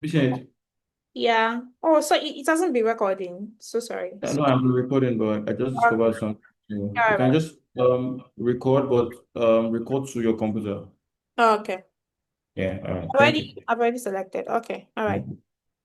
Patient, Yeah. Oh, so it doesn't be recording. So sorry. I know I'm recording, but I just discovered Okay. something new. All You can right. just record, but record to your computer. Okay. Yeah, all right. Thank you. I've already selected. Okay. All right. Mhm.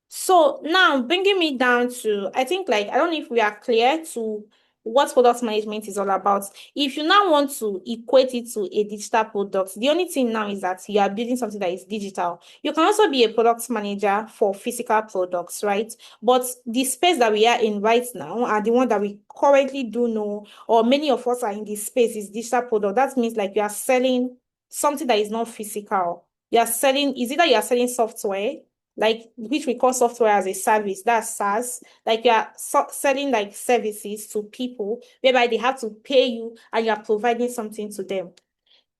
So now bringing me down to, I think like, I don't know if we are clear to what product management is all about. If you now want to equate it to a digital product, the only thing now is that you are building something that is digital. You can also be a product manager for physical products, right? But the space that we are in right now and the one that we currently do know, or many of us are in this space, is digital product. That means like you are selling something that is not physical. You are selling, is either you are selling software, like which we call software as a service, that's SaaS. Like you are selling like services to people whereby they have to pay you and you are providing something to them.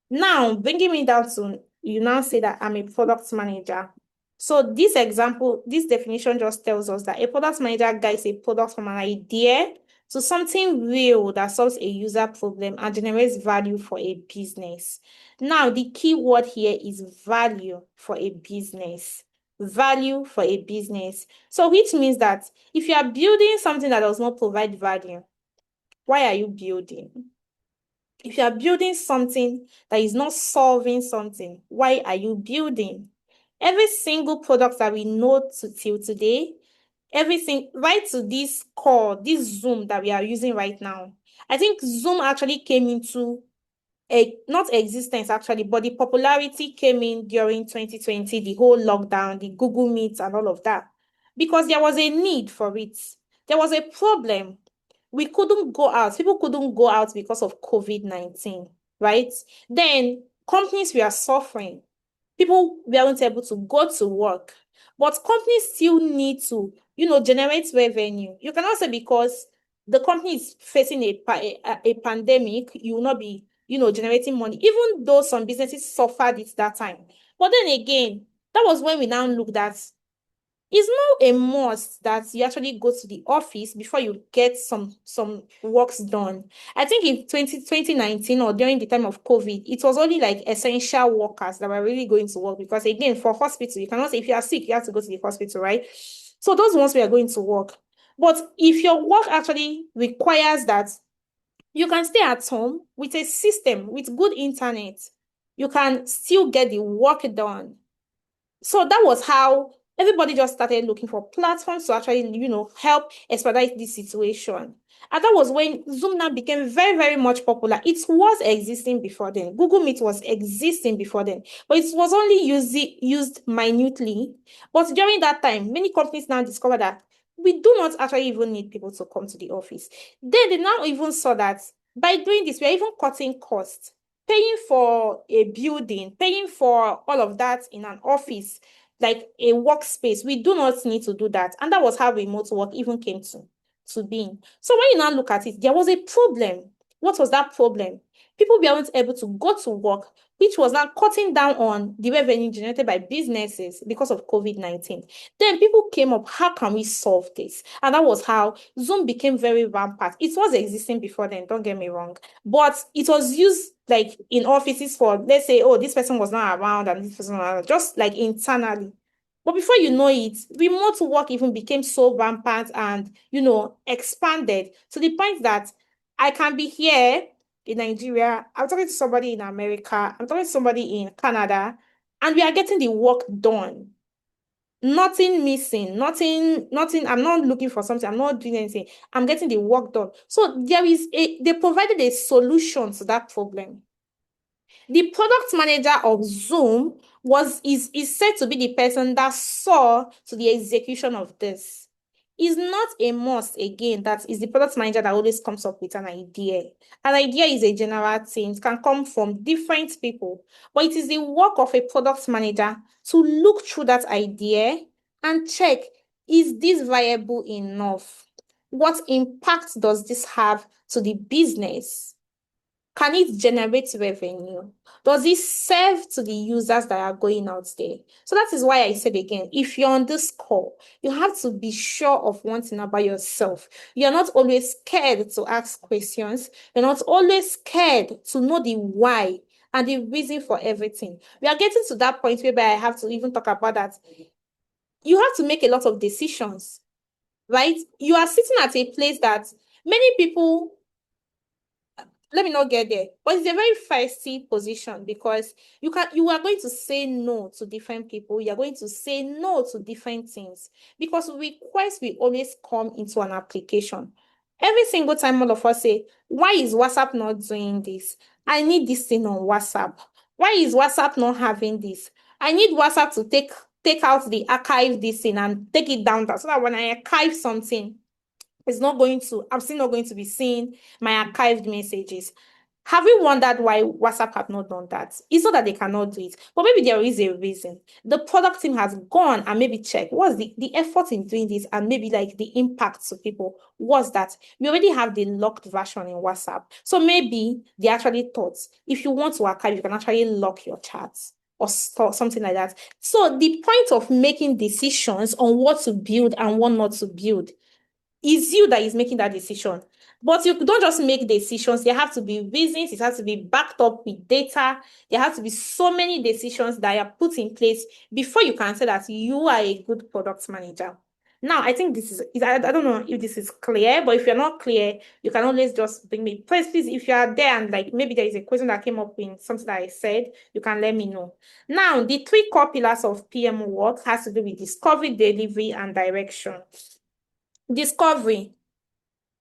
Now, bringing me down to you now say that I'm a product manager. So this example, this definition just tells us that a product manager guides a product from an idea to something real that solves a user problem and generates value for a business. Now, the key word here is value for a business. Value for a business. So which means that if you are building something that does not provide value, why are you building? If you are building something that is not solving something, why are you building? Every single product that we know till today, everything right to this call, this Zoom that we are using right now. I think Zoom actually came into a not existence actually, but the popularity came in during 2020, the whole lockdown, the Google Meet and all of that, because there was a need for it. There was a problem. We couldn't go out. People couldn't go out because of COVID-19, right? Then companies were suffering. People weren't able to go to work, but companies still need to, generate revenue. You cannot say because the company is facing a pandemic, you will not be, generating money, even though some businesses suffered it that time. But then again, that was when we now looked at it's not a must that you actually go to the office before you get some works done. I think in 2019 or during the time of COVID, it was only like essential workers that were really going to work because again, for hospital, you cannot say if you are sick, you have to go to the hospital, right? So those ones were going to work. But if your work actually requires that you can stay at home with a system with good internet, you can still get the work done. So that was how everybody just started looking for platforms to actually, help expedite this situation. And that was when Zoom now became very, very much popular. It was existing before then. Google Meet was existing before then, but it was only used minutely. But during that time, many companies now discovered that we do not actually even need people to come to the office. Then they now even saw that by doing this, we're even cutting costs, paying for a building, paying for all of that in an office, like a workspace. We do not need to do that. And that was how remote work even came to being. So when you now look at it, there was a problem. What was that problem? People weren't able to go to work, which was now cutting down on the revenue generated by businesses because of COVID-19. Then people came up, how can we solve this? And that was how Zoom became very rampant. It was existing before then, don't get me wrong, but it was used like in offices for, let's say, oh, this person was not around and this person was not around, just like internally. But before you know it, remote work even became so rampant and, expanded to the point that I can be here in Nigeria, I'm talking to somebody in America, I'm talking to somebody in Canada, and we are getting the work done. Nothing missing, nothing. I'm not looking for something, I'm not doing anything. I'm getting the work done. So they provided a solution to that problem. The product manager of Zoom is said to be the person that saw to the execution of this. It's not a must again that is the product manager that always comes up with an idea. An idea is a general thing. It can come from different people, but it is the work of a product manager to look through that idea and check, is this viable enough? What impact does this have to the business? Can it generate revenue? Does it serve to the users that are going out there? So that is why I said again, if you're on this call, you have to be sure of one thing about yourself. You're not always scared to ask questions. You're not always scared to know the why and the reason for everything. We are getting to that point where I have to even talk about that. you have to make a lot of decisions, right? You are sitting at a place that many people, let me not get there, but it's a very feisty position because you are going to say no to different people. You are going to say no to different things because requests will always come into an application. Every single time all of us say, why is WhatsApp not doing this? I need this thing on WhatsApp. Why is WhatsApp not having this? I need WhatsApp to take out the archive this thing and take it down so that when I archive something, I'm still not going to be seeing my archived messages. Have you wondered why WhatsApp have not done that? It's not that they cannot do it, but maybe there is a reason. The product team has gone and maybe checked what's the effort in doing this and maybe like the impact to people was that we already have the locked version in WhatsApp. So maybe they actually thought if you want to archive, you can actually lock your chats or something like that. So the point of making decisions on what to build and what not to build is you that is making that decision. But you don't just make decisions. There have to be reasons. It has to be backed up with data. There have to be so many decisions that are put in place before you can say that you are a good product manager. Now, I think I don't know if this is clear, but if you're not clear, you can always just bring me. Please, if you are there and like maybe there is a question that came up in something that I said, you can let me know. Now, the three core pillars of PM work has to do with discovery, delivery, and direction. Discovery.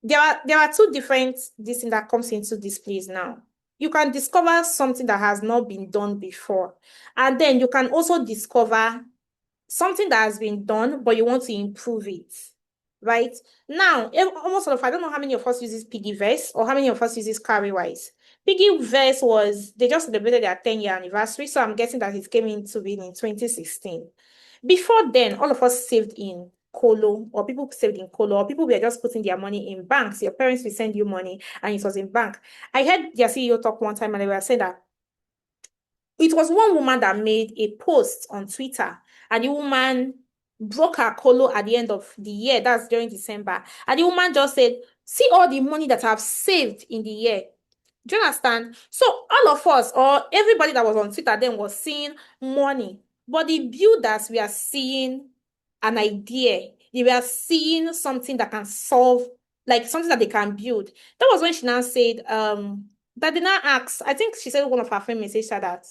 There are two different this thing that comes into this place now. You can discover something that has not been done before, and then you can also discover something that has been done, but you want to improve it. Right? Now, almost all of I don't know how many of us uses Piggyverse or how many of us uses Carrywise. Piggyverse they just celebrated their 10-year anniversary, so I'm guessing that it came into being in 2016. Before then, all of us saved in Colo, or people saved in Colo, or people were just putting their money in banks. Your parents will send you money and it was in bank. I heard their CEO talk one time and they were saying that it was one woman that made a post on Twitter, and the woman broke her colo at the end of the year. That's during December. And the woman just said, see all the money that I've saved in the year. Do you understand? So all of us, or everybody that was on Twitter then, was seeing money. But the builders were seeing an idea. They were seeing something that can solve, like something that they can build. That was when she now said, that they now asked, I think she said one of her friends messaged her that,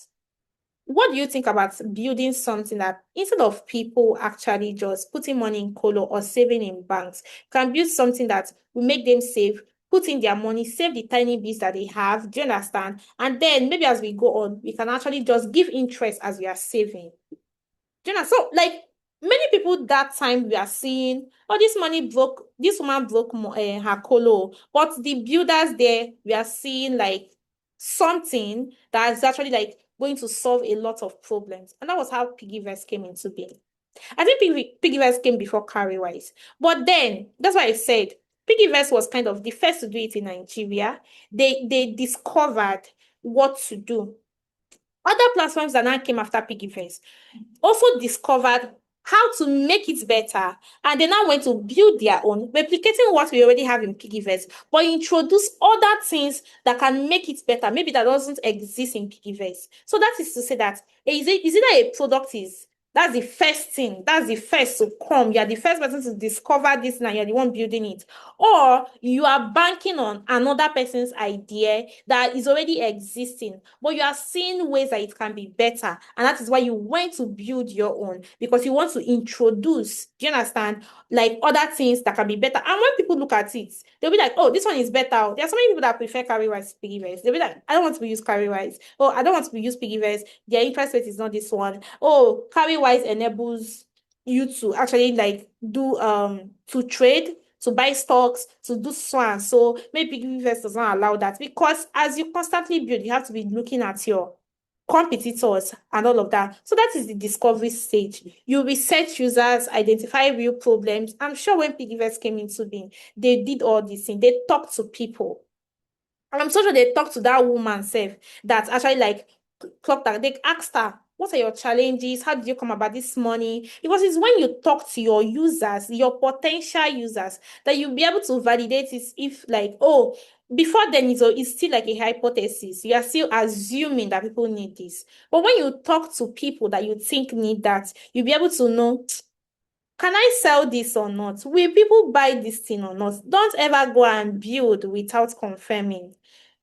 what do you think about building something that instead of people actually just putting money in colo or saving in banks, can build something that will make them save, put in their money, save the tiny bits that they have, do you understand? And then maybe as we go on, we can actually just give interest as we are saving. Do you know? So, like, many people that time we are seeing, oh, this woman broke her colo. But the builders there, we are seeing like something that is actually like going to solve a lot of problems. And that was how Piggyverse came into being. I think Piggyverse came before Carrywise. But then, that's why I said Piggyverse was kind of the first to do it in Nigeria. They discovered what to do. Other platforms that now came after Piggyverse also discovered how to make it better, and they now went to build their own, replicating what we already have in Piggyverse, but introduce other things that can make it better, maybe that doesn't exist in Piggyverse. So that is to say that is it that a product is that's the first thing, that's the first to come. You're the first person to discover this and you're the one building it. Or you are banking on another person's idea that is already existing, but you are seeing ways that it can be better. And that is why you went to build your own, because you want to introduce, do you understand? Like other things that can be better. And when people look at it, they'll be like, oh, this one is better. There are so many people that prefer Carrywise to Piggyverse. They'll be like, I don't want to use Carrywise. Oh, I don't want to use Piggyverse. Their interest rate is not this one. Oh, Carrywise enables you to actually like do to trade, to buy stocks, to do so and so. Maybe Piggyverse does not allow that, because as you constantly build, you have to be looking at your competitors and all of that. So that is the discovery stage. You research users, identify real problems. I'm sure when Piggyverse came into being, they did all these things. They talked to people. And I'm so sure they talked to that woman self that actually like clocked that. They asked her, what are your challenges? How did you come about this money? Because it's when you talk to your users, your potential users, that you'll be able to validate it if like, oh, before then it's still like a hypothesis. You are still assuming that people need this. But when you talk to people that you think need that, you'll be able to know can I sell this or not? Will people buy this thing or not? Don't ever go and build without confirming.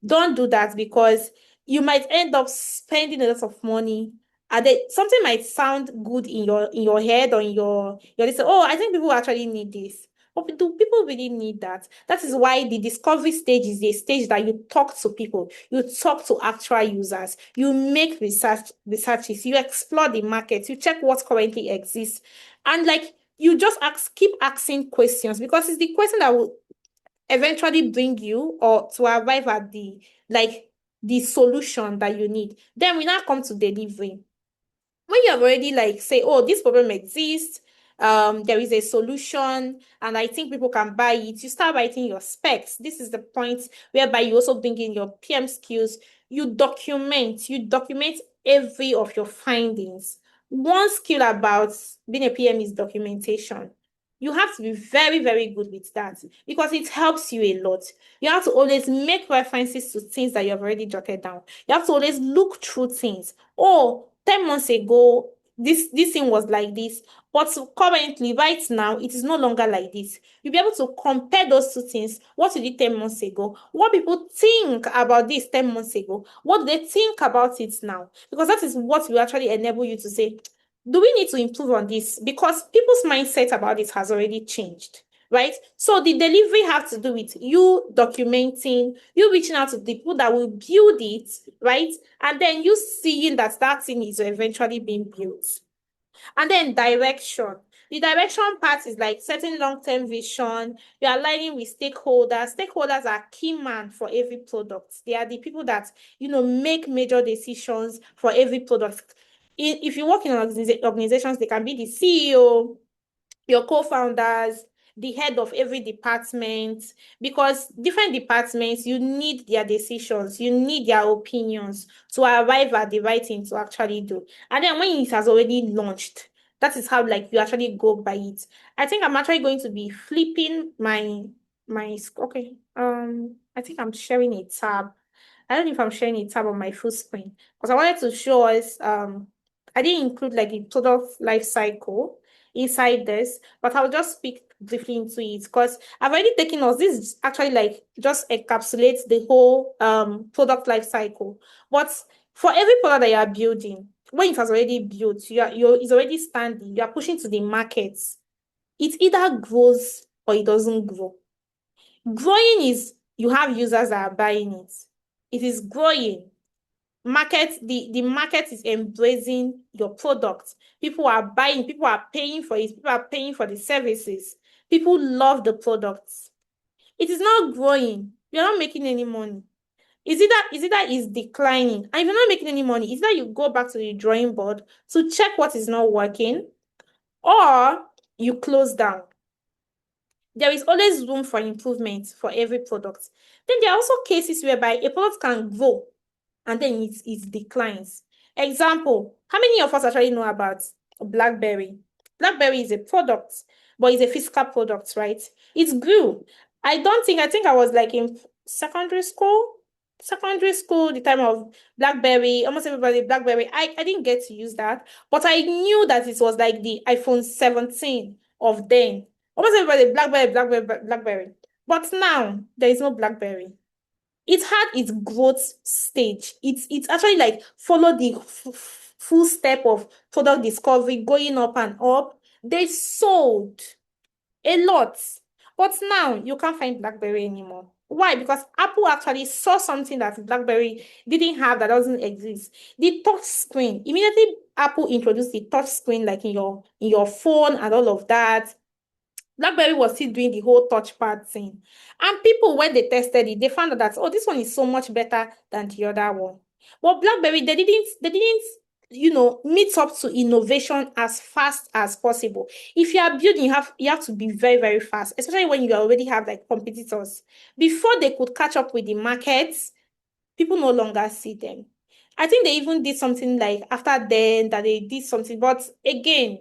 Don't do that because you might end up spending a lot of money and then something might sound good in your head or in your listen. Oh, I think people actually need this. But do people really need that? That is why the discovery stage is a stage that you talk to people, you talk to actual users, you make researches, you explore the market, you check what currently exists, and like you just keep asking questions because it's the question that will eventually bring you or to arrive at the solution that you need. Then we now come to delivery. When you have already like say, oh, this problem exists, there is a solution, and I think people can buy it, you start writing your specs. This is the point whereby you also bring in your PM skills. You document every of your findings. One skill about being a PM is documentation. You have to be very, very good with that because it helps you a lot. You have to always make references to things that you have already jotted down. You have to always look through things. Oh, 10 months ago, this thing was like this, but currently, right now, it is no longer like this. You'll be able to compare those two things. What you did 10 months ago, what people think about this 10 months ago, what do they think about it now? Because that is what will actually enable you to say, do we need to improve on this? Because people's mindset about it has already changed, right? So the delivery has to do with you documenting, you reaching out to the people that will build it, right? And then you seeing that that thing is eventually being built. And then direction. The direction part is like setting long-term vision. You're aligning with stakeholders. Stakeholders are key man for every product. They are the people that, make major decisions for every product. If you work in organizations, they can be the CEO, your co-founders, the head of every department, because different departments, you need their decisions, you need their opinions to arrive at the right thing to actually do. And then when it has already launched, that is how like you actually go by it. I think I'm actually going to be flipping okay. I think I'm sharing a tab. I don't know if I'm sharing a tab on my full screen because I wanted to show us I didn't include like the product life cycle inside this, but I'll just speak briefly into it because I've already taken us. This is actually like just encapsulates the whole product life cycle. But for every product that you are building, when it has already built, it's already standing, you are pushing to the markets. It either grows or it doesn't grow. Growing is you have users that are buying it. It is growing the market is embracing your product. People are buying, people are paying for it, people are paying for the services. People love the products. It is not growing. You're not making any money. Is it that is declining? And if you're not making any money, is that you go back to the drawing board to check what is not working, or you close down. There is always room for improvement for every product. Then there are also cases whereby a product can grow and then it declines. Example, how many of us actually know about BlackBerry? BlackBerry is a product, but it's a physical product, right? It grew. I think I was like in secondary school. Secondary school, the time of BlackBerry, almost everybody BlackBerry. I didn't get to use that, but I knew that it was like the iPhone 17 of then. Almost everybody BlackBerry, BlackBerry, BlackBerry. But now there is no BlackBerry. It had its growth stage. It's actually like follow the full step of product discovery, going up and up. They sold a lot. But now you can't find BlackBerry anymore. Why? Because Apple actually saw something that BlackBerry didn't have that doesn't exist. The touch screen. Immediately Apple introduced the touch screen like in your phone and all of that. BlackBerry was still doing the whole touchpad thing. And people, when they tested it, they found out that, oh, this one is so much better than the other one. But BlackBerry, they didn't, meet up to innovation as fast as possible. If you are building, you have to be very, very fast, especially when you already have like competitors. Before they could catch up with the markets, people no longer see them. I think they even did something like after then that they did something, but again,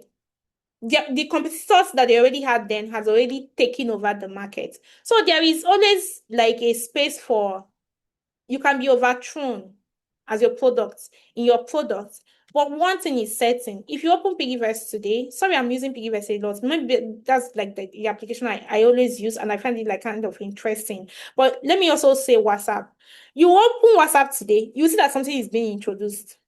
the competitors that they already had then has already taken over the market. So there is always like a space for you can be overthrown as your product in your product. But one thing is certain. If you open Piggyverse today, sorry, I'm using Piggyverse a lot. Maybe that's like the application I always use, and I find it like kind of interesting. But let me also say WhatsApp. You open WhatsApp today, you see that something is being introduced.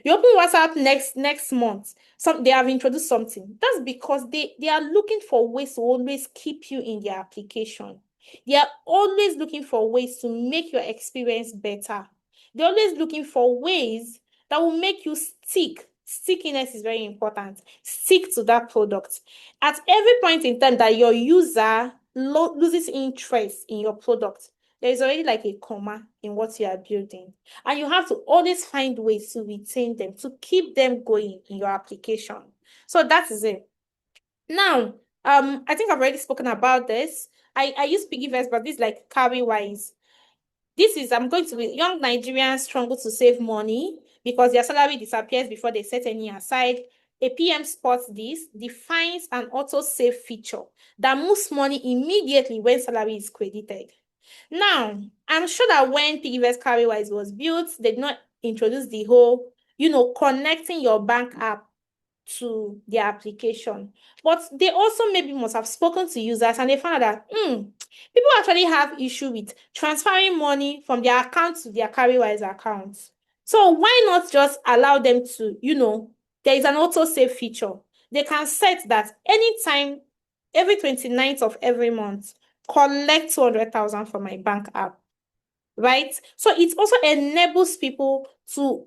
You open WhatsApp next month, they have introduced something. That's because they are looking for ways to always keep you in their application. They are always looking for ways to make your experience better. They're always looking for ways that will make you stick. Stickiness is very important. Stick to that product. At every point in time that your user loses interest in your product, there is already like a comma in what you are building. And you have to always find ways to retain them, to keep them going in your application. So that is it. Now, I think I've already spoken about this. I use Piggyverse, but this is like carry wise. This is, I'm going to be young Nigerians struggle to save money because their salary disappears before they set any aside. A PM spots this, defines an auto save feature that moves money immediately when salary is credited. Now, I'm sure that when Piggyverse Carrywise was built, they did not introduce the whole, connecting your bank app to their application. But they also maybe must have spoken to users and they found out that people actually have issue with transferring money from their account to their Carrywise account. So why not just allow them to, there is an auto save feature. They can set that anytime, every 29th of every month, collect 200,000 from my bank app, right? So it also enables people to,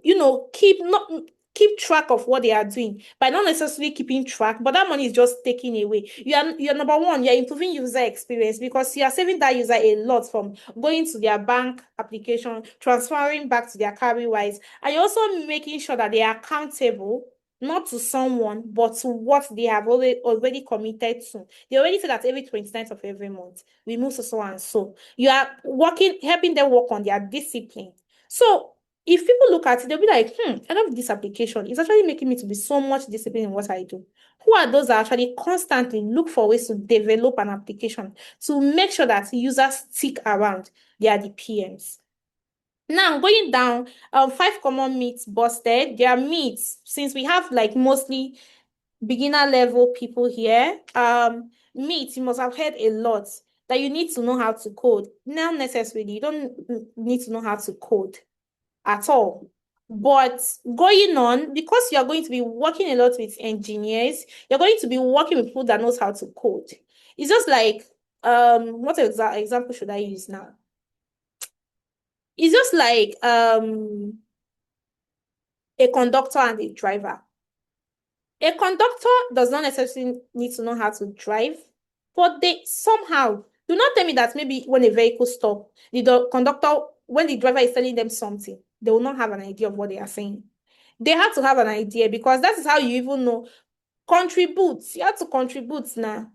keep track of what they are doing by not necessarily keeping track, but that money is just taken away. You're number one, you're improving user experience because you are saving that user a lot from going to their bank application, transferring back to their Carrywise, and you're also making sure that they are accountable not to someone, but to what they have already committed to. They already said that every 29th of every month, we move so and so. You are working, helping them work on their discipline. So if people look at it, they'll be like, I love this application. It's actually making me to be so much disciplined in what I do. Who are those that actually constantly look for ways to develop an application to make sure that users stick around? They are the PMs. Now, going down, five common myths busted. There are myths, since we have like mostly beginner level people here. Myths, you must have heard a lot that you need to know how to code. Not necessarily, you don't need to know how to code at all. But going on, because you are going to be working a lot with engineers, you're going to be working with people that knows how to code. It's just like, what example should I use now? It's just like a conductor and a driver. A conductor does not necessarily need to know how to drive, but they somehow do not tell me that maybe when a vehicle stop, the conductor, when the driver is telling them something, they will not have an idea of what they are saying. They have to have an idea because that is how you even know. Contribute. You have to contribute now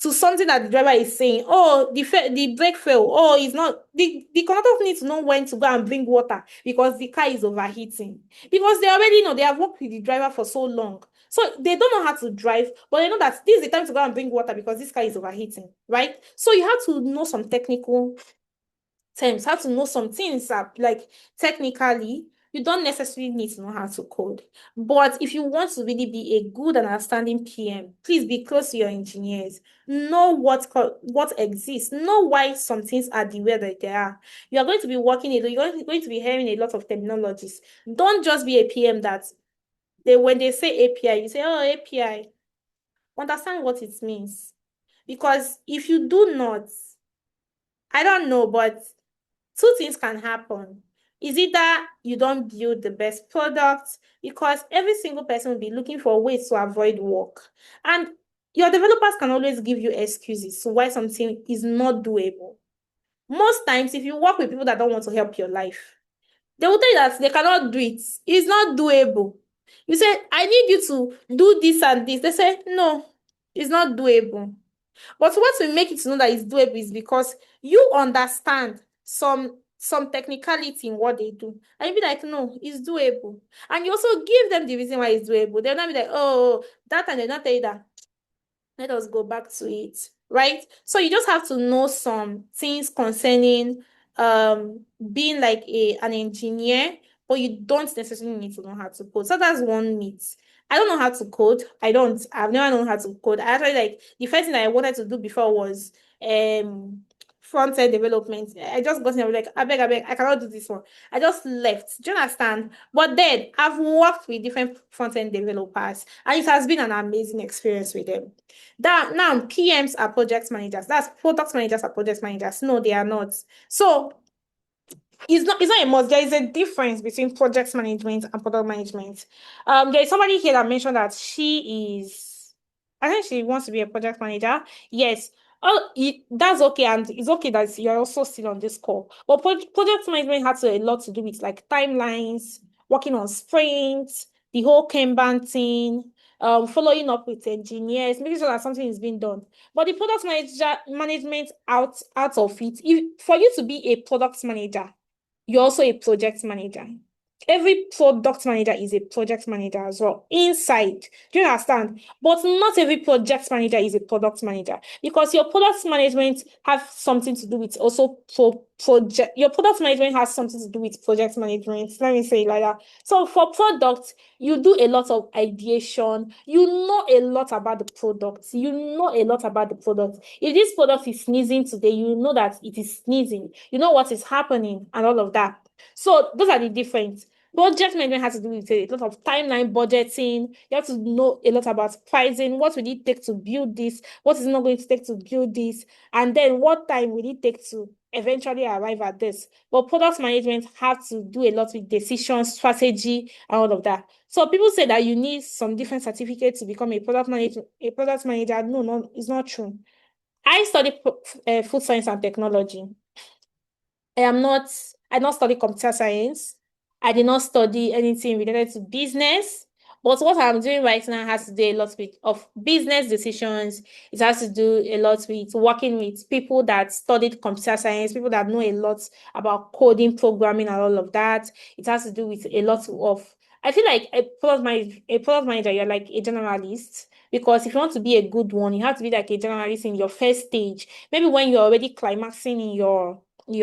to something that the driver is saying. Oh, the brake fail. Oh, it's not the conductor needs to know when to go and bring water because the car is overheating. Because they already know they have worked with the driver for so long. So they don't know how to drive, but they know that this is the time to go and bring water because this car is overheating, right? So you have to know some technical terms, how to know some things that, like, technically, you don't necessarily need to know how to code. But if you want to really be a good and outstanding PM, please be close to your engineers. Know what exists. Know why some things are the way that they are. You are going to be you're going to be hearing a lot of terminologies. Don't just be a PM that when they say API, you say, oh, API. Understand what it means. Because if you do not, I don't know, but two things can happen. Is either you don't build the best product because every single person will be looking for ways to avoid work. And your developers can always give you excuses to why something is not doable. Most times, if you work with people that don't want to help your life, they will tell you that they cannot do it. It's not doable. You say, I need you to do this and this. They say, no, it's not doable. But what will make it to know that it's doable is because you understand some technicality in what they do. And you be like, no, it's doable. And you also give them the reason why it's doable. They'll not be like, oh, that, and they'll not tell you that. Let us go back to it. Right? So you just have to know some things concerning being like an engineer, but you don't necessarily need to know how to code. So that's one myth. I don't know how to code. I don't. I've never known how to code. I actually like the first thing that I wanted to do before was front end development. I just got in and was like, I beg, I cannot do this one. I just left. Do you understand? But then I've worked with different front end developers, and it has been an amazing experience with them. That now PMs are project managers. That's product managers are project managers. No, they are not. So it's not a must. There is a difference between project management and product management. There is somebody here that mentioned that she is, I think she wants to be a project manager. Yes. Oh, that's okay, and it's okay that you're also still on this call. But project management has a lot to do with like timelines, working on sprints, the whole Kanban thing, following up with engineers, making sure that something is being done. But the product manager management out of it, if for you to be a product manager, you're also a project manager. Every product manager is a project manager as well inside. Do you understand? But not every project manager is a product manager because your product management have something to do with also project. Your product management has something to do with project management. Let me say it like that. So for products, you do a lot of ideation. You know a lot about the product. You know a lot about the product. If this product is sneezing today, you know that it is sneezing. You know what is happening and all of that. So those are the difference. Project management has to do with a lot of timeline budgeting. You have to know a lot about pricing. What will it take to build this? What is not going to take to build this? And then what time will it take to eventually arrive at this? But product management have to do a lot with decision, strategy, and all of that. So people say that you need some different certificates to become a product manager. A product manager, no, no, it's not true. I studied food science and technology. I did not study computer science. I did not study anything related to business. But what I'm doing right now has to do a lot with of business decisions. It has to do a lot with working with people that studied computer science, people that know a lot about coding, programming, and all of that. It has to do with a lot of I feel like a product manager, you're like a generalist. Because if you want to be a good one, you have to be like a generalist in your first stage. Maybe when you're already climaxing in your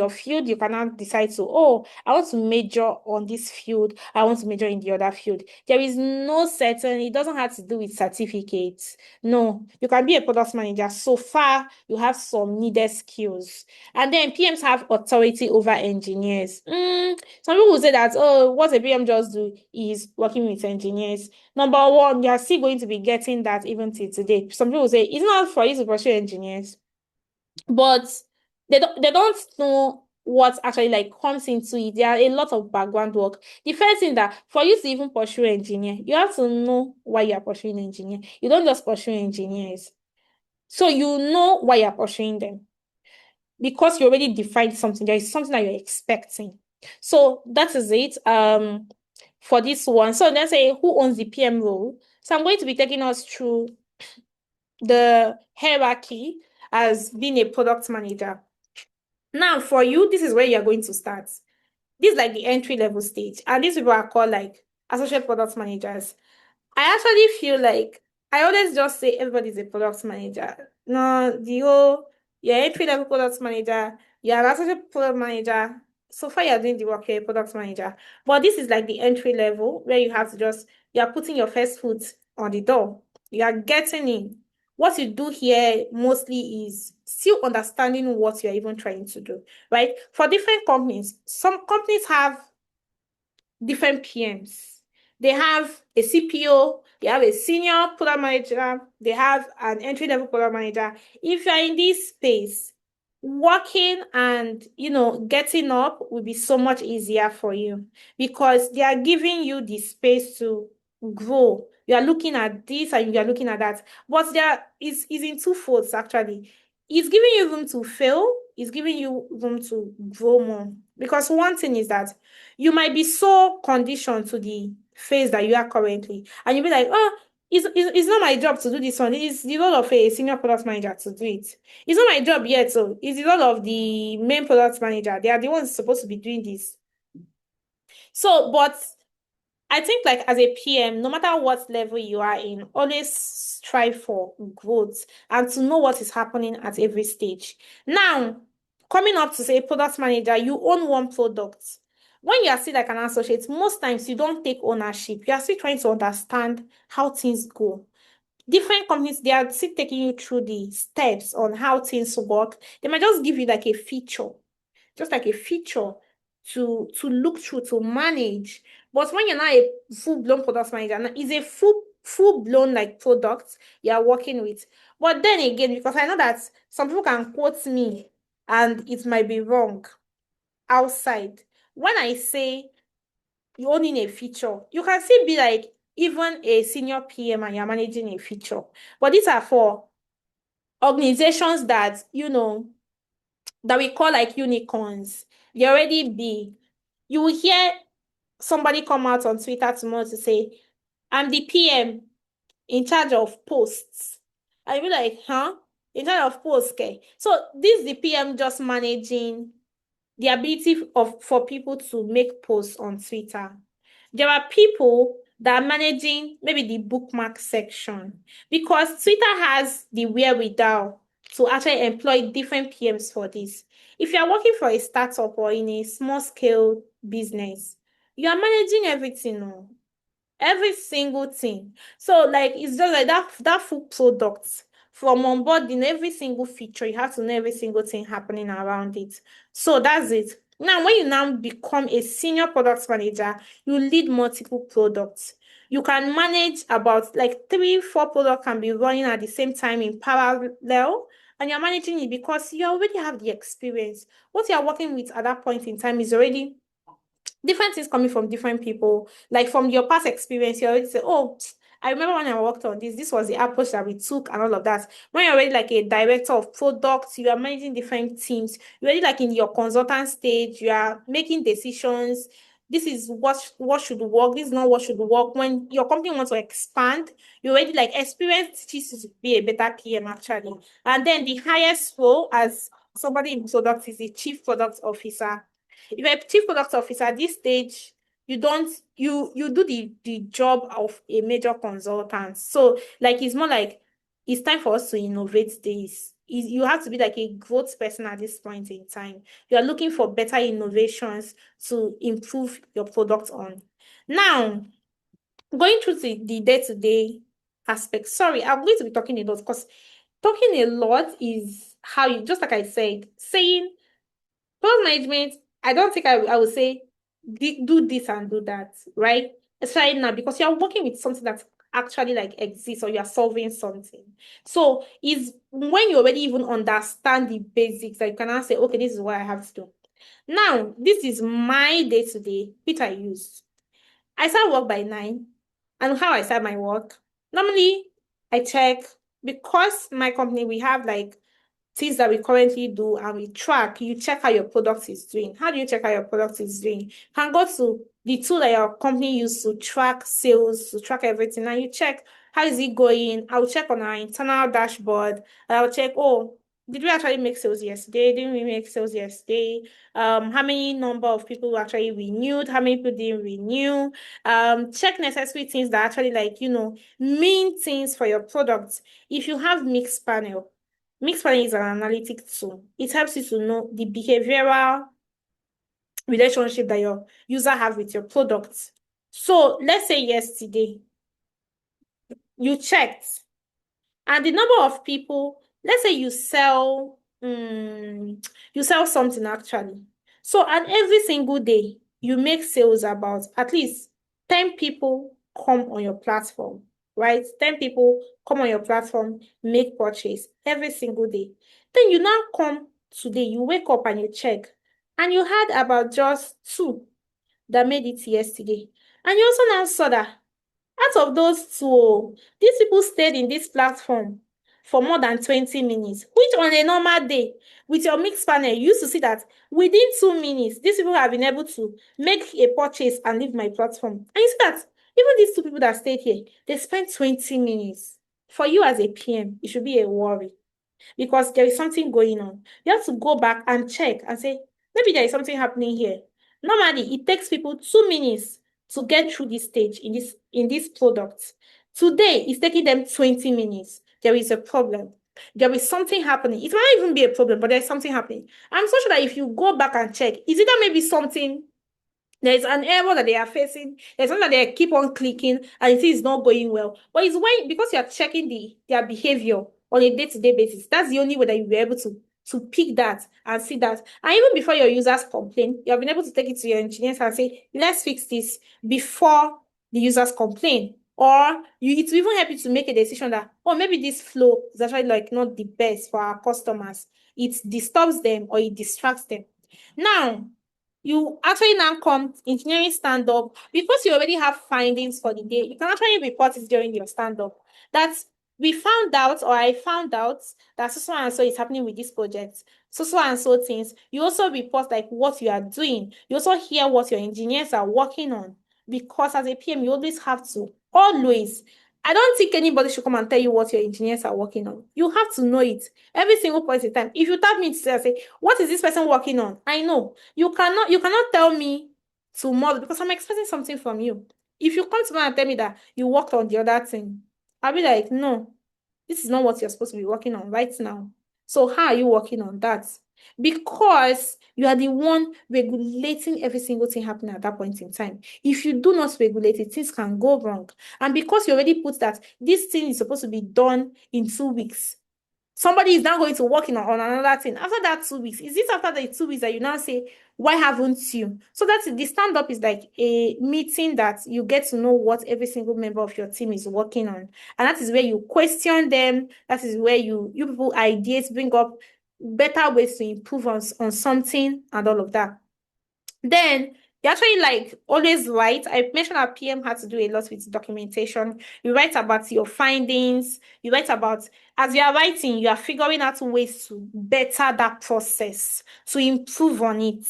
field, you cannot decide to, oh, I want to major on this field, I want to major in the other field. There is no certain, it doesn't have to do with certificates. No, you can be a product manager. So far, you have some needed skills. And then PMs have authority over engineers. Some people will say that, oh, what a PM just do is working with engineers. Number one, you are still going to be getting that even till today. Some people say it's not for you to pursue engineers, but they don't know what actually like comes into it. There are a lot of background work. The first thing that for you to even pursue engineer, you have to know why you are pursuing engineer. You don't just pursue engineers. So you know why you're pursuing them because you already defined something. There is something that you're expecting. So that is it. For this one. So let's say who owns the PM role. So I'm going to be taking us through the hierarchy as being a product manager. Now, for you, this is where you're going to start. This is like the entry level stage, and these people are called like associate product managers. I actually feel like I always just say everybody's a product manager. No, the whole you're entry level product manager, you're an associate product manager. So far, you're doing the work, you're a product manager. But this is like the entry level where you have to just you're putting your first foot on the door. You are getting in. What you do here mostly is still understanding what you're even trying to do, right? For different companies, some companies have different PMs. They have a CPO, they have a senior product manager, they have an entry-level product manager. If you're in this space, working and getting up will be so much easier for you because they are giving you the space to grow. You are looking at this and you are looking at that. But there is in two folds actually. It's giving you room to fail, it's giving you room to grow more. Because one thing is that you might be so conditioned to the phase that you are currently, and you'll be like, oh, it's not my job to do this one. It's the role of a senior product manager to do it. It's not my job yet, so it's the role of the main product manager. They are the ones supposed to be doing this. So, but I think like as a PM, no matter what level you are in, always strive for growth and to know what is happening at every stage. Now, coming up to say product manager, you own one product. When you are still like an associate, most times you don't take ownership. You are still trying to understand how things go. Different companies, they are still taking you through the steps on how things work. They might just give you like a feature, just like a feature to look through, to manage. But when you're not a full-blown product manager, now it's a full-blown like product you are working with. But then again, because I know that some people can quote me and it might be wrong outside. When I say you owning a feature, you can still be like even a senior PM and you're managing a feature. But these are for organizations that, that we call like unicorns. They already big. You will hear somebody come out on Twitter tomorrow to say, I'm the PM in charge of posts. And you'll be like, huh? In charge of posts, okay. So this is the PM just managing the ability of for people to make posts on Twitter. There are people that are managing maybe the bookmark section because Twitter has the wherewithal to actually employ different PMs for this. If you are working for a startup or in a small scale business, you are managing everything. No? Every single thing. So like it's just like that full product from onboarding every single feature, you have to know every single thing happening around it. So that's it. Now, when you now become a senior product manager, you lead multiple products. You can manage about like 3, 4 products can be running at the same time in parallel, and you're managing it because you already have the experience. What you're working with at that point in time is already different things coming from different people. Like from your past experience, you already say, oh, I remember when I worked on this was the approach that we took and all of that. When you're already like a director of products, you are managing different teams, you're already like in your consultant stage, you are making decisions. This is what should work, this is not what should work. When your company wants to expand, you already like experience teaches you to be a better PM actually. And then the highest role as somebody in product is the chief product officer. If you're a chief product officer at this stage, you don't you do the job of a major consultant. So like it's more like it's time for us to innovate this. You have to be like a growth person at this point in time. You are looking for better innovations to improve your product on. Now, going through the day-to-day aspect. Sorry, I'm going to be talking a lot because talking a lot is how you, just like I said, saying product management, I don't think I would say do this and do that, right? Especially now because you're working with something that actually like exists or you're solving something. So is when you already even understand the basics that you can now say, okay, this is what I have to do. Now, this is my day to day, which I use. I start work by 9. And how I start my work. Normally, I check because my company, we have like things that we currently do and we track, you check how your product is doing. How do you check how your product is doing? You can go to the tool that your company uses to track sales, to track everything, and you check how is it going. I'll check on our internal dashboard and I'll check, oh, did we actually make sales yesterday? Didn't we make sales yesterday? How many number of people actually renewed? How many people didn't renew? Check necessary things that actually like, mean things for your product. If you have mixed panel, Mixed learning is an analytic tool. It helps you to know the behavioral relationship that your user have with your product. So let's say yesterday you checked and the number of people, let's say you sell something actually. So and every single day you make sales about at least 10 people come on your platform, right? 10 people come on your platform, make purchase every single day. Then you now come today, you wake up and you check, and you had about just 2 that made it yesterday. And you also now saw that out of those 2, these people stayed in this platform for more than 20 minutes, which on a normal day, with your mixed panel, you used to see that within 2 minutes, these people have been able to make a purchase and leave my platform. And you see that even these 2 people that stayed here, they spent 20 minutes. For you as a PM, it should be a worry because there is something going on. You have to go back and check and say, maybe there is something happening here. Normally, it takes people 2 minutes to get through this stage in this product. Today, it's taking them 20 minutes. There is a problem. There is something happening. It might not even be a problem, but there's something happening. I'm so sure that if you go back and check, is it that maybe something There's an error that they are facing. There's something that they keep on clicking and it is not going well. But it's when because you are checking their behavior on a day-to-day basis, that's the only way that you'll be able to pick that and see that. And even before your users complain, you have been able to take it to your engineers and say, let's fix this before the users complain. Or it will even help you to make a decision that, oh, maybe this flow is actually like not the best for our customers. It disturbs them or it distracts them. Now, you actually now come engineering stand up because you already have findings for the day. You can actually report it during your stand up. That we found out, or I found out that so and so is happening with this project. So and so things. You also report like what you are doing. You also hear what your engineers are working on. Because as a PM, you always have to always. I don't think anybody should come and tell you what your engineers are working on. You have to know it every single point in time. If you tap me to say, what is this person working on? I know. You cannot tell me tomorrow because I'm expecting something from you. If you come to me and tell me that you worked on the other thing, I'll be like, no, this is not what you're supposed to be working on right now. So how are you working on that? Because you are the one regulating every single thing happening at that point in time. If you do not regulate it, things can go wrong. And because you already put that this thing is supposed to be done in 2 weeks, somebody is now going to work on another thing. After that 2 weeks, is it after the 2 weeks that you now say, why haven't you? So that's the stand up is like a meeting that you get to know what every single member of your team is working on. And that is where you question them. That is where you people ideas bring up better ways to improve on something and all of that. Then you actually like always write. I mentioned that PM had to do a lot with documentation. You write about your findings. You write about, as you are writing, you are figuring out ways to better that process, to improve on it,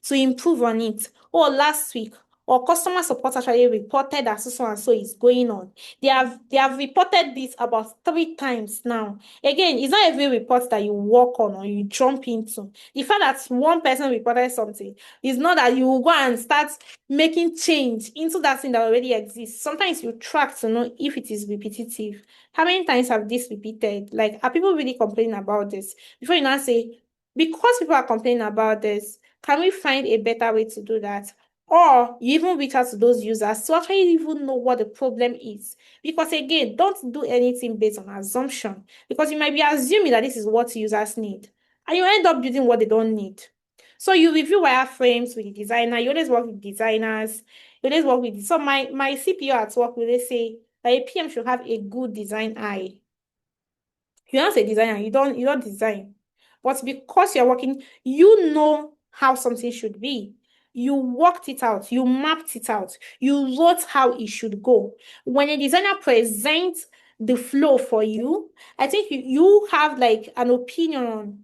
to improve on it. Oh, last week, or customer support actually reported that so and so is going on. They have reported this about 3 times now. Again, it's not every report that you work on or you jump into. The fact that one person reported something it's not that you will go and start making change into that thing that already exists. Sometimes you track to know if it is repetitive. How many times have this repeated? Like, are people really complaining about this? Before you now say, because people are complaining about this, can we find a better way to do that? Or you even reach out to those users to actually even know what the problem is. Because again, don't do anything based on assumption. Because you might be assuming that this is what users need. And you end up building what they don't need. So you review wireframes with the designer. You always work with designers. You always work with so my CPO at work will they say that a PM should have a good design eye. You're not a designer, you don't design. But because you're working, you know how something should be. You worked it out, you mapped it out, you wrote how it should go. When a designer presents the flow for you, I think you have like an opinion on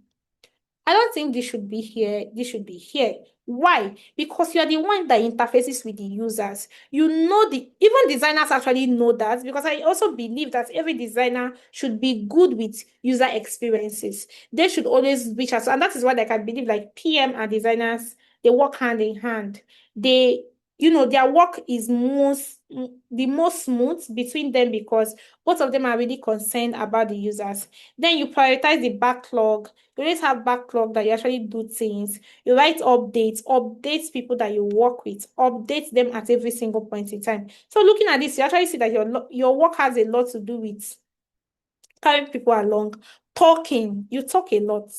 I don't think this should be here. This should be here. Why? Because you are the one that interfaces with the users. You know even designers actually know that because I also believe that every designer should be good with user experiences. They should always reach out. And that is why like I believe like PM and designers, they work hand in hand. They their work is the most smooth between them because both of them are really concerned about the users. Then you prioritize the backlog. You always have backlog that you actually do things. You write updates people that you work with, update them at every single point in time. So looking at this, you actually see that your work has a lot to do with carrying people along, talking. You talk a lot.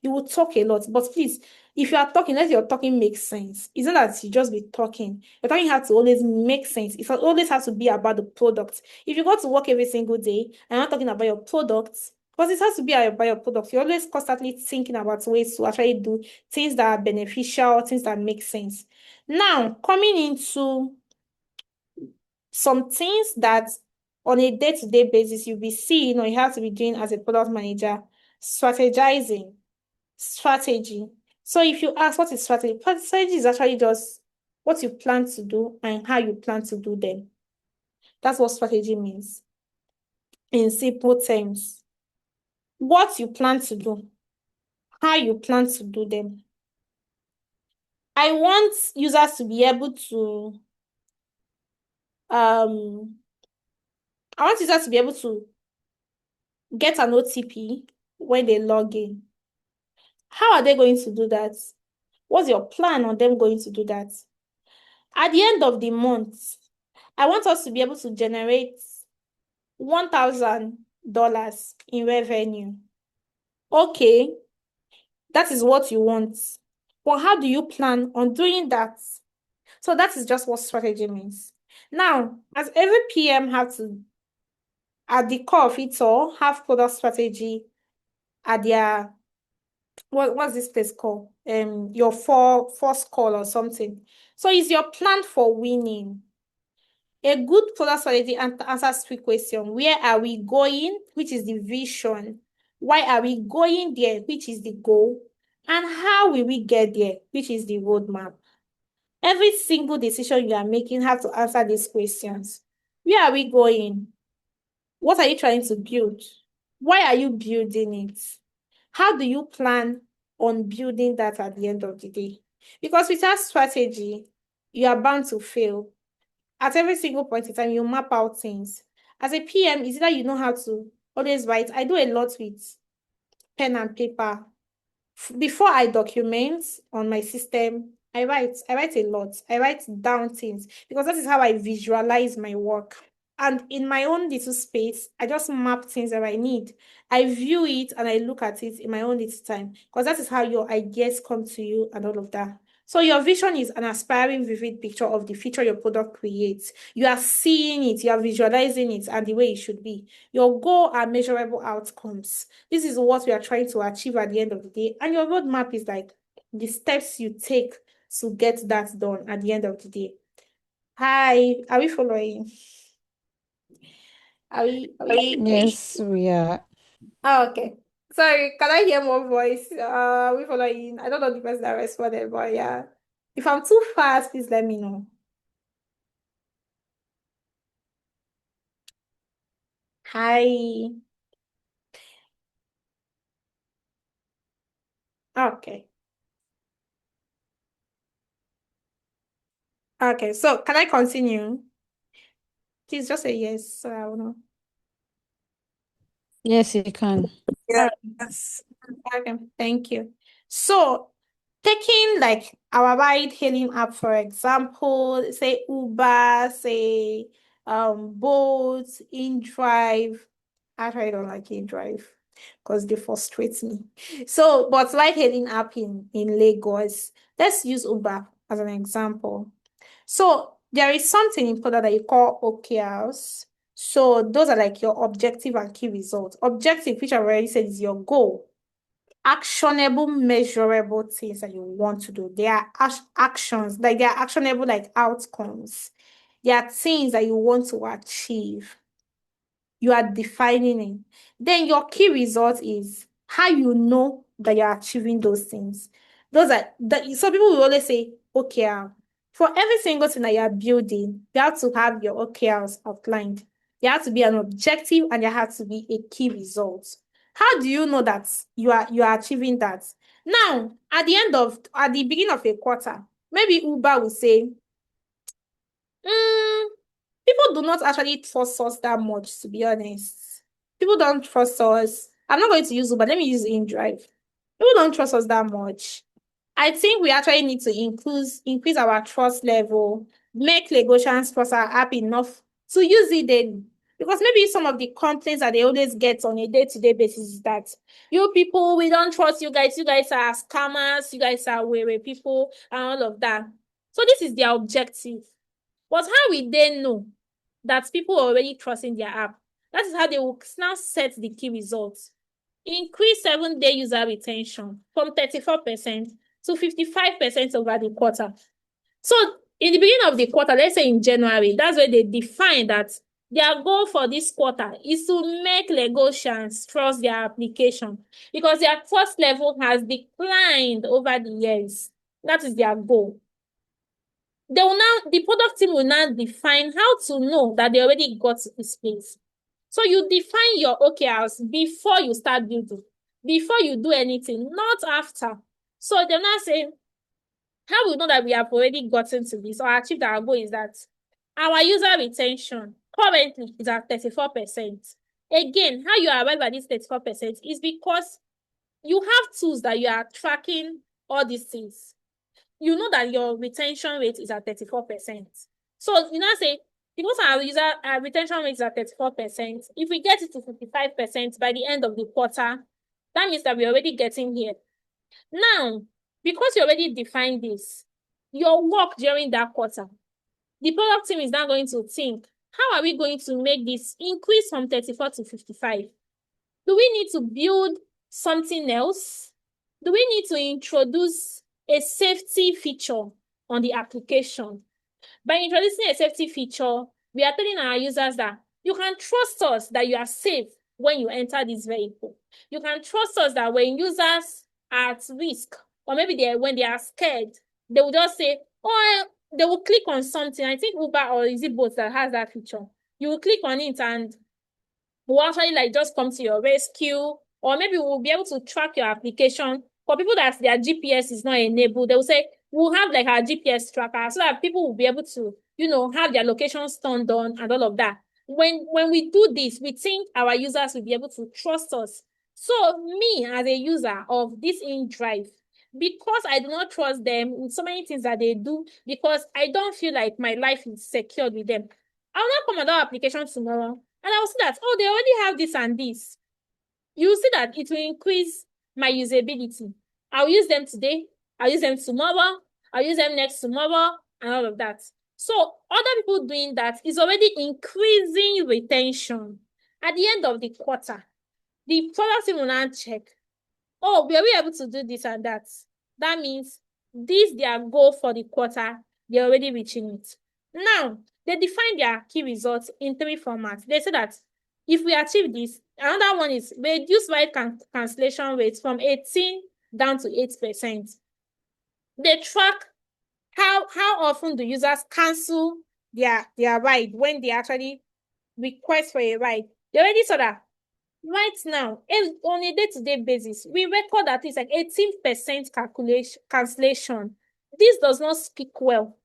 You will talk a lot. But please, if you are talking, let your talking make sense. It's not that you just be talking. Your talking has to always make sense. It always has to be about the product. If you go to work every single day and not talking about your products, because it has to be about your product, you're always constantly thinking about ways to actually do things that are beneficial, things that make sense. Now, coming into some things that on a day-to-day basis you'll be seeing or you have to be doing as a product manager, strategizing, strategy. So if you ask what is strategy, strategy is actually just what you plan to do and how you plan to do them. That's what strategy means in simple terms. What you plan to do, how you plan to do them. I want users to be able to um I want users to be able to get an OTP when they log in. How are they going to do that? What's your plan on them going to do that? At the end of the month, I want us to be able to generate $1,000 in revenue. Okay, that is what you want. But how do you plan on doing that? So that is just what strategy means. Now, as every PM have to, at the core of it all, have product strategy at their what's this place called? Your first call or something. So is your plan for winning? A good product strategy answers three questions. Where are we going? Which is the vision. Why are we going there? Which is the goal. And how will we get there? Which is the roadmap. Every single decision you are making has to answer these questions. Where are we going? What are you trying to build? Why are you building it? How do you plan on building that at the end of the day? Because without strategy, you are bound to fail. At every single point in time, you map out things. As a PM, is that you know how to always write. I do a lot with pen and paper. Before I document on my system, I write. I write a lot. I write down things because that is how I visualize my work. And in my own little space, I just map things that I need. I view it and I look at it in my own little time because that is how your ideas come to you and all of that. So your vision is an aspiring, vivid picture of the future your product creates. You are seeing it, you are visualizing it and the way it should be. Your goal are measurable outcomes. This is what we are trying to achieve at the end of the day. And your roadmap is like the steps you take to get that done at the end of the day. Hi, are we following? Are we? Yes, we are. Oh, okay. Sorry, can I hear more voice? Are we following? I don't know the person that responded, but yeah. If I'm too fast, please let me know. Hi. Okay. Okay, so can I continue? Please just say yes, so I will know. Yes, you can. Yes. Okay, thank you. So, taking like our ride hailing app, for example, say Uber, say Bolt, InDrive. Actually, I don't like InDrive because they frustrate me. So, but ride hailing app in Lagos, let's use Uber as an example. So there is something important that you call OKRs. So those are like your objective and key results. Objective, which I already said, is your goal. Actionable, measurable things that you want to do. They are actions, like they are actionable, like outcomes. They are things that you want to achieve. You are defining it. Then your key result is how you know that you're achieving those things. Those are that so people will always say OKR. For every single thing that you are building, you have to have your OKRs outlined. There has to be an objective and there has to be a key result. How do you know that you are achieving that? Now, at the beginning of a quarter, maybe Uber will say, mm, people do not actually trust us that much, to be honest. People don't trust us. I'm not going to use Uber. Let me use InDrive. People don't trust us that much. I think we actually need to increase our trust level, make Lagosians trust our app enough to use it daily. Because maybe some of the complaints that they always get on a day-to-day basis is that you people, we don't trust you guys. You guys are scammers. You guys are weary people and all of that. So this is their objective. But how will they know that people are already trusting their app? That is how they will now set the key results. Increase 7-day user retention from 34% to 55% over the quarter. So in the beginning of the quarter, let's say in January, that's where they define that their goal for this quarter is to make Lagosians trust their application because their trust level has declined over the years. That is their goal. The product team will now define how to know that they already got to this place. So you define your OKRs before you start building, before you do anything, not after. So they're not saying, how we know that we have already gotten to this or achieved our goal is that our user retention currently is at 34%. Again, how you arrive at this 34% is because you have tools that you are tracking all these things. you know that your retention rate is at 34%. So you now say, because our retention rate is at 34%, if we get it to 55% by the end of the quarter, that means that we're already getting here. Now, because you already defined this, your work during that quarter, the product team is now going to think, how are we going to make this increase from 34 to 55? Do we need to build something else? Do we need to introduce a safety feature on the application? By introducing a safety feature, we are telling our users that you can trust us that you are safe when you enter this vehicle. You can trust us that when users are at risk, or maybe when they are scared, they will just say, oh, they will click on something. I think Uber or is it Bolt that has that feature. You will click on it and we'll actually like just come to your rescue, or maybe we'll be able to track your application. For people that their GPS is not enabled, they will say, we'll have like our GPS tracker so that people will be able to, have their locations turned on and all of that. When we do this, we think our users will be able to trust us. So me as a user of this InDrive, because I do not trust them with so many things that they do, because I don't feel like my life is secured with them, I'll not come on that application tomorrow and I'll see that, oh, they already have this and this. You'll see that it will increase my usability. I'll use them today, I'll use them tomorrow, I'll use them next tomorrow, and all of that. So other people doing that is already increasing retention. At the end of the quarter, the product team will now check, oh, were we able to do this and that? That means this their goal for the quarter, they're already reaching it. Now, they define their key results in 3 formats. They say that if we achieve this, another one is reduce ride cancellation rates from 18 down to 8%. They track how often do users cancel their ride when they actually request for a ride. They already saw that right now, on a day-to-day basis, we record at least like 18% cancellation. This does not speak well,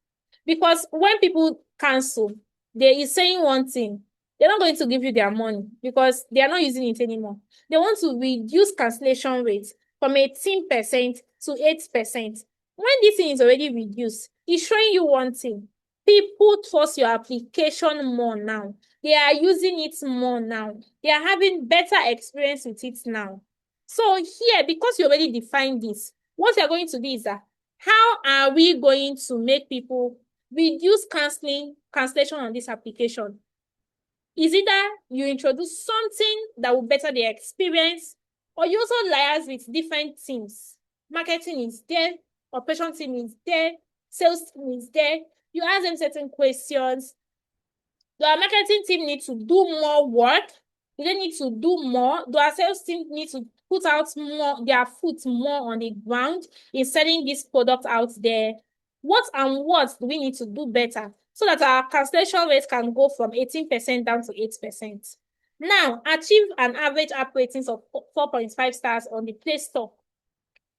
because when people cancel, they is saying one thing. They're not going to give you their money because they are not using it anymore. They want to reduce cancellation rates from 18% to 8%. When this thing is already reduced, it's showing you one thing. People trust your application more now. They are using it more now. They are having better experience with it now. So here, because you already defined this, what you're going to do is that, how are we going to make people reduce cancellation on this application? Is either you introduce something that will better their experience, or you also liaise with different teams. Marketing is there, operation team is there, sales team is there. You ask them certain questions. Do our marketing team need to do more work? Do they need to do more? Do our sales team need to put out their foot more on the ground in selling this product out there? What do we need to do better so that our cancellation rate can go from 18% down to 8%? Now, achieve an average app ratings of 4.5 stars on the Play Store.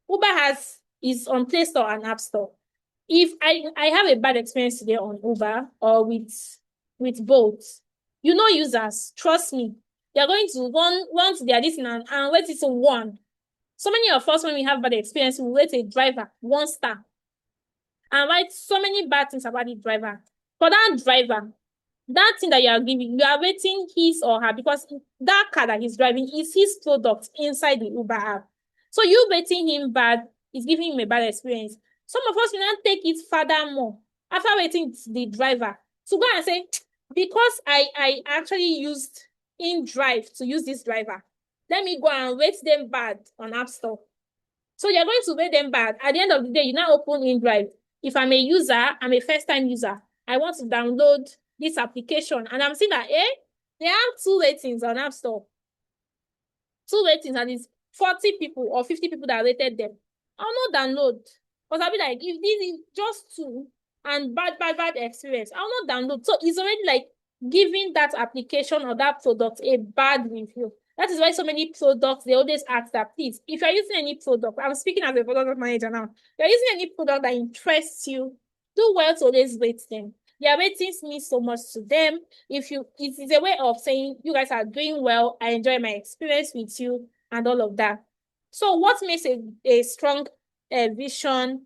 Uber is on Play Store and App Store. If I have a bad experience today on Uber or with Bolt, users, trust me, they're going to run to their listener and rate it to 1. So many of us, when we have bad experience, we rate a driver 1 star and write so many bad things about the driver. For that driver, that thing that you are giving, you are rating his or her, because that car that he's driving is his product inside the Uber app. So you rating him bad is giving him a bad experience. Some of us will not take it furthermore after rating the driver to go and say, because I actually used InDrive to use this driver, let me go and rate them bad on App Store. So you're going to rate them bad. At the end of the day, you now open InDrive. If I'm a user, I'm a first-time user, I want to download this application, and I'm seeing that, they have 2 ratings on App Store. 2 ratings, and it's 40 people or 50 people that rated them. I'll not download. Because I'll be like, if this is just 2 and bad experience, I'll not download. So it's already like giving that application or that product a bad review. That is why so many products, they always ask that, please, if you're using any product, I'm speaking as a product manager now, if you're using any product that interests you, do well to always rate them. Their ratings mean so much to them. It is a way of saying, you guys are doing well, I enjoy my experience with you, and all of that. So what makes a strong vision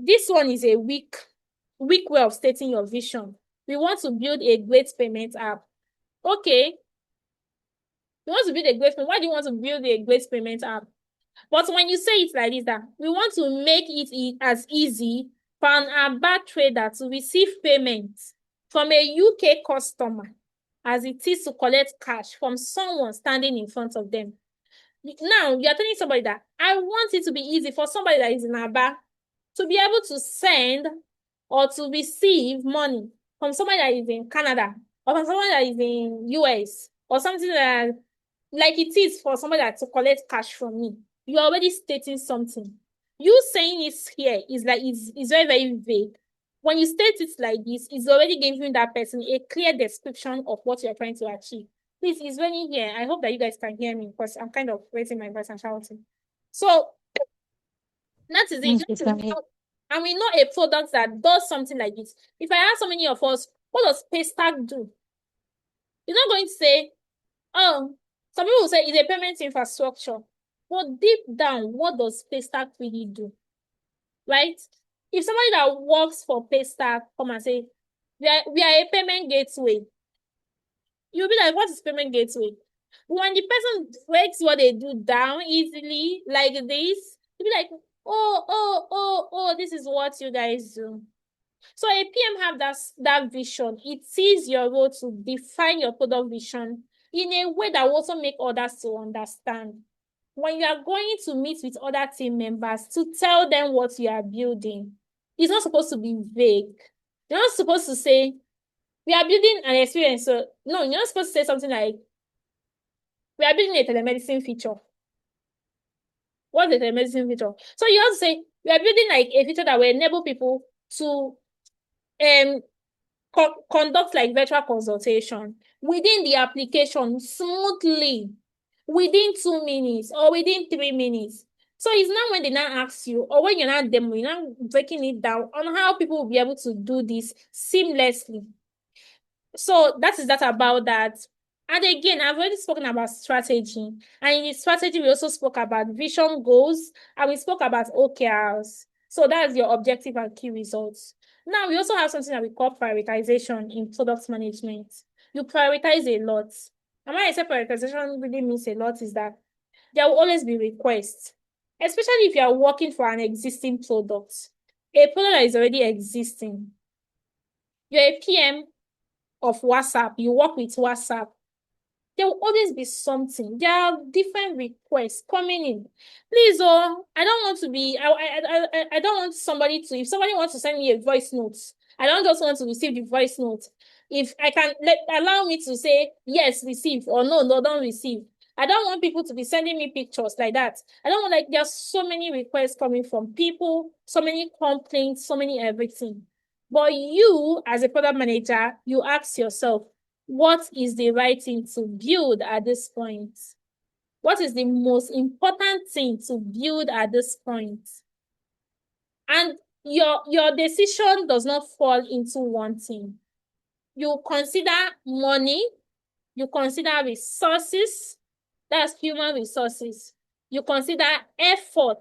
this one is a weak way of stating your vision. We want to build a great payment app. Okay. You want to build a great payment. Why do you want to build a great payment app? But when you say it like this, that we want to make it as easy for an Aba trader to receive payments from a UK customer as it is to collect cash from someone standing in front of them. Now, you're telling somebody that I want it to be easy for somebody that is in Aba to be able to send or to receive money from somebody that is in Canada or from someone that is in US or something like it is for somebody that to collect cash from me. You're already stating something. You saying it here is like it's very, very vague. When you state it like this, it's already giving that person a clear description of what you're trying to achieve. Please, it's raining here. I hope that you guys can hear me because I'm kind of raising my voice and shouting. So that is Yes, it. we can hear. And we know a product that does something like this. If I ask so many of us, what does Paystack do? You're not going to say, oh, some people will say it's a payment infrastructure. But deep down, what does Paystack really do? Right? If somebody that works for Paystack come and say, we are a payment gateway, you'll be like, what is payment gateway? When the person breaks what they do down easily, like this, you'll be like, oh, this is what you guys do. So a PM have that vision. It is your role to define your product vision in a way that will also make others to understand. When you are going to meet with other team members to tell them what you are building, it's not supposed to be vague. You're not supposed to say, we are building an experience. So, no, you're not supposed to say something like, we are building a telemedicine feature. What's the telemedicine feature? So you have to say, we are building like a feature that will enable people to conduct like virtual consultation within the application smoothly within 2 minutes or within 3 minutes. So it's not when they now ask you or when you're not demo, you're not breaking it down on how people will be able to do this seamlessly. So that is that about that. And again, I've already spoken about strategy. And in the strategy, we also spoke about vision goals and we spoke about OKRs. So that's your objective and key results. Now, we also have something that we call prioritization in product management. You prioritize a lot. And when I say prioritization really means a lot is that there will always be requests, especially if you are working for an existing product, a product that is already existing. You're a PM of WhatsApp, you work with WhatsApp, there will always be something. There are different requests coming in. Please, I don't want to be, I don't want somebody to, if somebody wants to send me a voice note, I don't just want to receive the voice note. If I can allow me to say, yes, receive, or no, don't receive. I don't want people to be sending me pictures like that. I don't want, like, there's so many requests coming from people, so many complaints, so many everything. But you, as a product manager, you ask yourself, what is the right thing to build at this point? What is the most important thing to build at this point? And your decision does not fall into one thing. You consider money, you consider resources, that's human resources. You consider effort,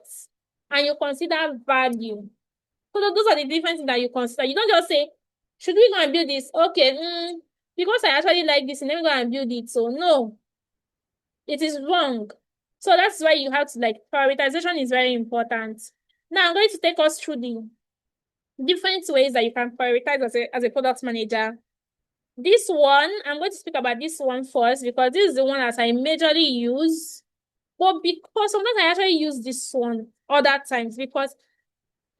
and you consider value. So those are the different things that you consider. You don't just say, should we go and build this? Okay, because I actually like this, let me go and build it. So no, it is wrong. So that's why you have to, like, prioritization is very important. Now I'm going to take us through the different ways that you can prioritize as a product manager. This one, I'm going to speak about this one first because this is the one that I majorly use. But because sometimes I actually use this one other times because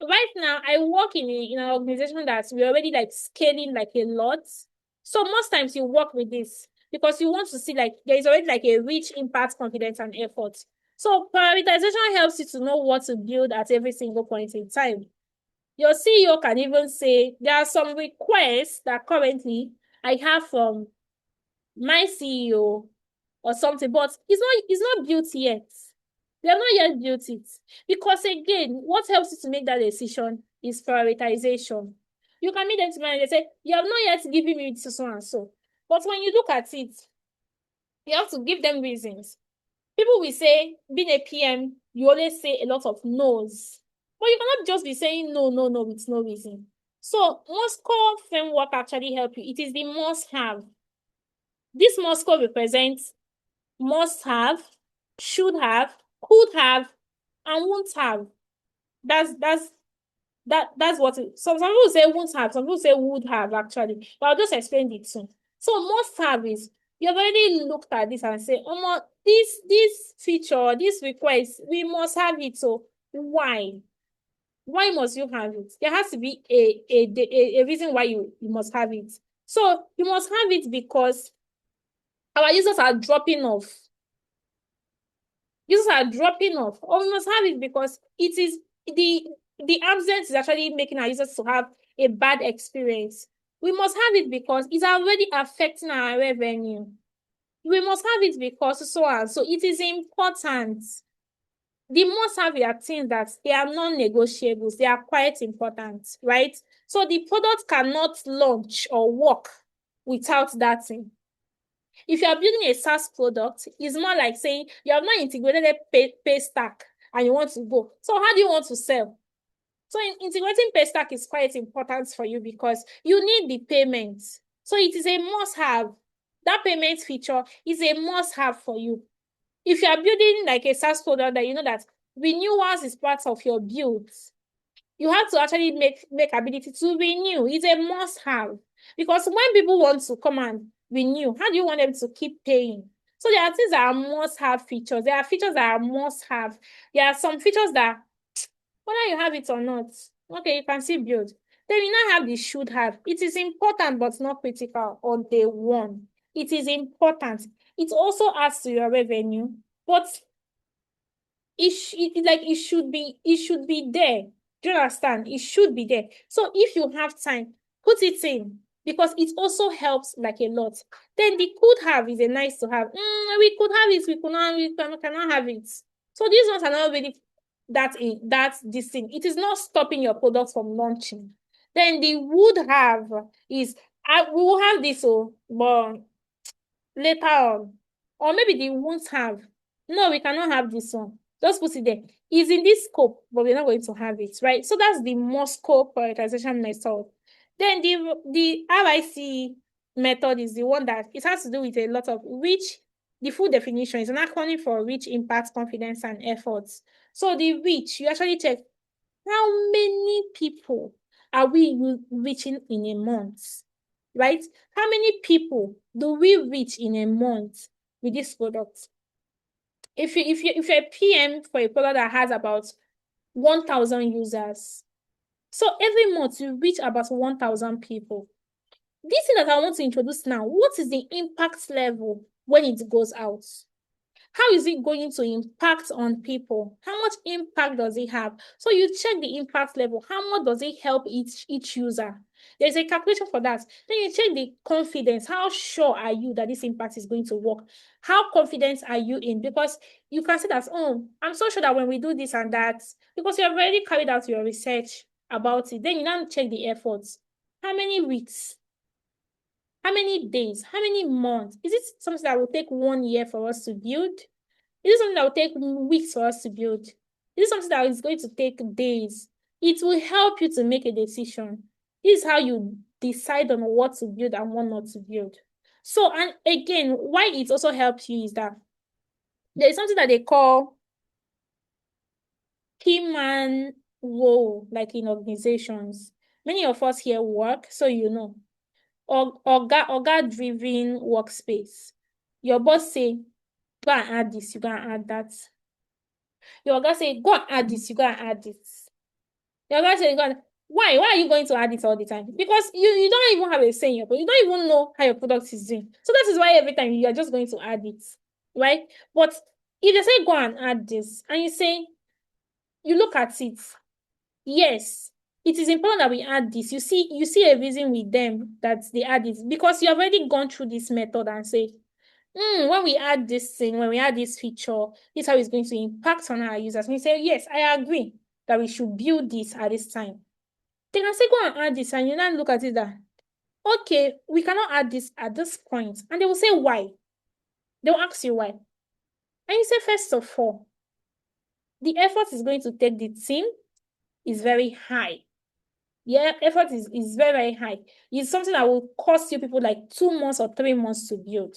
right now I work in an organization that we're already like scaling like a lot. So most times you work with this because you want to see like there is already like a rich impact, confidence, and effort. So prioritization helps you to know what to build at every single point in time. Your CEO can even say there are some requests that currently I have from my CEO or something, but it's not built yet. We have not yet built it. Because again, what helps you to make that decision is prioritization. You can meet them tomorrow and they say, you have not yet given me so and so. But when you look at it, you have to give them reasons. People will say, being a PM, you always say a lot of no's. But you cannot just be saying no, no, no with no reason. So Moscow framework actually help you. It is the must have. This Moscow represents must have, should have, could have, and won't have. That's that's what some people say won't have, some people say would have actually. But I'll just explain it soon. So must have is you've already looked at this and say, oh, this feature, this request, we must have it. So why? Why must you have it? There has to be a reason why you must have it. So you must have it because our users are dropping off. Users are dropping off. Or we must have it because it is the absence is actually making our users to have a bad experience. We must have it because it's already affecting our revenue. We must have it because so on. So it is important. The must have are things that they are non-negotiables. They are quite important, right? So the product cannot launch or work without that thing. If you are building a SaaS product, it's more like saying you have not integrated a pay stack and you want to go. So how do you want to sell? So integrating pay stack is quite important for you because you need the payment. So it is a must-have. That payment feature is a must-have for you. If you are building like a SaaS product that you know that renewals is part of your builds, you have to actually make ability to renew. It's a must-have. Because when people want to come and renew, how do you want them to keep paying? So there are things that are must-have features. There are features that are must-have. There are some features that, whether you have it or not, okay, you can still build. Then you now have the should have. It is important but not critical on day one. It is important. It also adds to your revenue, but it should be there. Do you understand? It should be there. So if you have time, put it in because it also helps like a lot. Then the could have is a nice to have. We could have it, we cannot have it. So these ones are not really this thing. It is not stopping your product from launching. Then the would have is we will have this, but later on. Or maybe they won't have. No, we cannot have this one. Just put it there. It's in this scope, but we're not going to have it, right? So that's the Moscow prioritization method. Then the RIC method is the one that it has to do with a lot of which the full definition is an acronym for reach, impact, confidence, and efforts. So the reach, you actually check how many people are we reaching in a month, right? How many people do we reach in a month with this product? If you're a PM for a product that has about 1,000 users, so every month you reach about 1,000 people. This thing that I want to introduce now, what is the impact level when it goes out? How is it going to impact on people? How much impact does it have? So you check the impact level. How much does it help each user? There's a calculation for that. Then you check the confidence. How sure are you that this impact is going to work? How confident are you in? Because you can say that, oh, I'm so sure that when we do this and that, because you have already carried out your research about it. Then you now check the efforts. How many weeks? How many days? How many months? Is it something that will take 1 year for us to build? Is it something that will take weeks for us to build? Is it something that is going to take days? It will help you to make a decision. This is how you decide on what to build and what not to build. So, and again, why it also helps you is that there is something that they call key man role, like in organizations. Many of us here work, so you know. Orga-driven workspace. Your boss say, go and add this, you go and add that. Your guy say, go and add this, you go and add this. Your guy say, why are you going to add it all the time? Because you don't even have a say in your product. You don't even know how your product is doing. So that is why every time you are just going to add it, right? But if they say, go and add this, and you say, you look at it, yes, it is important that we add this. You see a reason with them that they add it because you have already gone through this method and say, when we add this thing, when we add this feature, this is how it's going to impact on our users. And you say, yes, I agree that we should build this at this time. They can say, go and add this, and you now look at it that, okay, we cannot add this at this point. And they will say, why? They'll ask you why. And you say, first of all, the effort is going to take the team. is very high. Yeah, effort is very, very high. It's something that will cost you people like 2 months or 3 months to build.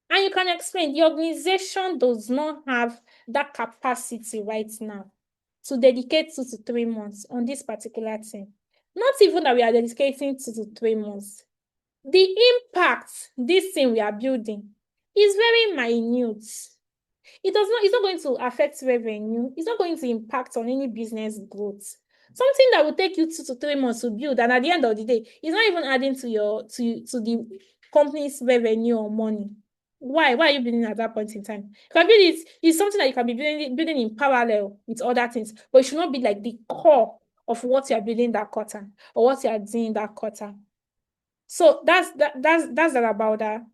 And you can explain the organization does not have that capacity right now to dedicate 2 to 3 months on this particular thing. Not even that we are dedicating 2 to 3 months. The impact this thing we are building is very minute. It's not going to affect revenue. It's not going to impact on any business growth. Something that will take you 2 to 3 months to build, and at the end of the day, it's not even adding to the company's revenue or money. Why? Why are you building at that point in time? You can build it. It's something that you can be building in parallel with other things, but it should not be like the core of what you are building that quarter or what you are doing that quarter. So that's that about that.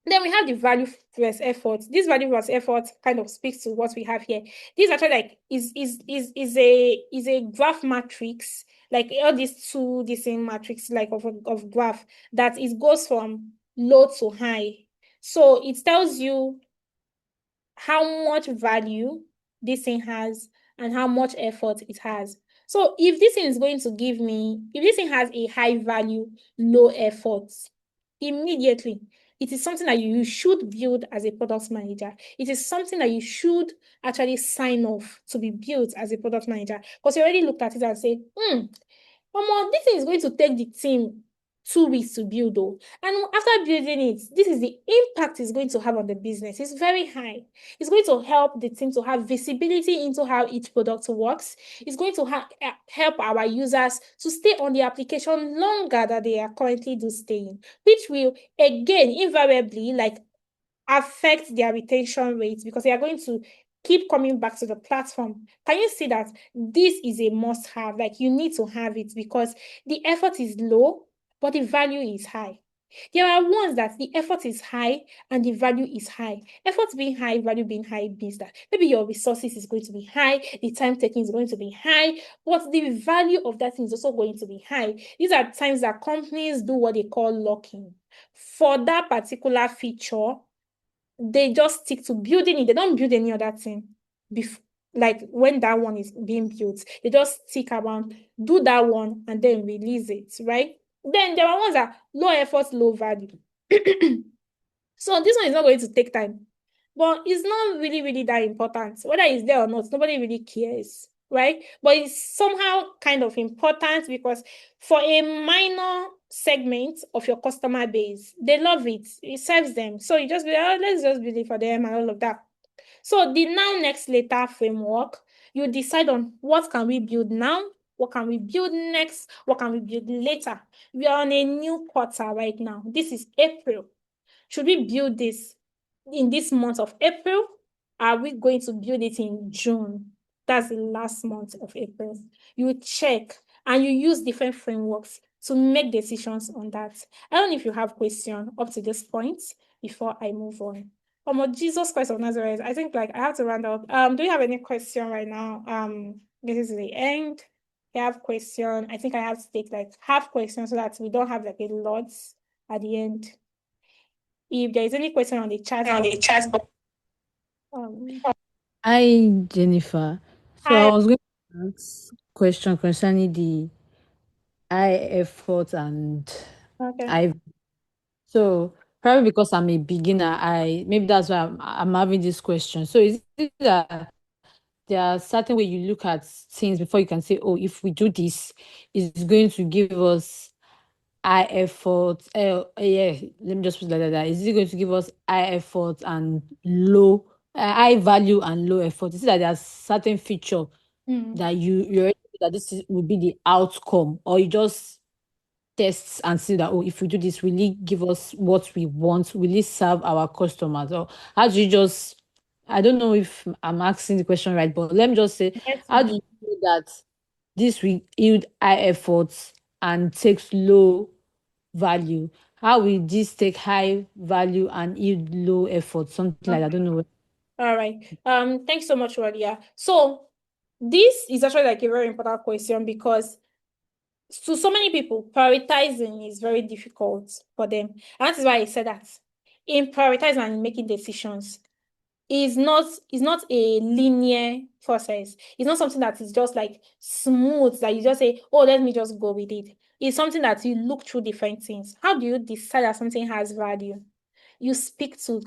Then we have the value versus effort. This value versus effort kind of speaks to what we have here. This actually like is a graph matrix, like all these two the same matrix like of graph that it goes from low to high. So it tells you how much value this thing has and how much effort it has. So if this thing is going to give me, if this thing has a high value, low effort, immediately it is something that you should build as a product manager. It is something that you should actually sign off to be built as a product manager, because you already looked at it and say, this thing is going to take the team 2 weeks to build though. And after building it, this is the impact it's going to have on the business. It's very high. It's going to help the team to have visibility into how each product works. It's going to help our users to stay on the application longer than they are currently staying, which will again invariably like affect their retention rates because they are going to keep coming back to the platform. Can you see that this is a must have? Like you need to have it because the effort is low, but the value is high. There are ones that the effort is high and the value is high. Effort being high, value being high means that maybe your resources is going to be high, the time taken is going to be high, but the value of that thing is also going to be high. These are times that companies do what they call locking. For that particular feature, they just stick to building it. They don't build any other thing before, like when that one is being built. They just stick around, do that one, and then release it, right? Then there are ones that low effort, low value. So this one is not going to take time, but it's not really, really that important. Whether it's there or not, nobody really cares, right? But it's somehow kind of important because for a minor segment of your customer base, they love it. It serves them. So you just be like, oh, let's just build it for them and all of that. So the now, next, later framework, you decide on what can we build now, what can we build next, what can we build later. We are on a new quarter right now. This is April. Should we build this in this month of April? Are we going to build it in June? That's the last month of April. You check and you use different frameworks to make decisions on that. I don't know if you have questions up to this point before I move on. Jesus Christ of Nazareth, I think like I have to round up. Do you have any question right now? This is the end. I have question. I think I have to take like half questions so that we don't have like a lot at the end. If there is any question on the chat box. Hi, Jennifer. So I Hi. was going to ask question concerning the high effort and Okay. I so probably because I'm a beginner, I maybe that's why I'm having this question. So is it that there are certain way you look at things before you can say, oh, if we do this, it's going to give us high effort. Yeah, let me just put it like that. Is it going to give us high effort and low, high value and low effort? Is it that there are certain feature that you already know that will be the outcome, or you just test and see that, oh, if we do this, will it give us what we want? Will it serve our customers? Or how do you just, I don't know if I'm asking the question right, but let me just say, Yes, how do ma'am. you know that this will yield high efforts and takes low value? How will this take high value and yield low effort? Something like that. I don't know. All right. Thanks so much, Wadia. So this is actually like a very important question because to so many people, prioritizing is very difficult for them. And that is why I said that. In prioritizing and making decisions, is not a linear process. It's not something that is just like smooth that you just say, oh, let me just go with it. It's something that you look through different things. How do you decide that something has value? You speak to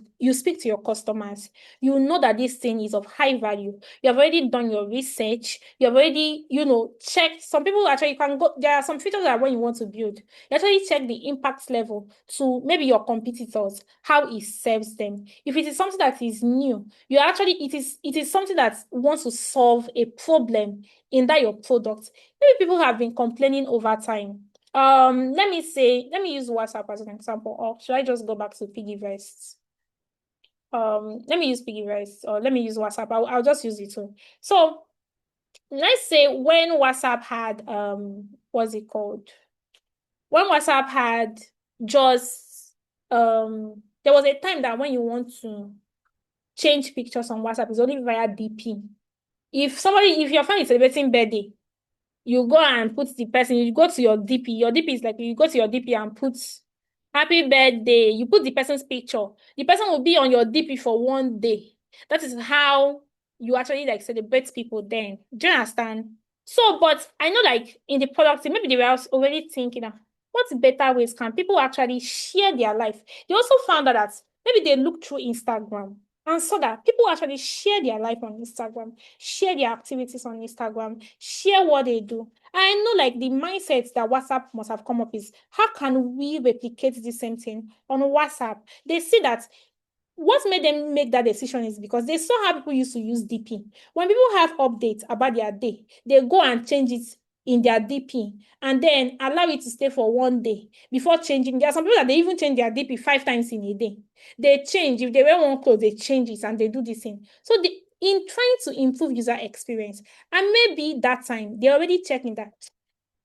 your customers. You know that this thing is of high value. You have already done your research. You have already, checked. Some people actually can go. There are some features that when you want to build, you actually check the impact level to maybe your competitors, how it serves them. If it is something that is new, it is something that wants to solve a problem in that your product. Maybe people have been complaining over time. Let me use WhatsApp as an example, or should I just go back to Piggyverse? Let me use Piggyverse, or let me use WhatsApp. I'll just use it too. So let's say when WhatsApp had what's it called? When WhatsApp had just there was a time that when you want to change pictures on WhatsApp, it's only via DP. If your friend is celebrating birthday, you go and put the person, you go to your DP. Your DP is like you go to your DP and put happy birthday. You put the person's picture. The person will be on your DP for one day. That is how you actually like celebrate people then. Do you understand? So, but I know like in the product, maybe they were already thinking, what better ways can people actually share their life? They also found out that maybe they looked through Instagram and saw that people actually share their life on Instagram, share their activities on Instagram, share what they do. I know like the mindset that WhatsApp must have come up is how can we replicate the same thing on WhatsApp? They see that what made them make that decision is because they saw how people used to use DP. When people have updates about their day, they go and change it in their DP and then allow it to stay for one day before changing. There are some people that they even change their DP 5 times in a day. They change. If they wear one clothes, they change it and they do this thing. So in trying to improve user experience, and maybe that time they're already checking that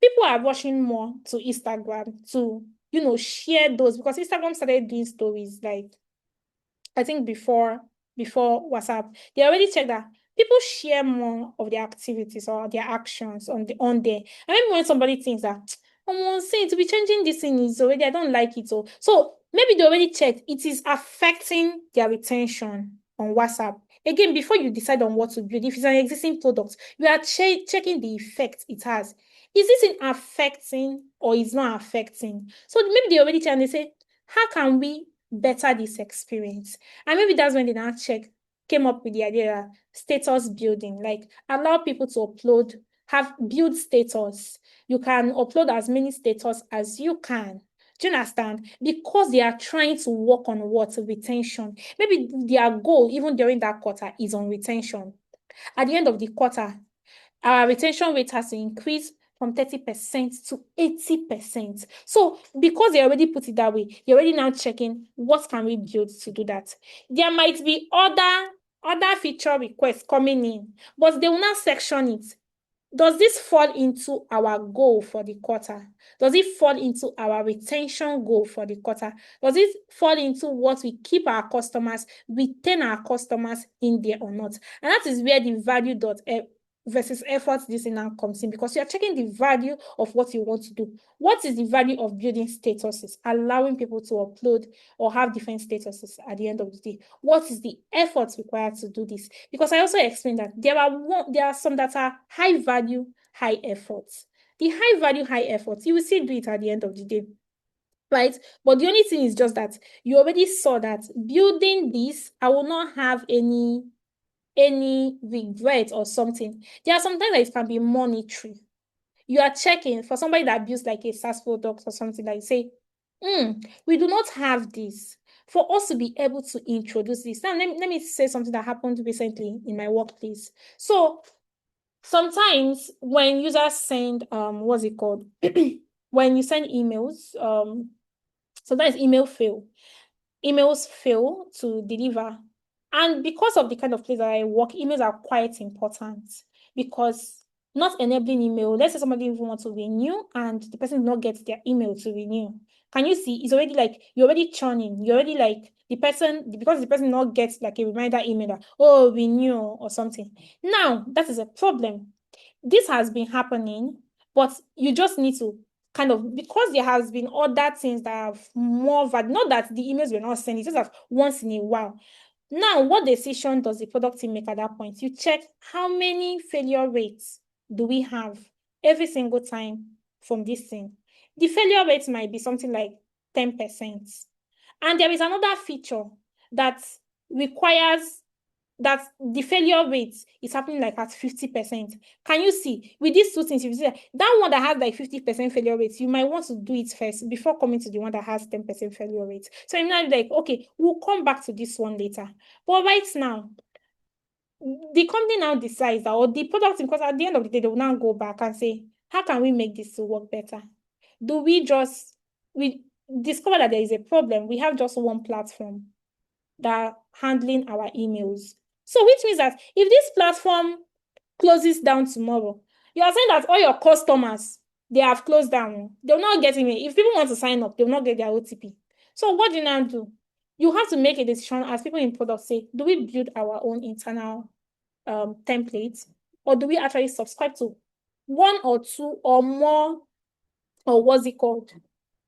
people are rushing more to Instagram to, share those because Instagram started doing stories like I think before WhatsApp, they already checked that people share more of their activities or their actions on there. And maybe when somebody thinks that I'm saying to be changing this thing is already, I don't like it. So maybe they already checked it is affecting their retention on WhatsApp. Again, before you decide on what to build, if it's an existing product, you are checking the effect it has. Is this in affecting or is not affecting? So maybe they already check and they say, how can we better this experience? And maybe that's when they now came up with the idea that status building, like allow people to build status. You can upload as many status as you can. Do you understand? Because they are trying to work on what? Retention. Maybe their goal, even during that quarter, is on retention. At the end of the quarter, our retention rate has to increase from 30% to 80%. So because they already put it that way, you're already now checking what can we build to do that. There might be other feature requests coming in, but they will not section it. Does this fall into our goal for the quarter? Does it fall into our retention goal for the quarter? Does it fall into what we keep our customers, retain our customers in there or not? And that is where the value versus effort this now comes in, because you are checking the value of what you want to do. What is the value of building statuses, allowing people to upload or have different statuses at the end of the day? What is the effort required to do this? Because I also explained that there are some that are high value, high efforts. The high value, high efforts, you will still do it at the end of the day. Right? But the only thing is just that you already saw that building this, I will not have any regret or something. There are sometimes that it can be monetary. You are checking for somebody that builds like a SaaS product or something, like say, we do not have this. For us to be able to introduce this. Now, let me say something that happened recently in my workplace. So sometimes when users send what's it called? When you send emails, sometimes emails fail to deliver. And because of the kind of place that I work, emails are quite important, because not enabling email, let's say somebody even wants to renew and the person did not get their email to renew. Can you see? It's already like you're already churning. You're already like because the person not gets like a reminder email that, oh, renew or something. Now, that is a problem. This has been happening, but you just need to kind of, because there has been other things that have more value, not that the emails were not sent, it's just that once in a while. Now, what decision does the product team make at that point? You check how many failure rates do we have every single time from this thing. The failure rate might be something like 10%. And there is another feature that requires that the failure rate is happening like at 50%. Can you see? With these two things, if you see that one that has like 50% failure rate, you might want to do it first before coming to the one that has 10% failure rate. So you're not like, okay, we'll come back to this one later. But right now, the company now decides that, or the product, because at the end of the day, they will now go back and say, how can we make this to work better? Do we discover that there is a problem? We have just one platform that handling our emails. So which means that if this platform closes down tomorrow, you are saying that all your customers, they have closed down. They'll not get email. If people want to sign up, they'll not get their OTP. So what do you now do? You have to make a decision as people in product say, do we build our own internal templates, or do we actually subscribe to one or two or more, or what's it called,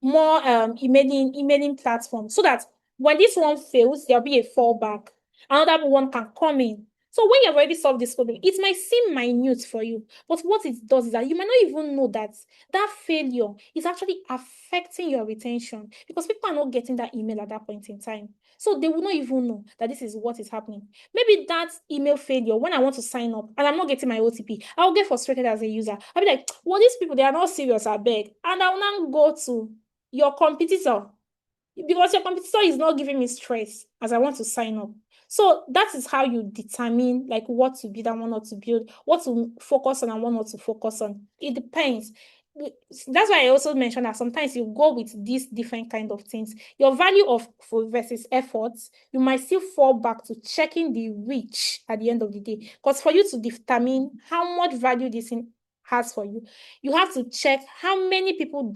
more emailing platforms, so that when this one fails, there'll be a fallback. Another one can come in. So when you've already solved this problem, it might seem minute for you, but what it does is that you might not even know that that failure is actually affecting your retention, because people are not getting that email at that point in time. So they will not even know that this is what is happening. Maybe that email failure, when I want to sign up and I'm not getting my OTP, I'll get frustrated as a user. I'll be like, well, these people, they are not serious, I beg. And I'll now go to your competitor, because your competitor is not giving me stress as I want to sign up. So that is how you determine like what to build and what not to build, what to focus on and what not to focus on. It depends. That's why I also mentioned that sometimes you go with these different kind of things. Your value of versus efforts, you might still fall back to checking the reach at the end of the day. Because for you to determine how much value this thing has for you, you have to check how many people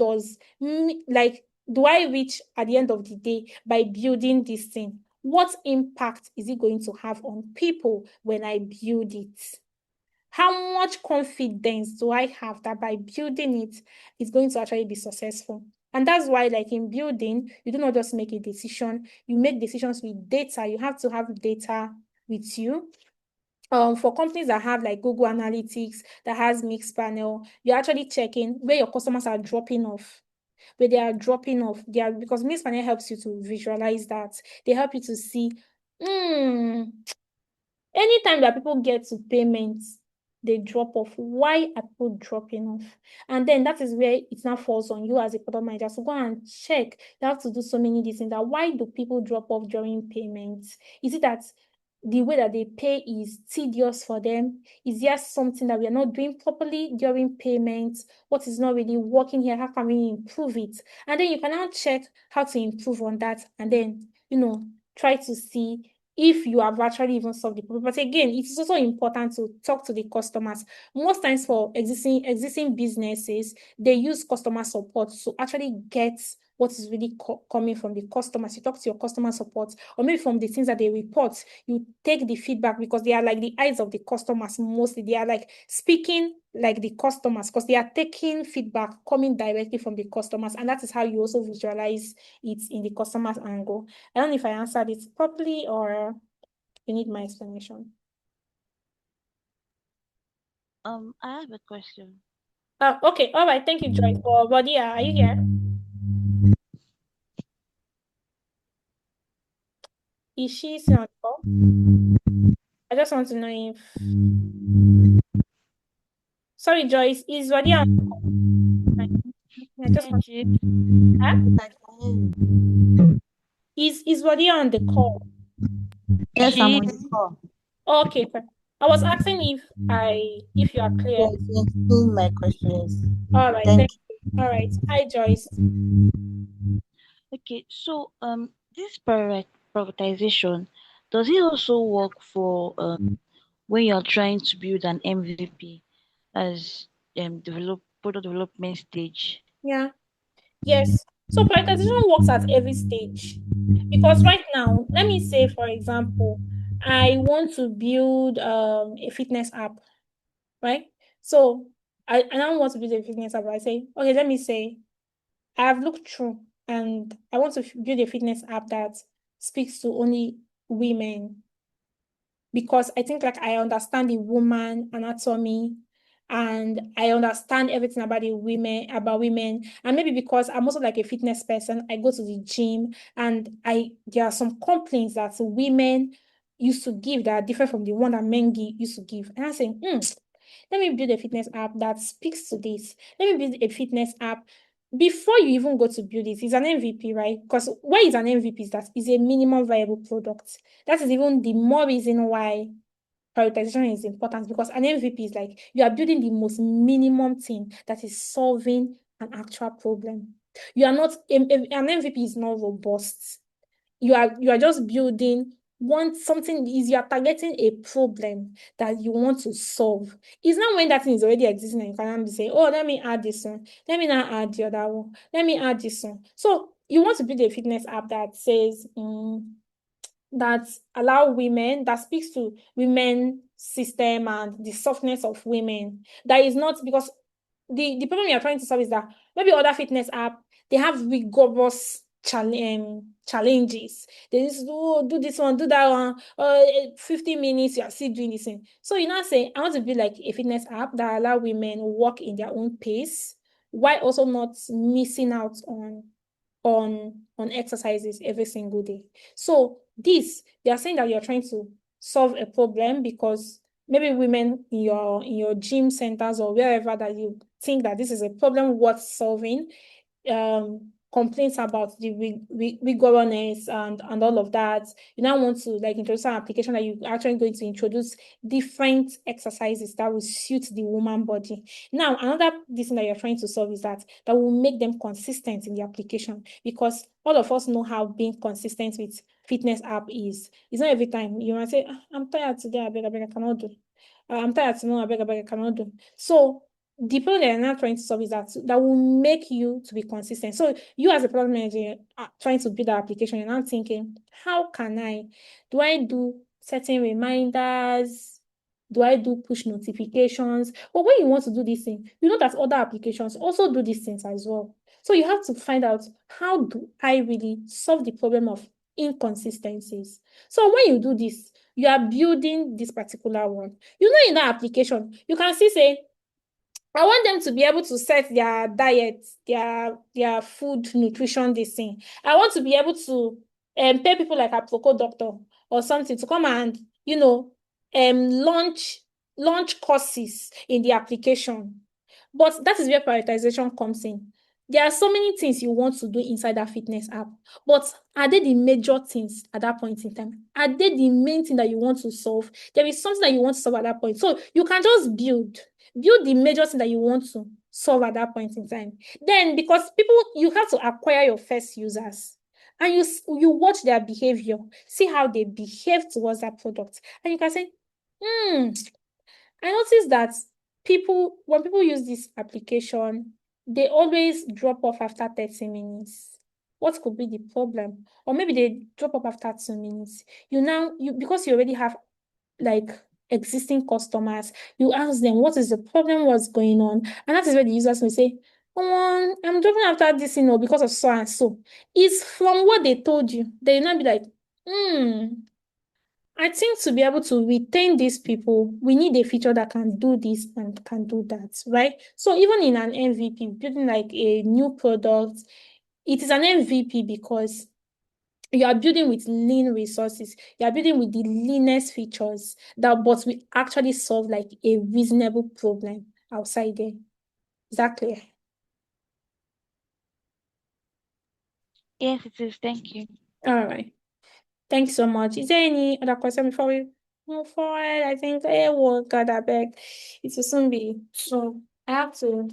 like do I reach at the end of the day by building this thing? What impact is it going to have on people when I build it? How much confidence do I have that by building it, it's going to actually be successful? And that's why, like in building, you do not just make a decision, you make decisions with data. You have to have data with you. For companies that have like Google Analytics, that has mixed panel, you're actually checking where your customers are dropping off, where they are dropping off. Because mixed panel helps you to visualize that. They help you to see, anytime that people get to payments, they drop off. Why are people dropping off? And then that is where it now falls on you as a product manager. So go and check. You have to do so many things. That why do people drop off during payments? Is it that the way that they pay is tedious for them? Is there something that we are not doing properly during payments? What is not really working here? How can we improve it? And then you can now check how to improve on that. And then, try to see if you have actually even solved the problem. But again, it is also important to talk to the customers. Most times for existing businesses, they use customer support to actually get what is really coming from the customers. You talk to your customer support, or maybe from the things that they report, you take the feedback, because they are like the eyes of the customers mostly. They are like speaking like the customers, because they are taking feedback coming directly from the customers, and that is how you also visualize it in the customer's angle. I don't know if I answered it properly or you need my explanation. I have a question. Okay, all right, thank you, Joyce. Or Rodia, are you here? Is she still on the call? I just want to know if. Sorry, Joyce, is Rodia on the call? I just Yeah, want. Chief. Huh? I can hear you. Is Rodia on the call? Yes, I'm She, on the call. Okay, I was asking if you are clear. Yes, yes, still my questions. All right, Thank thank you. All right. Hi, Joyce. okay, so this prioritization, does it also work for when you're trying to build an MVP as product development stage? Yeah. Yes. So prioritization works at every stage. Because right now, let me say, for example, I want to build a fitness app, right? So I now want to build a fitness app. I say, okay, let me say I've looked through and I want to build a fitness app that speaks to only women because I think like I understand the woman anatomy and I understand everything about women. And maybe because I'm also like a fitness person, I go to the gym and there are some complaints that women used to give that are different from the one that used to give. And I say, let me build a fitness app that speaks to this. Let me build a fitness app. Before you even go to build it, it's an MVP, right? Because why is an MVP is that it's a minimum viable product. That is even the more reason why prioritization is important because an MVP is like you are building the most minimum thing that is solving an actual problem. You are not an MVP is not robust. You are just building something is you are targeting a problem that you want to solve. It's not when that thing is already existing and you can be saying, oh, let me add this one, let me now add the other one, let me add this one. So you want to build a fitness app that says that allow women, that speaks to women system and the softness of women. That is not because the problem you're trying to solve is that maybe other fitness app, they have rigorous challenges. They just do this one, do that one, 50 minutes, you are still doing this thing. So you now say, I want to be like a fitness app that allow women walk in their own pace while also not missing out on exercises every single day. So they are saying that you're trying to solve a problem because maybe women in your gym centers or wherever that you think that this is a problem worth solving, complaints about the rigorousness and all of that. You now want to like introduce an application that you actually going to introduce different exercises that will suit the woman body. Now, another thing that you're trying to solve is that will make them consistent in the application because all of us know how being consistent with fitness app is. It's not every time you might say, I'm tired today, I beg, I cannot do. I'm tired tomorrow, I beg, I cannot do. So the problem that you're not trying to solve is that will make you to be consistent. So you as a product manager are trying to build an application, you're not thinking, how can do I do certain reminders? Do I do push notifications? But when you want to do this thing, you know that other applications also do these things as well. So you have to find out, how do I really solve the problem of inconsistencies? So when you do this, you are building this particular one. You know, in that application, you can still say, I want them to be able to set their diet, their food, nutrition, this thing. I want to be able to pay people like a Proco doctor or something to come and, launch courses in the application. But that is where prioritization comes in. There are so many things you want to do inside that fitness app, but are they the major things at that point in time? Are they the main thing that you want to solve? There is something that you want to solve at that point. So you can just build the major thing that you want to solve at that point in time. Then, because you have to acquire your first users and you watch their behavior, see how they behave towards that product. And you can say, I noticed that when people use this application, they always drop off after 30 minutes. What could be the problem? Or maybe they drop off after 2 minutes. Because you already have like existing customers, you ask them what is the problem, what's going on, and that is where the users will say, I'm dropping after this, because of so and so. It's from what they told you. They will not be like, I think to be able to retain these people, we need a feature that can do this and can do that, right? So even in an MVP, building like a new product, it is an MVP because you are building with lean resources. You are building with the leanest features but we actually solve like a reasonable problem outside there. Is that clear? Yes, it is. Thank you. All right. Thanks so much. Is there any other question before we move forward? I think, oh God, I beg. It will soon be. So I have to.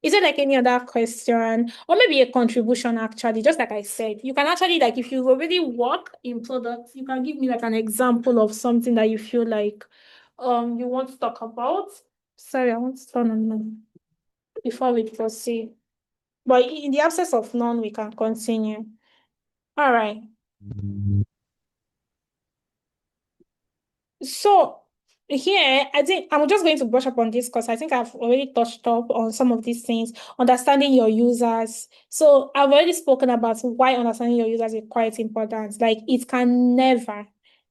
Is there like any other question or maybe a contribution actually? Just like I said, you can actually like if you already work in products, you can give me like an example of something that you feel like you want to talk about. Sorry, I want to turn on none before we proceed. But in the absence of none, we can continue. All right. So here, I think I'm just going to brush up on this because I think I've already touched up on some of these things, understanding your users. So I've already spoken about why understanding your users is quite important. Like it can never,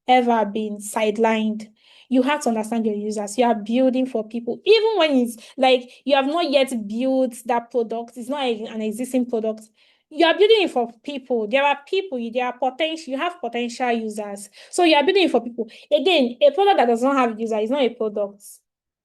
ever be sidelined. You have to understand your users. You are building for people, even when it's like you have not yet built that product, it's not an existing product. You are building it for people. There are people, there are potential, you have potential users. So you are building it for people. Again, a product that does not have user is not a product.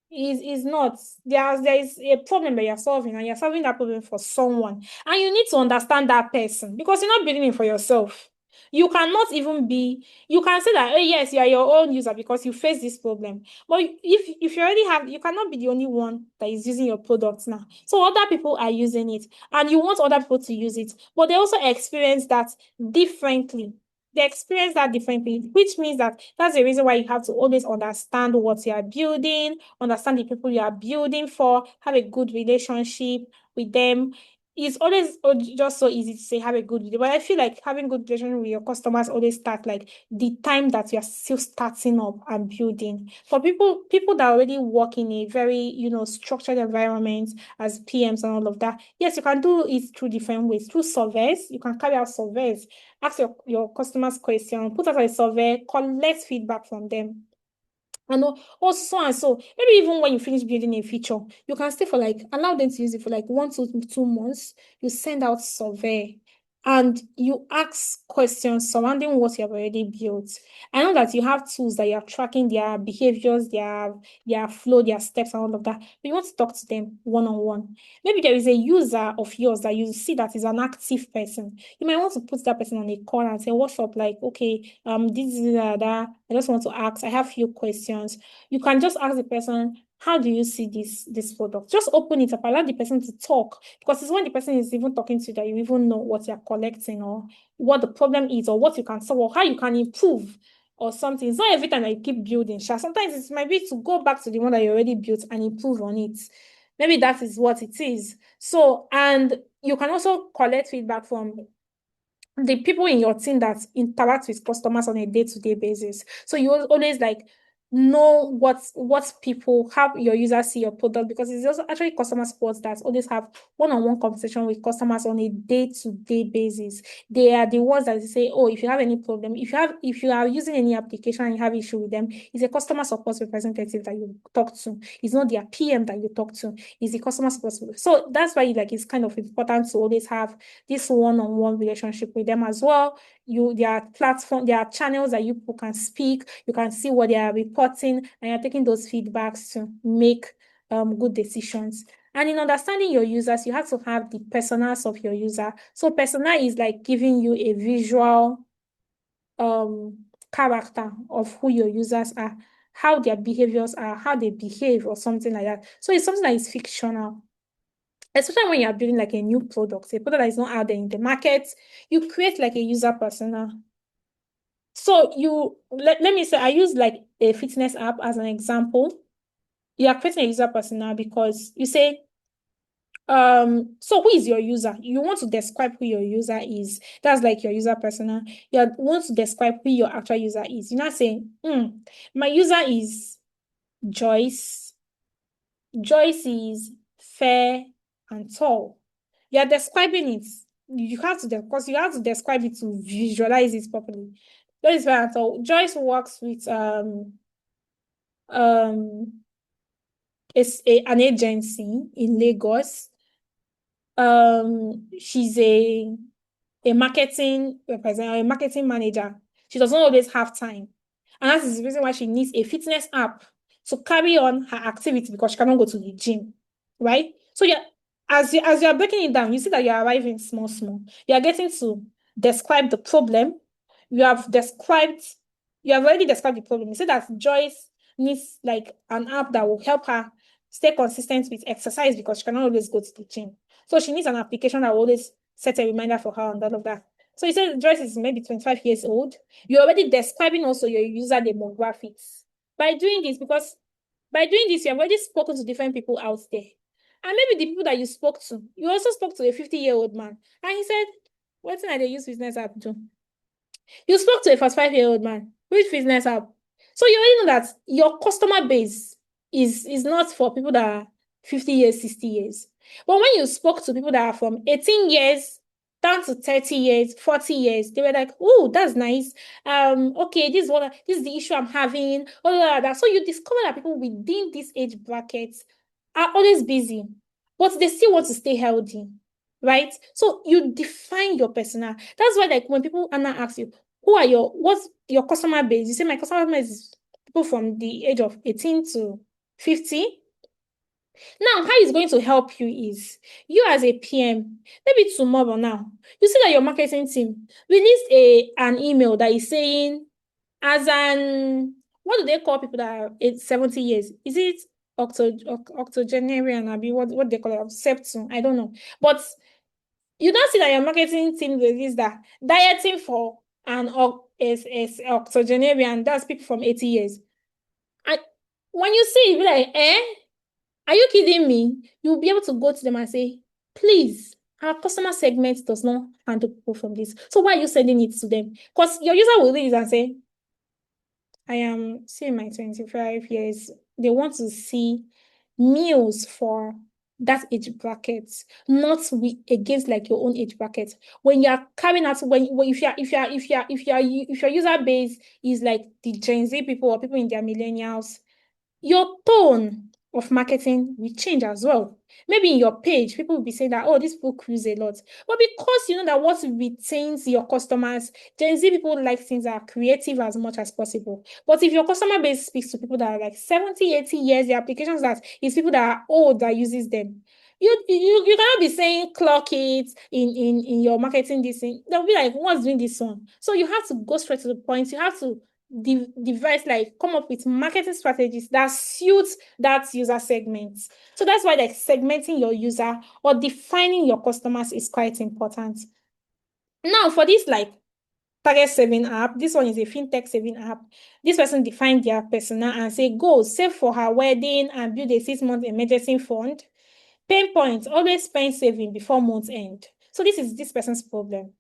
Is not. There is a problem that you're solving, and you're solving that problem for someone. And you need to understand that person because you're not building it for yourself. You cannot even be, you can say that, oh, yes, you are your own user because you face this problem. But if you already have, you cannot be the only one that is using your product now. So other people are using it, and you want other people to use it, but they also experience that differently. They experience that differently, which means that that's the reason why you have to always understand what you are building, understand the people you are building for, have a good relationship with them. It's always just so easy to say have a good relationship, but I feel like having good relationship with your customers always start like the time that you're still starting up and building. For people that already work in a very, structured environment as PMs and all of that, yes, you can do it through different ways. Through surveys, you can carry out surveys, ask your customers question, put out a survey, collect feedback from them. And also so and so. Maybe even when you finish building a feature, you can stay for like, allow them to use it for like 1 to 2 months. You send out survey and you ask questions surrounding what you have already built. I know that you have tools that you are tracking their behaviors, their flow, their steps, and all of that. But you want to talk to them one-on-one. Maybe there is a user of yours that you see that is an active person. You might want to put that person on a call and say, what's up? Like, okay, this is that. I just want to ask. I have few questions. You can just ask the person, how do you see this product? Just open it up, allow the person to talk. Because it's when the person is even talking to you that you even know what you're collecting or what the problem is or what you can solve or how you can improve or something. It's not every time that you keep building. Sometimes it might be to go back to the one that you already built and improve on it. Maybe that is what it is. So, and you can also collect feedback from the people in your team that interact with customers on a day-to-day basis. So you always like know what people, how your users see your product, because it's also actually customer support that always have one-on-one conversation with customers on a day-to-day basis. They are the ones that say, oh, if you have any problem, if you are using any application and you have issue with them, it's a customer support representative that you talk to. It's not their PM that you talk to, it's the customer support. So that's why like it's kind of important to always have this one-on-one relationship with them as well. Their platform, their channels that you people can speak, you can see what they are reporting, and you're taking those feedbacks to make good decisions. And in understanding your users, you have to have the personas of your user. So persona is like giving you a visual character of who your users are, how their behaviors are, how they behave, or something like that. So it's something that is fictional. Especially when you're building like a new product, a product that is not out there in the market, you create like a user persona. So let me say, I use like a fitness app as an example. You are creating a user persona because you say, so who is your user? You want to describe who your user is. That's like your user persona. You want to describe who your actual user is. You're not saying, my user is Joyce. Joyce is fair and tall. You are describing it. You have to, because you have to describe it to visualize it properly. Joyce is fair and tall. Joyce works with an agency in Lagos. She's a marketing representative, a marketing manager. She doesn't always have time. And that is the reason why she needs a fitness app to carry on her activity because she cannot go to the gym, right? So yeah, as you are breaking it down, you see that you are arriving small, small. You are getting to describe the problem. You have already described the problem. You see that Joyce needs like an app that will help her stay consistent with exercise because she cannot always go to the gym. So she needs an application that will always set a reminder for her and all of that. So you said Joyce is maybe 25 years old. You're already describing also your user demographics. By doing this, you have already spoken to different people out there. And maybe the people that you spoke to, you also spoke to a 50-year-old man. And he said, what thing I they use business app to? You spoke to a 45-year-old man. Which business app? So you already know that your customer base is not for people that are 50 years, 60 years. But when you spoke to people that are from 18 years down to 30 years, 40 years, they were like, oh, that's nice. Okay, this is the issue I'm having, all of that. So you discover that people within this age bracket are always busy, but they still want to stay healthy, right? So you define your persona. That's why, like, when people Anna asks you, what's your customer base? You say my customer base is people from the age of 18 to 50. Now, how it's going to help you is you as a PM, maybe tomorrow now, you see that your marketing team released an email that is saying, as an, what do they call people that are 70 years? Is it octogenarian? What they call it? Septum? I don't know. But you don't see that your marketing team released that dieting for an is octogenarian, that's people from 80 years. And when you see it, you be like, are you kidding me? You'll be able to go to them and say, please, our customer segment does not handle people from this. So why are you sending it to them? Because your user will read it and say, I am seeing my 25 years. They want to see meals for that age bracket, not against like your own age bracket. When you're carrying out, when if your user base is like the Gen Z people or people in their millennials, your tone of marketing will change as well. Maybe in your page, people will be saying that, oh, these people cruise a lot. But because you know that what retains your customers, Gen Z people like things that are creative as much as possible. But if your customer base speaks to people that are like 70, 80 years, the applications that is people that are old that uses them. You cannot be saying clock it in your marketing this thing. They'll be like, what's doing this one? So you have to go straight to the point. You have to device, like come up with marketing strategies that suit that user segment. So that's why like segmenting your user or defining your customers is quite important. Now for this like target saving app, this one is a fintech saving app. This person defined their persona and say, go save for her wedding and build a 6-month emergency fund. Pain points, always spend saving before month end. So this is this person's problem.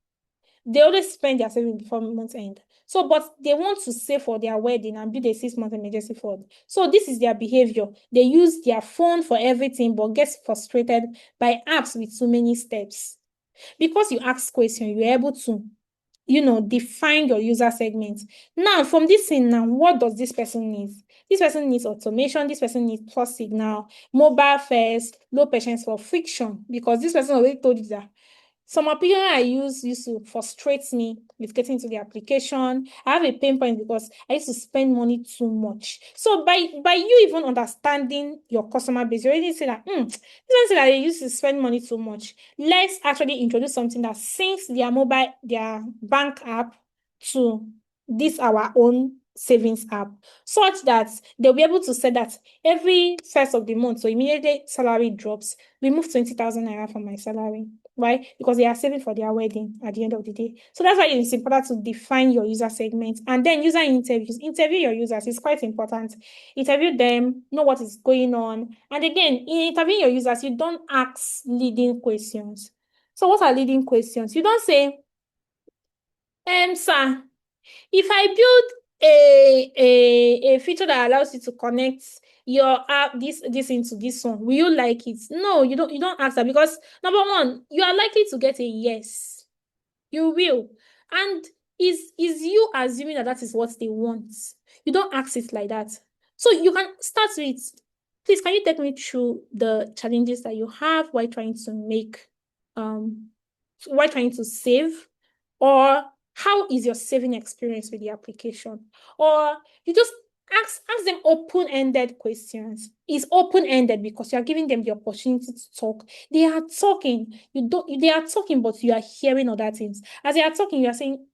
They always spend their saving before month end. So, but they want to save for their wedding and build a 6-month emergency fund. So this is their behavior. They use their phone for everything, but get frustrated by apps with too many steps. Because you ask questions, you're able to, define your user segment. Now, from this thing now, what does this person need? This person needs automation. This person needs plus signal, mobile first, low patience for friction, because this person already told you that some application I used to frustrate me with getting into the application. I have a pain point because I used to spend money too much. So by you even understanding your customer base, you already say that this one say that they used to spend money too much. Let's actually introduce something that syncs their bank app to this our own savings app, such that they'll be able to say that every first of the month, so immediately salary drops, remove 20,000 naira from my salary. Right? Because they are saving for their wedding at the end of the day. So that's why it's important to define your user segment. And then user interviews. Interview your users is quite important. Interview them, know what is going on. And again, in interviewing your users, you don't ask leading questions. So what are leading questions? You don't say, sir, if I build a feature that allows you to connect your app this into this one, will you like it? No, you don't ask that, because number one, you are likely to get a yes. You will. And is you assuming that is what they want? You don't ask it like that. So you can start with, please, can you take me through the challenges that you have while trying to save? Or how is your saving experience with the application? Or you just ask them open-ended questions. It's open-ended because you are giving them the opportunity to talk. They are talking. They are talking, but you are hearing other things. As they are talking, you are saying,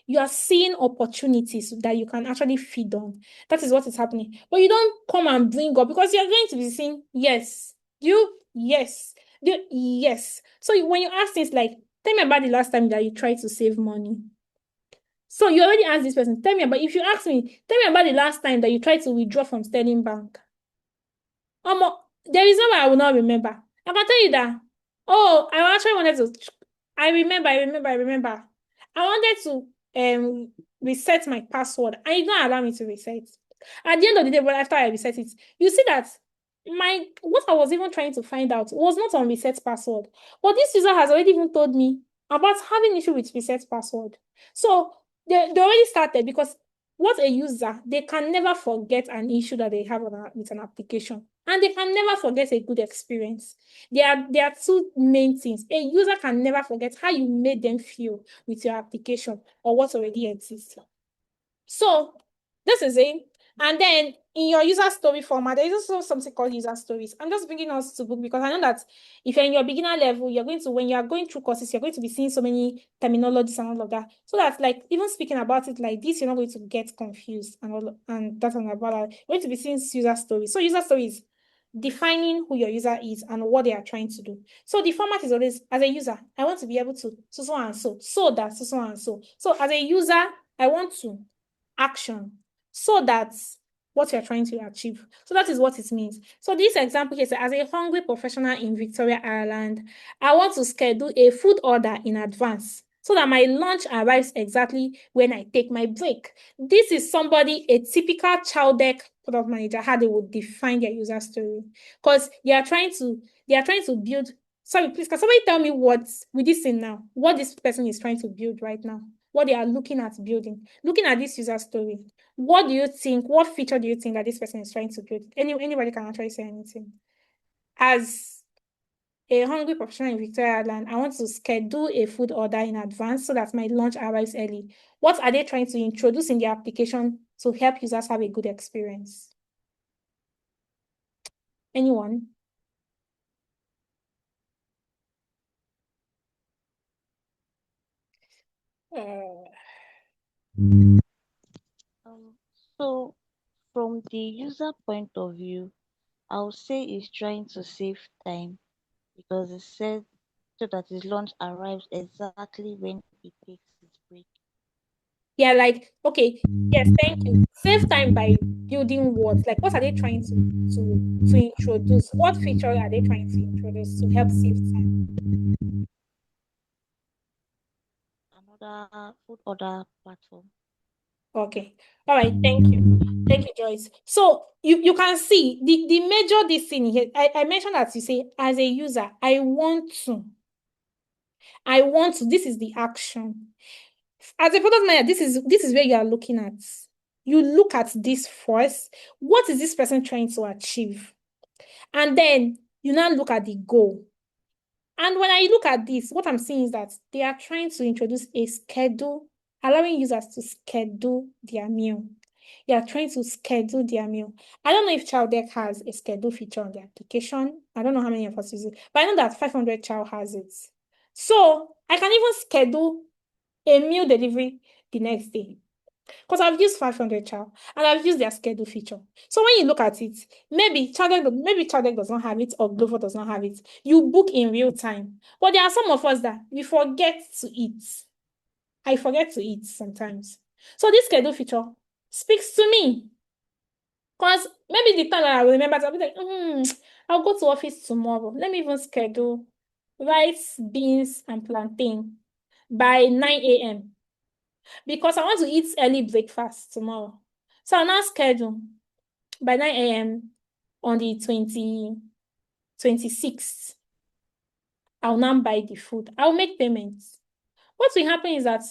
you are seeing opportunities that you can actually feed on. That is what is happening. But you don't come and bring up, because you are going to be saying, yes. Yes. Yes. So when you ask things like, tell me about the last time that you tried to save money. So you already asked this person, tell me about, if you ask me, tell me about the last time that you tried to withdraw from Sterling Bank. There is no way I will not remember. I can tell you that, oh, I actually wanted to, I remember. I wanted to reset my password, and it don't allow me to reset. At the end of the day, but after I reset it, you see that what I was even trying to find out was not on reset password. But this user has already even told me about having issue with reset password. So they already started, because what a user, they can never forget an issue that they have with an application. And they can never forget a good experience. There are two main things. A user can never forget how you made them feel with your application or what already exists. So this is it. And then in your user story format, there is also something called user stories. I'm just bringing us to book because I know that if you're in your beginner level, when you are going through courses, you're going to be seeing so many terminologies and all of that. So that, like, even speaking about it like this, you're not going to get confused and that and about that. You're going to be seeing user stories. So user stories, defining who your user is and what they are trying to do. So the format is always, as a user, I want to be able to so and so that so and so. So as a user, I want to action, so that's what you're trying to achieve. So that is what it means. So this example here says, as a hungry professional in Victoria, Ireland, I want to schedule a food order in advance so that my lunch arrives exactly when I take my break. This is a typical child deck product manager, how they would define their user story. Because they are trying to build. Sorry, please, can somebody tell me what, with this thing now, what this person is trying to build right now? What they are looking at building, looking at this user story. What do you think? What feature do you think that this person is trying to build? Anybody can actually say anything. As a hungry professional in Victoria Island, I want to schedule a food order in advance so that my lunch arrives early. What are they trying to introduce in the application to help users have a good experience? Anyone? Uh, So from the user point of view, I would say it's trying to save time because it said so that his lunch arrives exactly when he takes his break. yeah, like, okay, yes, thank you. Save time by building what? Like, what are they trying to introduce? What feature are they trying to introduce to help save time? Another food order platform. Okay. All right. Thank you. Thank you, Joyce. So you can see the major this thing here. I mentioned that you say, as a user, I want to. This is the action. As a product manager, this is where you are looking at. You look at this first. What is this person trying to achieve? And then you now look at the goal. And when I look at this, what I'm seeing is that they are trying to introduce a schedule, allowing users to schedule their meal. They are trying to schedule their meal. I don't know if Child Deck has a schedule feature on the application. I don't know how many of us use it, but I know that 500 Child has it. So I can even schedule a meal delivery the next day. Because I've used 500 Chow and I've used their schedule feature. So when you look at it, maybe Chowdeck does not have it or Glovo does not have it. You book in real time. But there are some of us that we forget to eat. I forget to eat sometimes. So this schedule feature speaks to me. Because maybe the time that I will remember, I'll be like, I'll go to office tomorrow. Let me even schedule rice, beans, and plantain by 9 a.m. because I want to eat early breakfast tomorrow. So I'll now schedule by 9 a.m. on the 26th. I'll now buy the food. I'll make payments. What will happen is that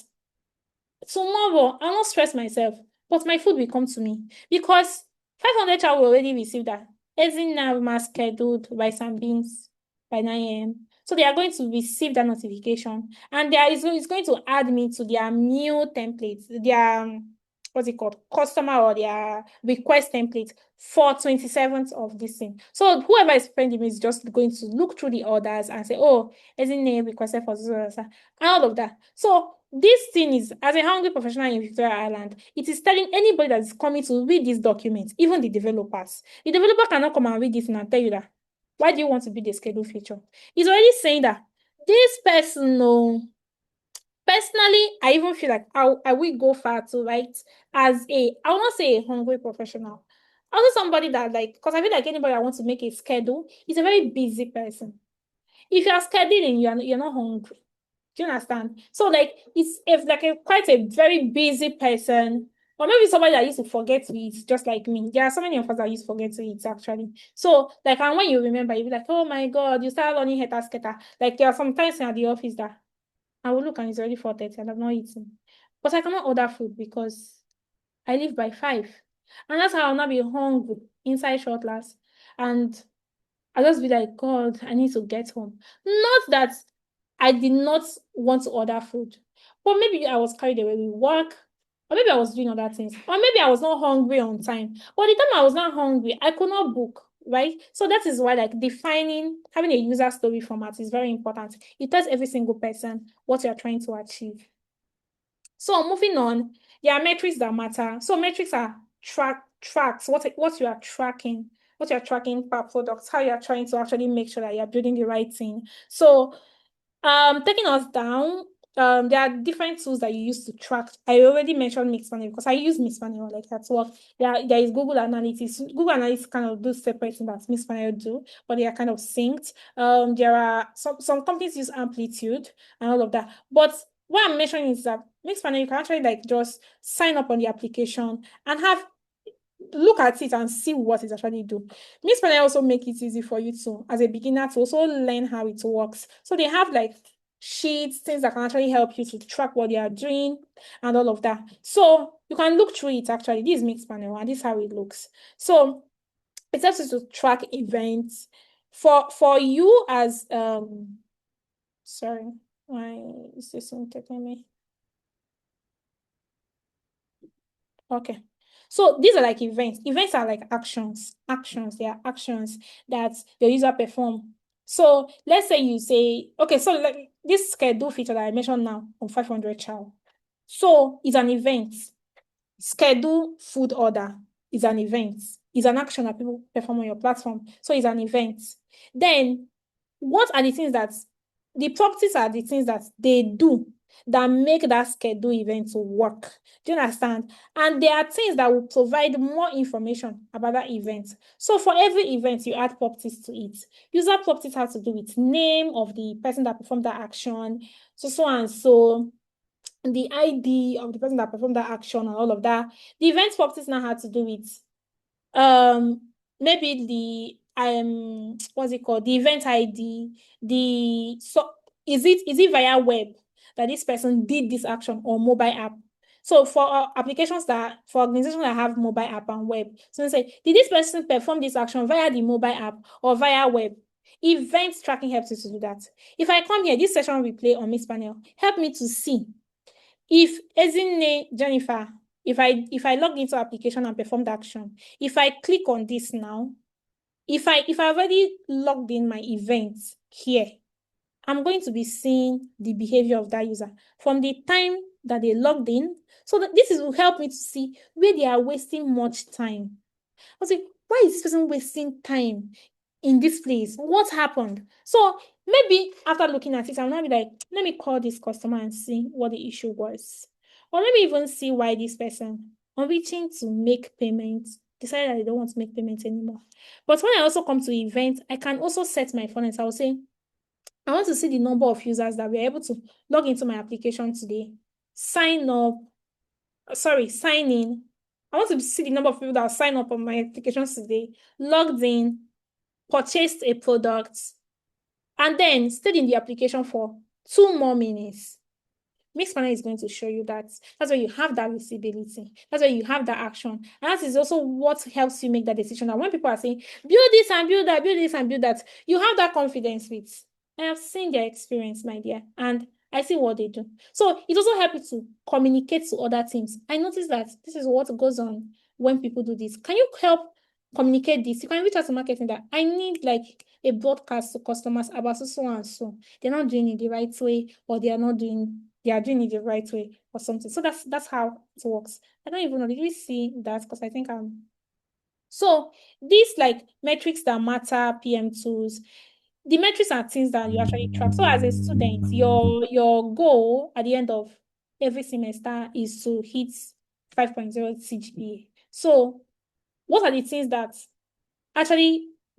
tomorrow I'll not stress myself, but my food will come to me because 500 child will already receive that. Ezina scheduled rice and beans by 9 a.m. So they are going to receive that notification, and it's going to add me to their meal template, their what's it called, customer or their request template for 27th of this thing. So whoever is sending me is just going to look through the orders and say, oh, Ezina requested for this, and all of that. So this thing is, as a hungry professional in Victoria Island, it is telling anybody that is coming to read this document, even the developers. The developer cannot come and read this and tell you that, why do you want to be the schedule feature? It's already saying that this person, no. Personally, I even feel like I will go far to write I will not say a hungry professional. Also somebody that, like, because I feel like anybody that wants to make a schedule is a very busy person. If you are scheduling, you're not hungry. Do you understand? So like it's if like quite a very busy person, or maybe somebody that used to forget to eat, just like me. There are so many of us that used to forget to eat actually. So like, and when you remember, you'll be like, oh my God, you start running head scatter. Like there are some times at the office that I will look and it's already 4:30 and I've not eaten. But I cannot order food because I leave by 5. And that's how I'll not be hungry inside short last. And I'll just be like, God, I need to get home. Not that I did not want to order food, but maybe I was carried away with work, or maybe I was doing other things, or maybe I was not hungry on time. But the time I was not hungry, I could not book, right? So that is why like defining, having a user story format is very important. It tells every single person what you're trying to achieve. So moving on, there are metrics that matter. So metrics are tracks, what you are tracking, what you're tracking per product, how you're trying to actually make sure that you're building the right thing. So taking us down, there are different tools that you use to track. I already mentioned Mixpanel because I use Mixpanel like that. So there is Google Analytics. Google Analytics kind of do separate things that Mixpanel do, but they are kind of synced. There are some companies use Amplitude and all of that. But what I'm mentioning is that Mixpanel, you can actually like just sign up on the application and look at it and see what it actually do. Mixpanel also make it easy for you to, as a beginner, to also learn how it works. So they have like sheets, things that can actually help you to track what they are doing and all of that. So you can look through it actually. This is Mixpanel and this is how it looks. So it helps you to track events for you as sorry, why is this one taking me? Okay. So these are like events. Events are like actions. Actions. They are actions that the user perform. So let's say you say, okay, so like this schedule feature that I mentioned now on 500 child. So it's an event. Schedule food order is an event. It's an action that people perform on your platform. So it's an event. Then what are the things that the properties are the things that they do that make that schedule event to work. Do you understand? And there are things that will provide more information about that event. So for every event, you add properties to it. User properties have to do with name of the person that performed that action, so and so, the ID of the person that performed that action and all of that. The event properties now have to do with maybe the what's it called, the event ID, the so is it via web that this person did this action or mobile app. So for applications that for organizations that have mobile app and web, so say, did this person perform this action via the mobile app or via web? Event tracking helps you to do that. If I come here, this session replay on Mixpanel help me to see if Ezinne Jennifer, if I log into application and perform the action, if I click on this now, if I already logged in my events here, I'm going to be seeing the behavior of that user from the time that they logged in. So that this will help me to see where they are wasting much time. I was like, why is this person wasting time in this place? What happened? So maybe after looking at it, I'll now be like, let me call this customer and see what the issue was. Or let me even see why this person, on reaching to make payments, decided that they don't want to make payments anymore. But when I also come to events, I can also set my funnels. I will say, I want to see the number of users that were able to log into my application today, sign up, sign in. I want to see the number of people that sign up on my applications today, logged in, purchased a product, and then stayed in the application for 2 more minutes. Mixpanel is going to show you that. That's where you have that visibility. That's where you have that action. And that is also what helps you make that decision. And when people are saying, build this and build that, build this and build that, you have that confidence with. I have seen their experience, my dear, and I see what they do. So it also helps you to communicate to other teams. I noticed that this is what goes on when people do this. Can you help communicate this? You can reach out to marketing that I need like a broadcast to customers about so and so. They're not doing it the right way, or they are doing it the right way or something. So that's how it works. I don't even know. Did we see that? Because I think so these like metrics that matter, PM tools, the metrics are things that you actually track. So as a student, your goal at the end of every semester is to hit 5.0 CGPA. So what are the things that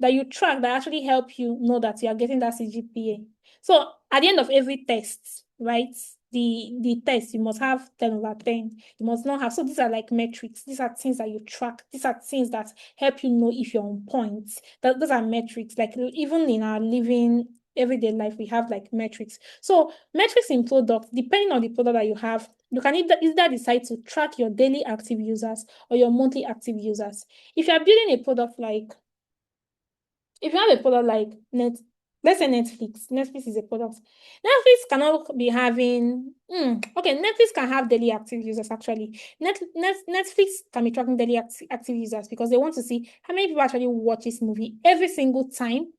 you track that actually help you know that you are getting that CGPA? So at the end of every test, right? The test, you must have 10/10. You must not have. So these are like metrics. These are things that you track. These are things that help you know if you're on point. Those are metrics. Like even in our living everyday life, we have like metrics. So metrics in product, depending on the product that you have, you can either decide to track your daily active users or your monthly active users. If you are building a product like, if you have a product like let's say Netflix is a product. Netflix cannot be having, okay, Netflix can have daily active users actually. Netflix can be tracking daily active users because they want to see how many people actually watch this movie every single time.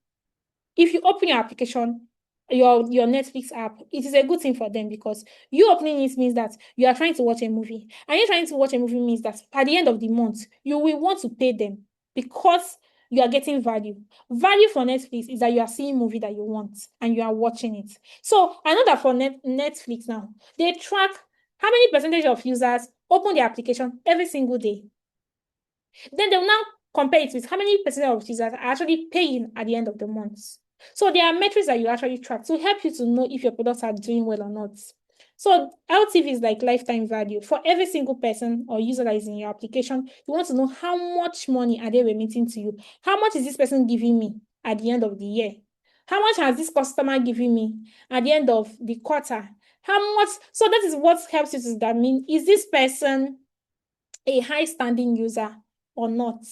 If you open your application, your Netflix app, it is a good thing for them because you opening it means that you are trying to watch a movie. And you trying to watch a movie means that at the end of the month, you will want to pay them because you are getting value. Value for Netflix is that you are seeing movie that you want and you are watching it. So I know that for Netflix now, they track how many percentage of users open the application every single day. Then they will now compare it with how many percent of users are actually paying at the end of the month. So there are metrics that you actually track to help you to know if your products are doing well or not. So LTV is like lifetime value. For every single person or user that is in your application, you want to know how much money are they remitting to you? How much is this person giving me at the end of the year? How much has this customer given me at the end of the quarter? How much? So that is what helps you to determine, is this person a high standing user or not?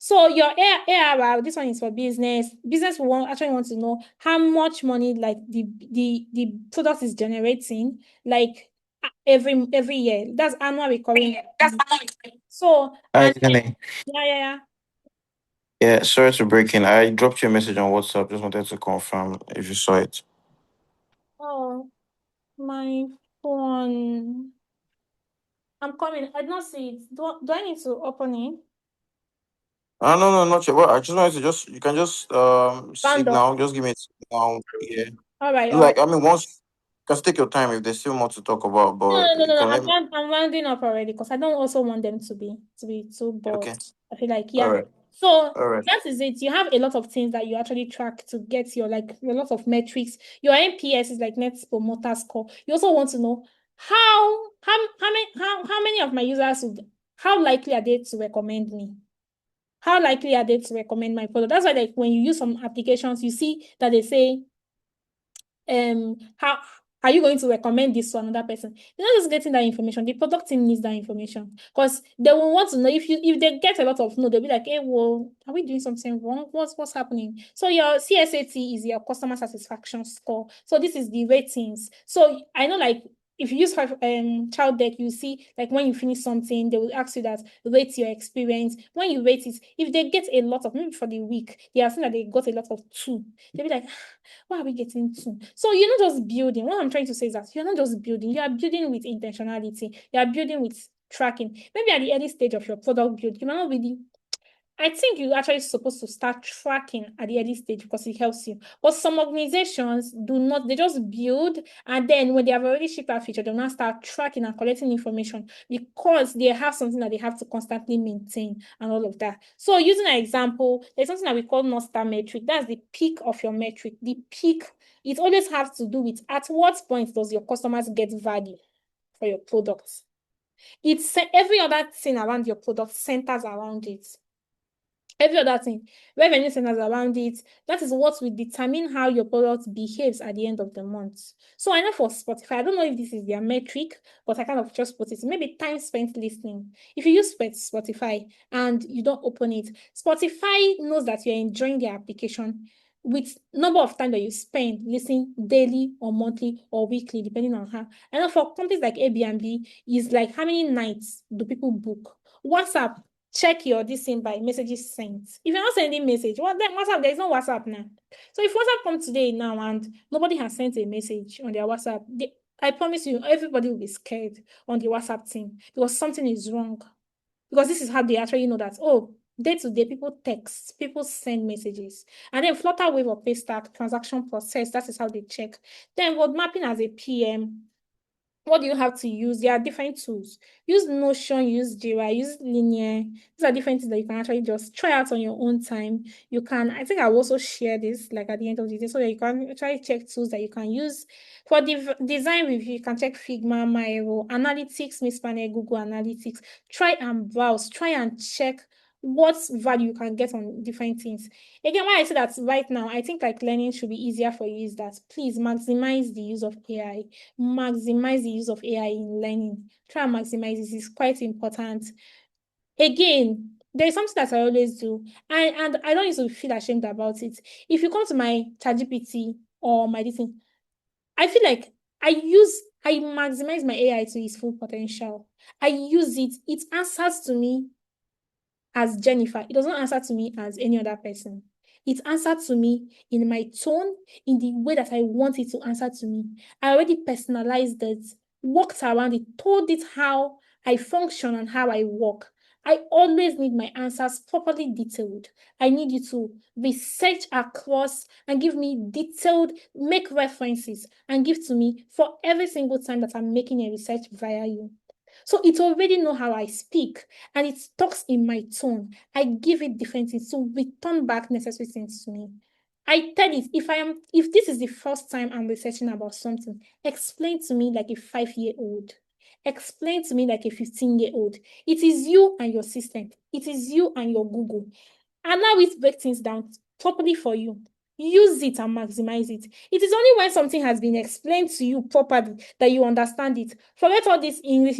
So your ARR, this one is for business. Business will actually want to know how much money like the product is generating, like every year. That's annual recurring. So Hi, and Kenny. yeah. Yeah, sorry to break in. I dropped you a message on WhatsApp. Just wanted to confirm if you saw it. Oh, my phone. I'm coming. I did not see it. Do I need to open it? No, not sure. Well, I just wanted to you can just see Round up. now. Just give me a now. Yeah. All right. Like, I mean, once you can take your time if there's still more to talk about, but you No. can let me. I'm rounding up already because I don't also want them to be too bored. Okay. I feel like, All yeah. right. So All right. that is it. You have a lot of things that you actually track to get your like a lot of metrics. Your NPS is like Net Promoter Score. You also want to know how many of my users would, how likely are they to recommend me? How likely are they to recommend my product? That's why like when you use some applications, you see that they say how are you going to recommend this to another person? You're not just getting that information. The product team needs that information because they will want to know if they get a lot of no, they'll be like, hey, well, are we doing something wrong? What's happening? So your CSAT is your customer satisfaction score. So this is the ratings. So I know like if you use child deck, you see like when you finish something, they will ask you that rate your experience. When you rate it, if they get a lot of, maybe for the week, they are saying that they got a lot of 2, they'll be like, why are we getting 2? So you're not just building. What I'm trying to say is that you're not just building, you are building with intentionality, you are building with tracking. Maybe at the early stage of your product build, you might not really, I think you're actually supposed to start tracking at the early stage because it helps you. But some organizations do not, they just build and then when they have already shipped that feature, they'll now start tracking and collecting information because they have something that they have to constantly maintain and all of that. So using an example, there's something that we call North Star metric. That's the peak of your metric. The peak, it always has to do with at what point does your customers get value for your products. It's every other thing around your product centers around it. Every other thing, revenue centers around it. That is what will determine how your product behaves at the end of the month. So I know for Spotify, I don't know if this is their metric, but I kind of just put it. Maybe time spent listening. If you use Spotify and you don't open it, Spotify knows that you're enjoying the application with number of time that you spend listening daily or monthly or weekly, depending on how. I know for companies like Airbnb, is like how many nights do people book? WhatsApp, check your this thing by messages sent. If you're not sending message, well, then WhatsApp, there's no WhatsApp now. So if WhatsApp comes today now and nobody has sent a message on their WhatsApp, I promise you, everybody will be scared on the WhatsApp team because something is wrong. Because this is how they actually know that, oh, day to day, people text, people send messages. And then Flutter Wave or Paystack, transaction process, that is how they check. Then road mapping as a PM, What do you have to use? There are different tools. Use Notion, use Jira, use Linear. These are different things that you can actually just try out on your own time. You can, I think I'll also share this like at the end of the day so that you can actually check tools that you can use. For design review, you can check Figma, Miro, Analytics, Miss Panel, Google Analytics. Try and browse, try and check what value you can get on different things. Again, why I say that right now, I think like learning should be easier for you is that please maximize the use of AI. Maximize the use of AI in learning. Try and maximize this. It's quite important. Again, there is something that I always do, and I don't need to feel ashamed about it. If you come to my ChatGPT or my this thing, I feel like I maximize my AI to its full potential. I use it. It answers to me as Jennifer. It doesn't answer to me as any other person. It answered to me in my tone, in the way that I want it to answer to me. I already personalized it, worked around it, told it how I function and how I work. I always need my answers properly detailed. I need you to research across and give me detailed, make references and give to me for every single time that I'm making a research via you. So it already know how I speak and it talks in my tone. I give it different things to return back necessary things to me. I tell it if this is the first time I'm researching about something, explain to me like a 5-year-old. Explain to me like a 15-year-old. It is you and your system. It is you and your Google. Allow it to break things down properly for you. Use it and maximize it. It is only when something has been explained to you properly that you understand it. Forget all this English,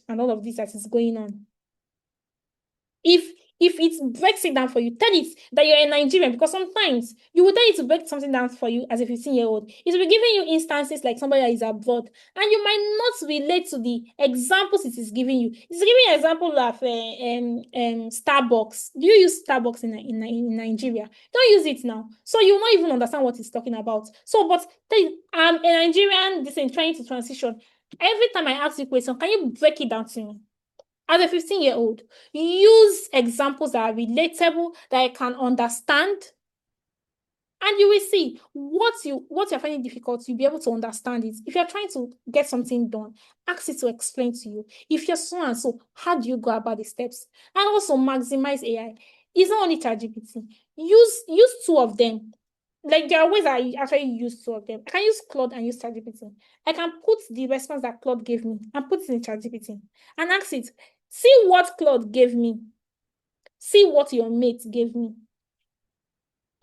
and all of this that is going on. If it breaks it down for you, tell it that you're a Nigerian, because sometimes you will tell it to break something down for you as a 15-year-old. It will be giving you instances like somebody that is abroad, and you might not relate to the examples it is giving you. It's giving you an example of Starbucks. Do you use Starbucks in Nigeria? Don't use it now. So you will not even understand what it's talking about. So, but I'm a Nigerian, this is trying to transition. Every time I ask you a question, can you break it down to me? As a 15-year-old, use examples that are relatable, that I can understand, and you will see what you're finding difficult, you'll be able to understand it. If you're trying to get something done, ask it to explain to you. If you're so and so, how do you go about the steps? And also maximize AI. It's not only ChatGPT. Use two of them. Like there are ways I actually use two of them. I can use Claude and use ChatGPT. I can put the response that Claude gave me and put it in ChatGPT and ask it, see what Claude gave me. See what your mate gave me.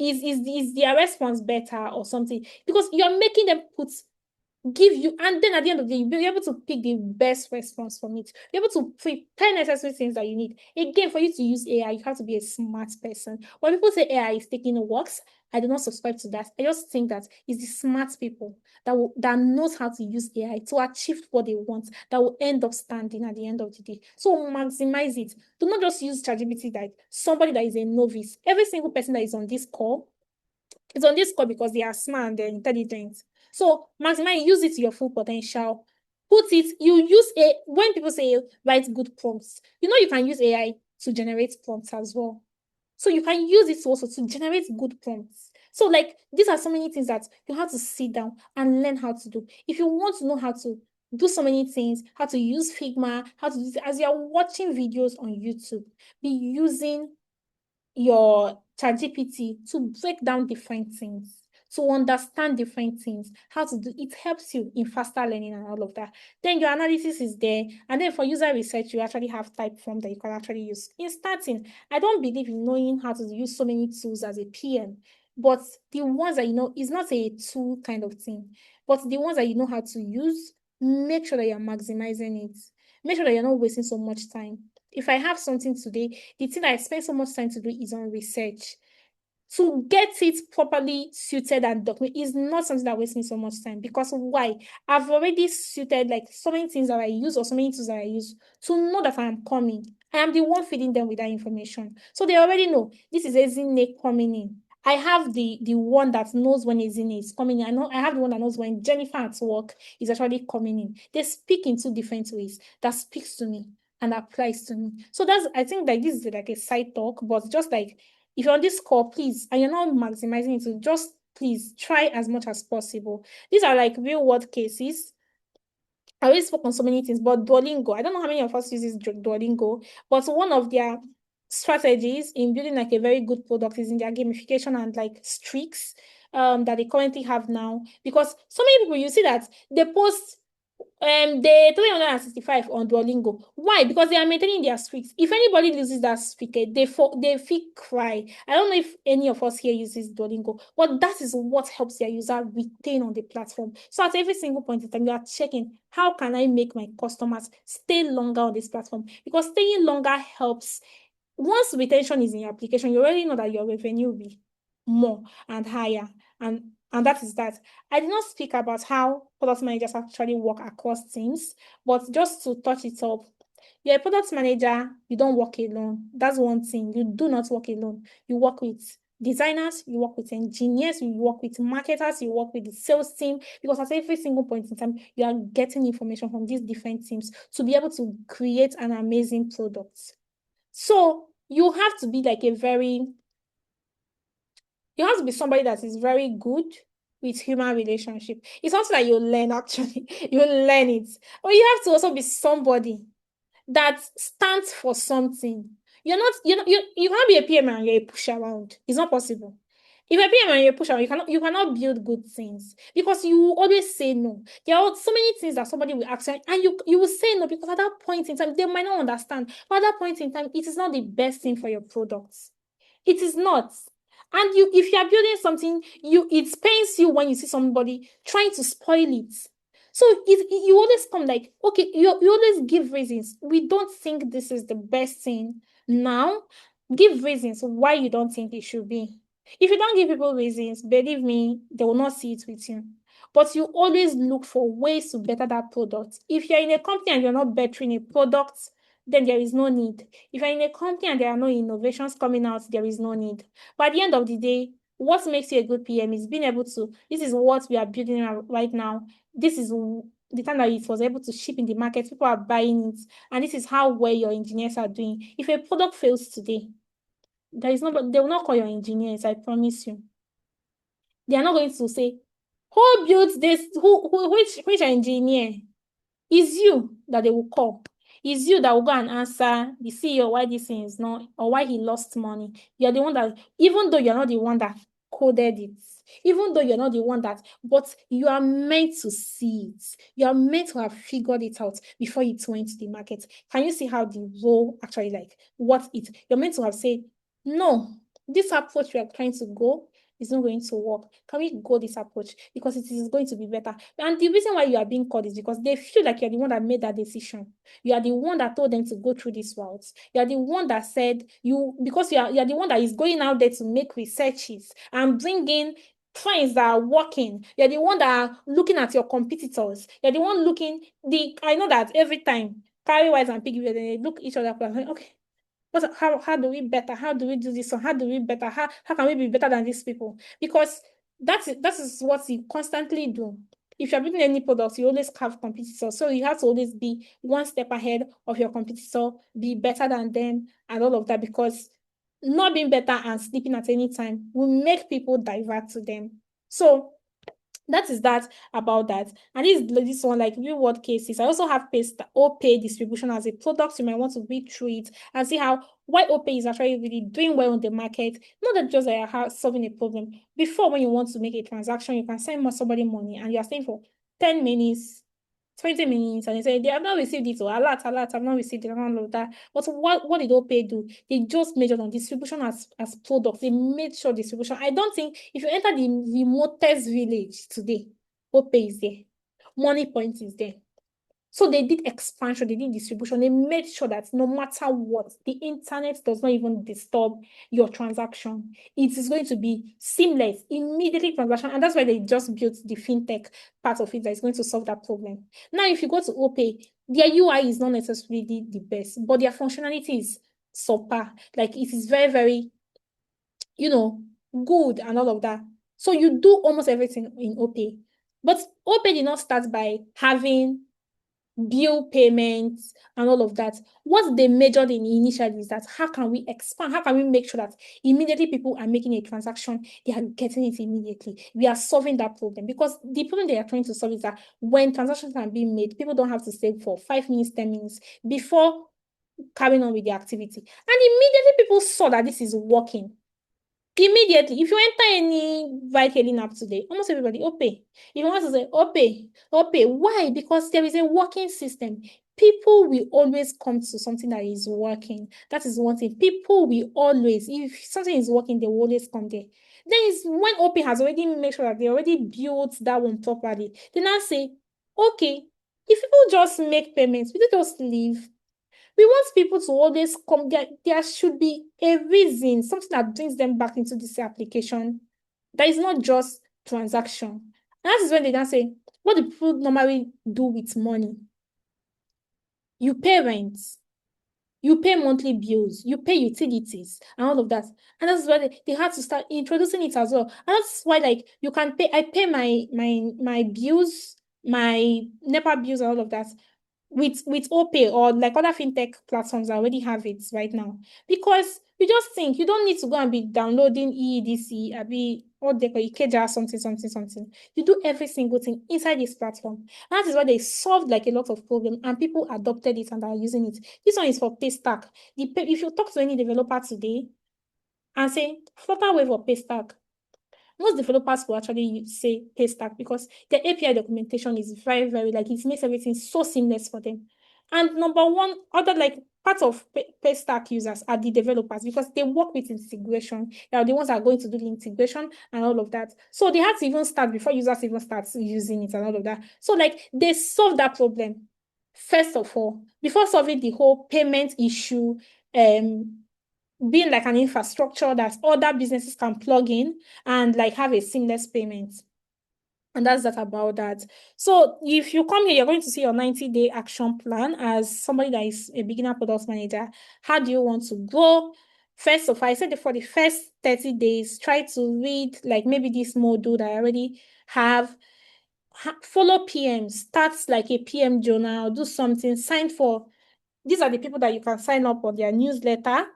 Is their response better or something? Because you're making them give you, and then at the end of the day, you'll be able to pick the best response from it. Be able to prepare necessary things that you need. Again, for you to use AI, you have to be a smart person. When people say AI is taking works, I do not subscribe to that. I just think that it's the smart people that knows how to use AI to achieve what they want, that will end up standing at the end of the day. So maximize it. Do not just use ChatGPT like somebody that is a novice. Every single person that is on this call is on this call because they are smart and they're intelligent. So maximize, use it to your full potential. When people say write good prompts, you can use AI to generate prompts as well. So you can use it also to generate good prompts. So like these are so many things that you have to sit down and learn how to do. If you want to know how to do so many things, how to use Figma, how to do it, as you're watching videos on YouTube, be using your ChatGPT to break down different things, to understand different things, how to do it helps you in faster learning and all of that. Then your analysis is there. And then for user research, you actually have Typeform that you can actually use. In starting, I don't believe in knowing how to use so many tools as a PM, but the ones that is not a tool kind of thing, but the ones that you know how to use, make sure that you're maximizing it. Make sure that you're not wasting so much time. If I have something today, the thing I spend so much time to do is on research. To get it properly suited and documented is not something that wastes me so much time. Because why? I've already suited like so many things that I use or so many tools that I use to know that I am coming. I am the one feeding them with that information. So they already know this is Ezine coming in. I have the one that knows when Ezine is coming in. I have the one that knows when Jennifer at work is actually coming in. They speak in two different ways that speaks to me and applies to me. So I think like this is like a side talk, but just like if you're on this call, please, and you're not maximizing it, so just please try as much as possible. These are like real world cases. I already spoke on so many things, but Duolingo, I don't know how many of us uses Duolingo, but one of their strategies in building like a very good product is in their gamification and like streaks that they currently have now. Because so many people, you see that they post the 365 on Duolingo. Why? Because they are maintaining their streaks. If anybody loses that streak, they feel cry. I don't know if any of us here uses Duolingo, but that is what helps their user retain on the platform. So at every single point in time, you are checking how can I make my customers stay longer on this platform? Because staying longer helps. Once retention is in your application, you already know that your revenue will be more and higher. And that is that. I did not speak about how product managers actually work across teams, but just to touch it up, you're a product manager, you don't work alone. That's one thing. You do not work alone. You work with designers, you work with engineers, you work with marketers, you work with the sales team, because at every single point in time, you are getting information from these different teams to be able to create an amazing product. So you have to be like you have to be somebody that is very good with human relationship. It's something that you learn actually. You learn it. But you have to also be somebody that stands for something. You cannot be a PM and you're a push around. It's not possible. If you're a PM and you're a push around, you cannot build good things because you will always say no. There are so many things that somebody will ask you, and you will say no because at that point in time they might not understand. But at that point in time, it is not the best thing for your products. It is not. And if you are building something, it pains you when you see somebody trying to spoil it. So you always come like, okay, you always give reasons. We don't think this is the best thing now. Give reasons why you don't think it should be. If you don't give people reasons, believe me, they will not see it with you. But you always look for ways to better that product. If you're in a company and you're not bettering a product, then there is no need. If you're in a company and there are no innovations coming out, there is no need. But at the end of the day, what makes you a good PM is being able to, this is what we are building right now. This is the time that it was able to ship in the market. People are buying it. And this is how well your engineers are doing. If a product fails today, there is nobody, they will not call your engineers, I promise you. They are not going to say, who built this? Which engineer? Is you that they will call. It's you that will go and answer the CEO why this thing is not, or why he lost money. You're the one that, even though you're not the one that coded it, even though you're not the one that, but you are meant to see it. You are meant to have figured it out before it went to the market. Can you see how the role actually like what it? You're meant to have said, no, this approach we are trying to go is not going to work. Can we go this approach? Because it is going to be better. And the reason why you are being called is because they feel like you're the one that made that decision. You are the one that told them to go through this route. You are the one that said because you are the one that is going out there to make researches and bring in clients that are working. You're the one that are looking at your competitors. You're the one looking I know that every time Carry Wise and Piggy, they look each other up and like, okay, how do we better? How do we do this? Or how do we better? How can we be better than these people? Because that is what you constantly do. If you're building any product, you always have competitors. So you have to always be one step ahead of your competitor, be better than them, and all of that. Because not being better and sleeping at any time will make people divert to them. So that is that about that. And this one, like real world cases. I also have OPay distribution as a product. You might want to read through it and see how why OPay is actually really doing well on the market. Not that just solving a problem. Before, when you want to make a transaction, you can send somebody money and you are staying for 10 minutes, 20 minutes, and they say they have not received it, or alert, I've not received it, and all of that. But what did OPay do? They just measured on distribution as products. They made sure distribution. I don't think if you enter the remotest village today, OPay is there. Money Point is there. So they did expansion, they did distribution, they made sure that no matter what, the internet does not even disturb your transaction. It is going to be seamless, immediately transaction, and that's why they just built the fintech part of it that is going to solve that problem. Now, if you go to OPay, their UI is not necessarily the best, but their functionality is super. Like it is very, very, good and all of that. So you do almost everything in OPay. But OPay did not start by having bill payments and all of that. What they measured in initially is that how can we expand? How can we make sure that immediately people are making a transaction, they are getting it immediately? We are solving that problem, because the problem they are trying to solve is that when transactions are being made, people don't have to stay for 5 minutes, 10 minutes before carrying on with the activity. And immediately people saw that this is working. Immediately, if you enter any ride hailing app today, almost everybody, Opay. If you want to say Opay, Opay. Why? Because there is a working system. People will always come to something that is working. That is one thing. People will always, if something is working, they will always come there. Then it's when Opay has already made sure that they already built that one properly. They now say, okay, if people just make payments, we just leave. We want people to always come. There should be a reason, something that brings them back into this application. That is not just transaction. And that is when they then say, what do people normally do with money? You pay rent, you pay monthly bills, you pay utilities, and all of that. And that's why they had to start introducing it as well. And that's why, like, you can pay, I pay my bills, my NEPA bills, and all of that with Opay, or like other fintech platforms that already have it right now. Because you just think you don't need to go and be downloading EEDC, be what they call Ikeja, something. You do every single thing inside this platform. And that is why they solved like a lot of problems, and people adopted it and are using it. This one is for Paystack. If you talk to any developer today and say Flutterwave or Paystack, most developers will actually say Paystack, because the API documentation is very, very, like, it makes everything so seamless for them. And number one, other like part of Paystack users are the developers, because they work with integration. They are the ones that are going to do the integration and all of that. So they have to even start before users even start using it and all of that. So like they solve that problem first of all before solving the whole payment issue, being like an infrastructure that other businesses can plug in and like have a seamless payment. And that's that about that. So if you come here, you're going to see your 90-day action plan as somebody that is a beginner product manager. How do you want to grow? First of all, I said for the first 30 days, try to read like maybe this module that I already have. Follow PM, start like a PM journal, do something, sign for. These are the people that you can sign up on their newsletter.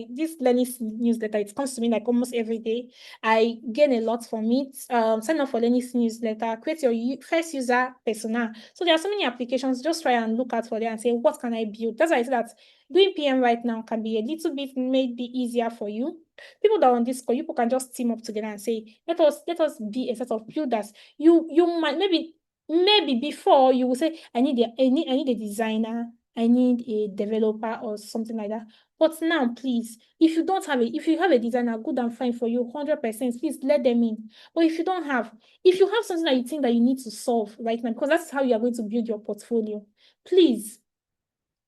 This learning newsletter, it comes to me like almost every day. I gain a lot from it. Sign up for learning newsletter, create your first user persona. So there are so many applications. Just try and look out for them and say, what can I build? That's why I say that doing PM right now can be a little bit maybe easier for you. People that are on this call, people can just team up together and say, let us be a set of builders. You might maybe before you will say, I need a designer, I need a developer or something like that. But now, please, if you have a designer, good and fine for you, 100%, please let them in. But if you have something that you think that you need to solve right now, because that's how you are going to build your portfolio, please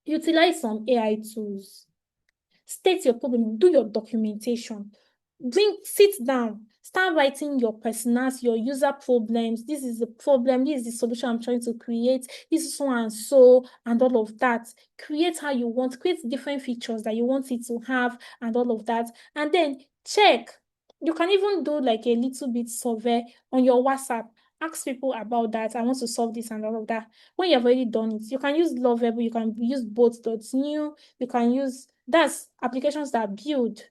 utilize some AI tools. State your problem, do your documentation. Sit down, start writing your personas, your user problems. This is the problem, this is the solution I'm trying to create, this is so and so, and all of that. Create how you want, create different features that you want it to have, and all of that. And then check. You can even do like a little bit survey on your WhatsApp. Ask people about that. I want to solve this and all of that. When you've already done it, you can use Lovable, you can use both.new, you can use that's applications that build.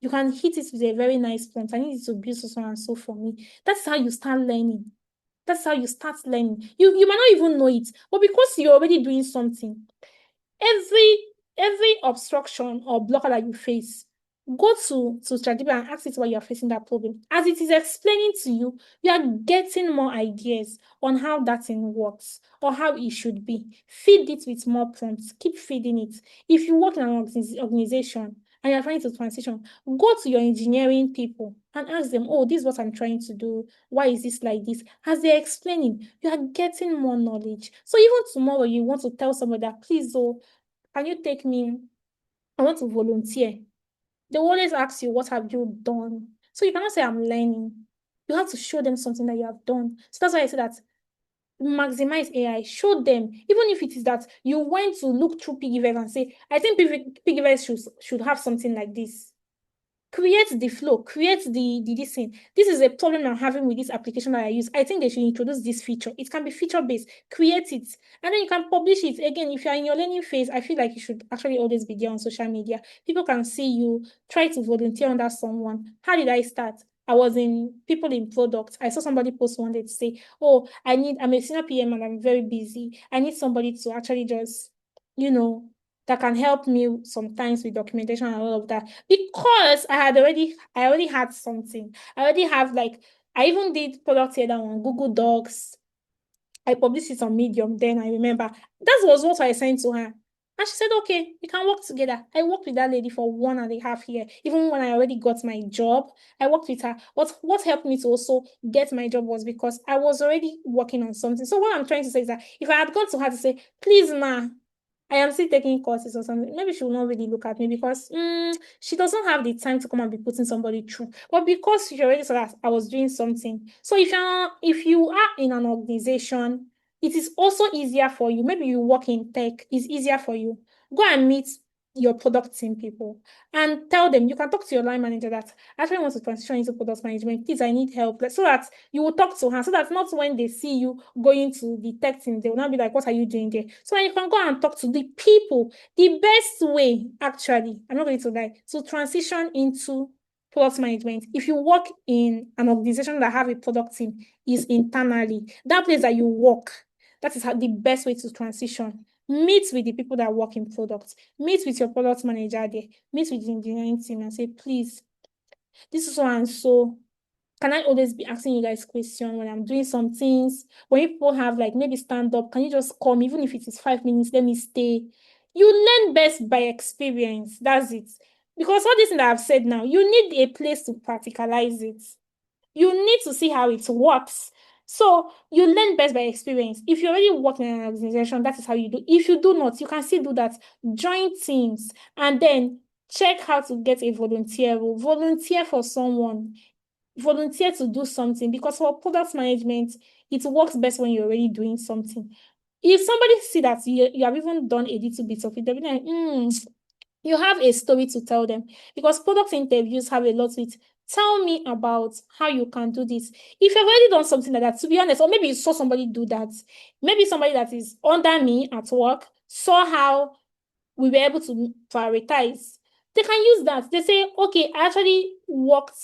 You can hit it with a very nice prompt. I need it to build so and so for me. That's how you start learning. That's how you start learning. You might not even know it, but because you're already doing something, every obstruction or blocker that you face, go to ChatGPT and ask it why you're facing that problem. As it is explaining to you, you are getting more ideas on how that thing works or how it should be. Feed it with more prompts. Keep feeding it. If you work in an organization and you're trying to transition, go to your engineering people and ask them, oh, this is what I'm trying to do. Why is this like this? As they're explaining, you are getting more knowledge. So even tomorrow, you want to tell somebody that, please, oh, can you take me? I want to volunteer. They will always ask you, what have you done? So you cannot say, I'm learning. You have to show them something that you have done. So that's why I say that maximize AI. Show them, even if it is that you went to look through Piggyverse and say, I think Piggyverse should have something like this. Create the flow, create the this thing. This is a problem I'm having with this application that I use. I think they should introduce this feature. It can be feature-based. Create it. And then you can publish it. Again, if you're in your learning phase, I feel like you should actually always be there on social media. People can see you. Try to volunteer under someone. How did I start? I was in people in products. I saw somebody post one day to say, oh, I'm a senior PM and I'm very busy. I need somebody to actually just, that can help me sometimes with documentation and all of that, because I already had something. I already have, like, I even did product here that on Google Docs. I published it on Medium. Then I remember that was what I sent to her. And she said, okay, we can work together. I worked with that lady for 1.5 years. Even when I already got my job, I worked with her. What helped me to also get my job was because I was already working on something. So what I'm trying to say is that if I had gone to her to say, please, ma, I am still taking courses or something, maybe she will not really look at me because she doesn't have the time to come and be putting somebody through. But because she already saw that I was doing something. So if you are in an organization, it is also easier for you. Maybe you work in tech, it's easier for you. Go and meet your product team people and tell them. You can talk to your line manager that I actually want to transition into product management. Please, I need help. So that you will talk to her, so that not when they see you going to the tech team, they will not be like, what are you doing there? So you can go and talk to the people. The best way, actually, I'm not going to lie, to transition into product management, if you work in an organization that have a product team, is internally. That place that you work, that is the best way to transition. Meet with the people that work in products. Meet with your product manager there. Meet with the engineering team and say, please, this is so and so. Can I always be asking you guys questions when I'm doing some things? When people have, like, maybe stand up, can you just come, even if it is 5 minutes, let me stay. You learn best by experience. That's it. Because all this thing that I've said now, you need a place to practicalize it. You need to see how it works. So you learn best by experience. If you already work in an organization, that is how you do. If you do not, you can still do that. Join teams and then check how to get a volunteer role. Volunteer for someone. Volunteer to do something, because for product management, it works best when you're already doing something. If somebody see that you have even done a little bit of it, they'll be like, you have a story to tell them, because product interviews have a lot with, tell me about how you can do this. If you've already done something like that, to be honest, or maybe you saw somebody do that, maybe somebody that is under me at work saw how we were able to prioritize. They can use that. They say, okay, I actually worked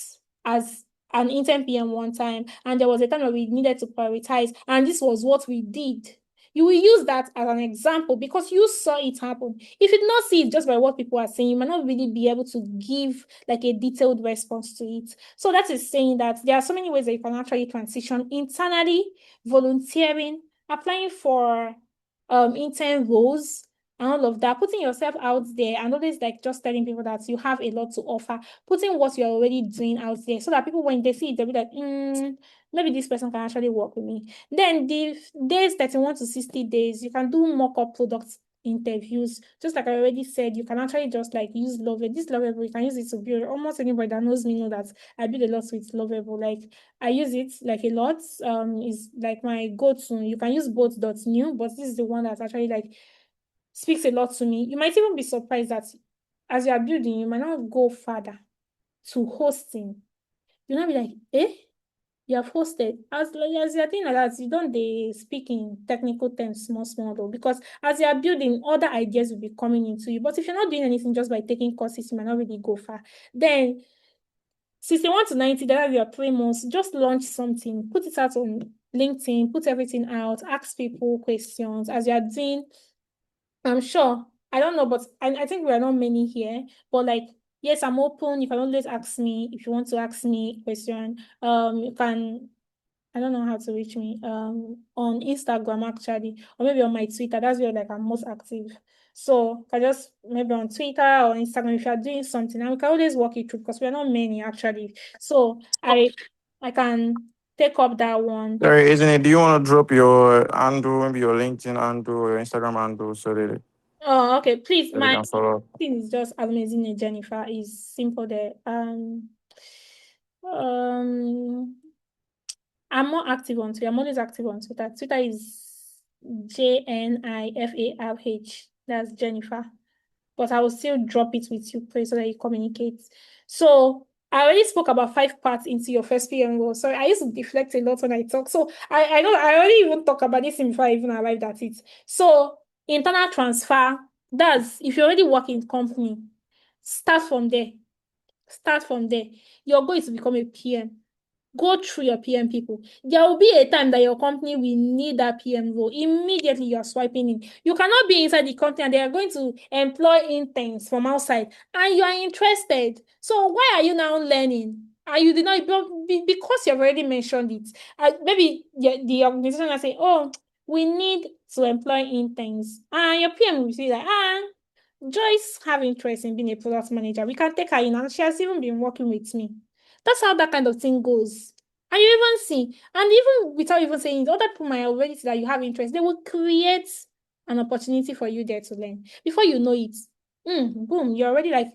as an intern PM one time, and there was a time where we needed to prioritize, and this was what we did. You will use that as an example because you saw it happen. If you did not see it just by what people are saying, you might not really be able to give like a detailed response to it. So that is saying that there are so many ways that you can actually transition internally: volunteering, applying for intern roles, and all of that, putting yourself out there, and always like just telling people that you have a lot to offer, putting what you're already doing out there, so that people, when they see it, they'll be like, maybe this person can actually work with me. Then the days 31 to 60 days, you can do mock-up product interviews. Just like I already said, you can actually just like use Lovable. This Lovable, you can use it to build. Almost anybody that knows me know that I build a lot with Lovable. Like, I use it like a lot. Is like my go-to. You can use both .new, but this is the one that's actually like speaks a lot to me. You might even be surprised that as you are building, you might not go further to hosting. You'll not be like, you have hosted. As you're doing like that, you don't they speak in technical terms small though, because as you are building, other ideas will be coming into you. But if you're not doing anything just by taking courses, you might not really go far. Then 61 to 90, that are your 3 months, just launch something, put it out on LinkedIn, put everything out, ask people questions as you are doing. I'm sure. I don't know, but I think we are not many here. But like, yes, I'm open. You can always ask me if you want to ask me a question. You can, I don't know how to reach me. On Instagram actually, or maybe on my Twitter. That's where like I'm most active. So I just maybe on Twitter or Instagram if you are doing something, and we can always walk it through because we are not many actually. So I can take up that one. Sorry, isn't it? Do you want to drop your handle, maybe your LinkedIn handle or your Instagram handle, so that Oh, okay. Please, they my can follow? thing is just amazing. Jennifer is simple there. Um, I'm more active on Twitter. I'm always active on Twitter. Twitter is JNIFARH. That's Jennifer. but I will still drop it with you, please, so that you communicate. So I already spoke about 5 parts into your first PM role. Sorry, I used to deflect a lot when I talk. So I know I already even talked about this thing before I even arrived at it. So internal transfer, that's if you already work in company, start from there. Start from there. Your goal is to become a PM. Go through your PM people. There will be a time that your company will need that PM role. Immediately you are swiping in. You cannot be inside the company and they are going to employ interns from outside and you are interested. So why are you now learning? And you did not because you've already mentioned it. Maybe the organization will say, oh, we need to employ interns. And your PM will say like, Joyce have interest in being a product manager. We can take her in, and she has even been working with me. That's how that kind of thing goes. And you even see, and even without even saying it, other people might already see that you have interest. They will create an opportunity for you there to learn. Before you know it, boom, you're already like,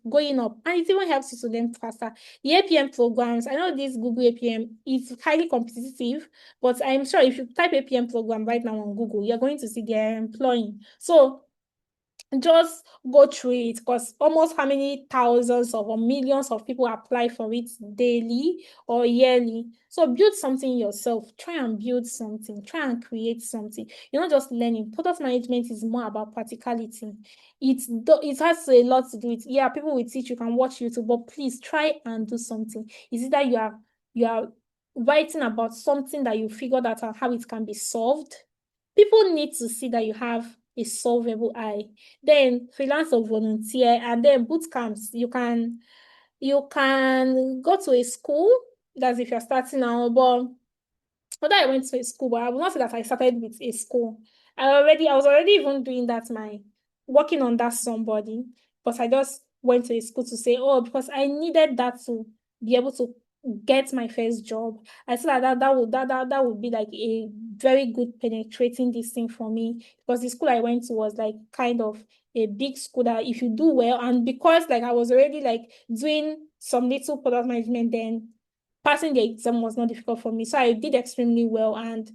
going up. And it even helps you to learn faster. The APM programs, I know this Google APM is highly competitive, but I'm sure if you type APM program right now on Google, you're going to see they're employing. So just go through it because almost how many thousands of or millions of people apply for it daily or yearly. So build something yourself. Try and build something. Try and create something. You're not just learning. Product management is more about practicality. It has a lot to do with, yeah, people will teach, you can watch YouTube, but please try and do something. Is it that you are writing about something that you figured out how it can be solved? People need to see that you have a solvable eye. Then freelance or volunteer, and then boot camps. You can go to a school. That's if you're starting now, but although I went to a school, but I will not say that I started with a school. I was already even doing that, working on that somebody, but I just went to a school to say, oh, because I needed that to be able to get my first job. I said that would be like a very good penetrating this thing for me because the school I went to was like kind of a big school that if you do well, and because like I was already like doing some little product management then passing the exam was not difficult for me. So I did extremely well and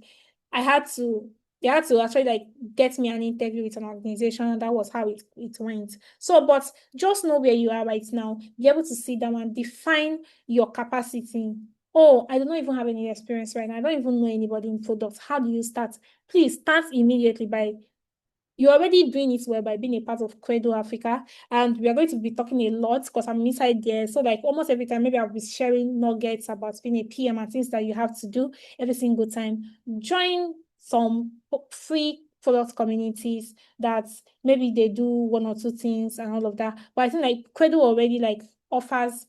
I had to they had to actually like get me an interview with an organization and that was how it went. So but just know where you are right now, be able to sit down and define your capacity. Oh, I don't even have any experience right now. I don't even know anybody in products. How do you start? Please start immediately by you're already doing it well by being a part of Kradle Africa, and we are going to be talking a lot because I'm inside there. So, like almost every time, maybe I'll be sharing nuggets about being a PM and things that you have to do every single time. Join some free product communities that maybe they do 1 or 2 things and all of that. But I think like Kradle already like offers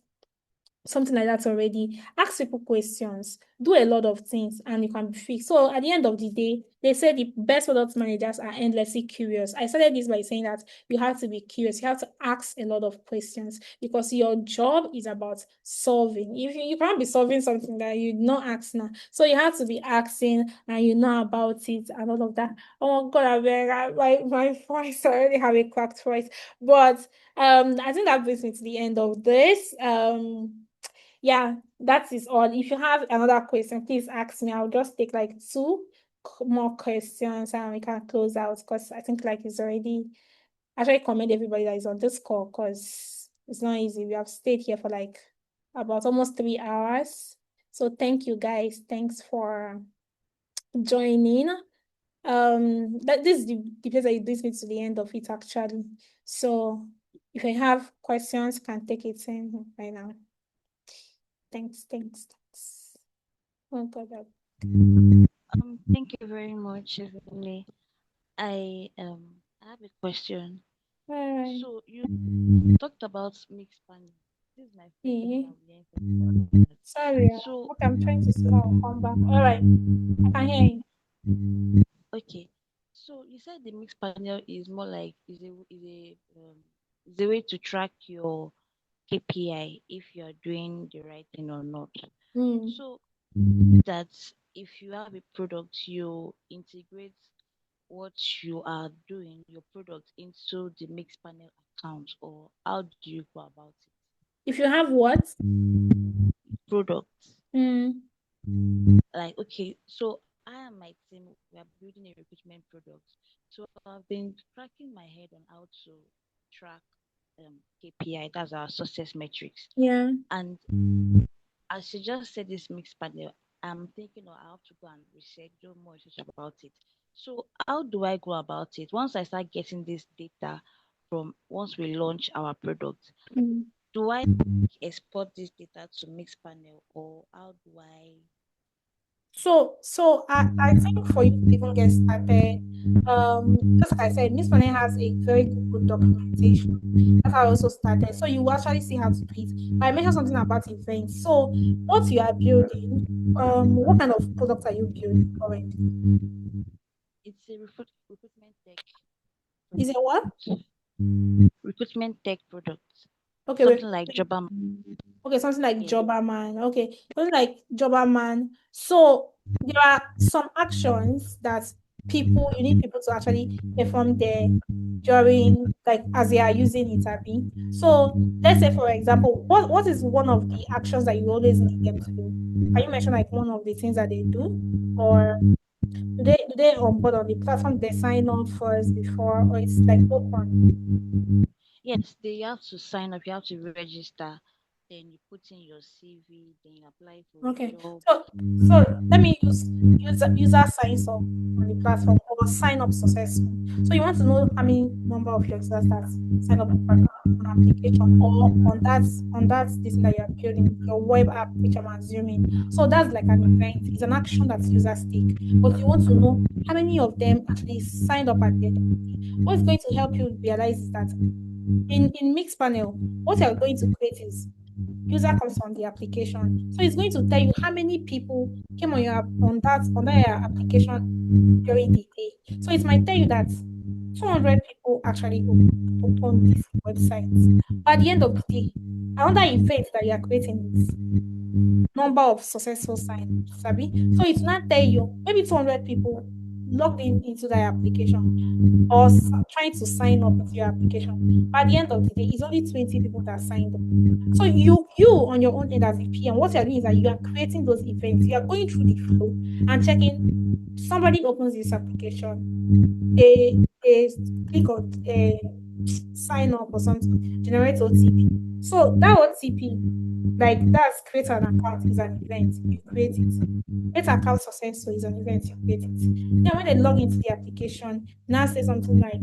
something like that already. Ask people questions, do a lot of things, and you can be fixed. So at the end of the day, they say the best product managers are endlessly curious. I started this by saying that you have to be curious, you have to ask a lot of questions because your job is about solving. If you can't be solving something that you not ask now, so you have to be asking and you know about it and all of that. Oh my God, my voice I already have a cracked voice, but I think that brings me to the end of this. Yeah, that is all. If you have another question, please ask me. I'll just take like two more questions and we can close out because I think like it's already actually commend everybody that is on this call because it's not easy. We have stayed here for like about almost 3 hours. So thank you guys. Thanks for joining. That this is the place that it brings me to the end of it actually. So if you have questions, can take it in right now. Thanks. Oh God. Thank you very much, Evely. I have a question. All right. So you talked about mixed panel. This is my first time Yeah. I'm hearing something about that. Sorry. So Okay, I'm trying to see how I'll come back. All right. I can hear you. okay, so you said the mixed panel is more like is a way to track your KPI if you are doing the right thing or not. Mm. So that if you have a product, you integrate what you are doing, your product, into the mixed panel account, or how do you go about it? If you have what? Products. Mm. Like, okay, so I and my team, we are building a recruitment product. So I've been cracking my head on how to track KPI, that's our success metrics. Yeah. And as you just said, this mixed panel, I'm thinking, oh, I have to go and research, do more research about it. So how do I go about it? Once I start getting this data from once we launch our product, Mm. do I export this data to mixed panel, or how do I? So I think for you to even get started, just like I said, Miss Money has a very good documentation. That's how I also started. So you will actually see how to do it. But I mentioned something about events. So what you are building, what kind of products are you building currently? It's a recruitment tech Is it what? product. Recruitment tech product. Okay, wait. Something like Jobam. Okay, something like Yeah. Jobberman. Okay, something like Jobberman. So there are some actions that you need people to actually perform there during, like, as they are using it, Abby. So let's say, for example, what is one of the actions that you always need them to do? Can you mention like one of the things that they do? Or do they onboard on the platform, they sign on first before, or it's like open? Yes, they have to sign up, you have to register, then you put in your CV, then you apply for a Okay. job. So let me use user signs up on the platform or sign up successful. So you want to know how many number of your users that sign up on an application or on that this thing that you're building, your web app, which I'm assuming. So that's like an event. It's an action that users take. But you want to know how many of them actually signed up at the end of the day. What's going to help you realize is that in Mix Panel, what you're going to create is user comes on the application. So it's going to tell you how many people came on that your application during the day. So it might tell you that 200 people actually open this website. But at the end of the day, another event that you are creating is number of successful sign sabi. So it's not tell you maybe 200 people logged in into that application or trying to sign up into your application. But at the end of the day, it's only 20 people that signed up. So you on your own end as a PM, what you're doing is that you are creating those events. You are going through the flow and checking somebody opens this application, they click on sign up or something, generate OTP. So that OTP, like that's create an account is an event. You create it. Create account success, so is an event, you create it. Then when they log into the application, now say something like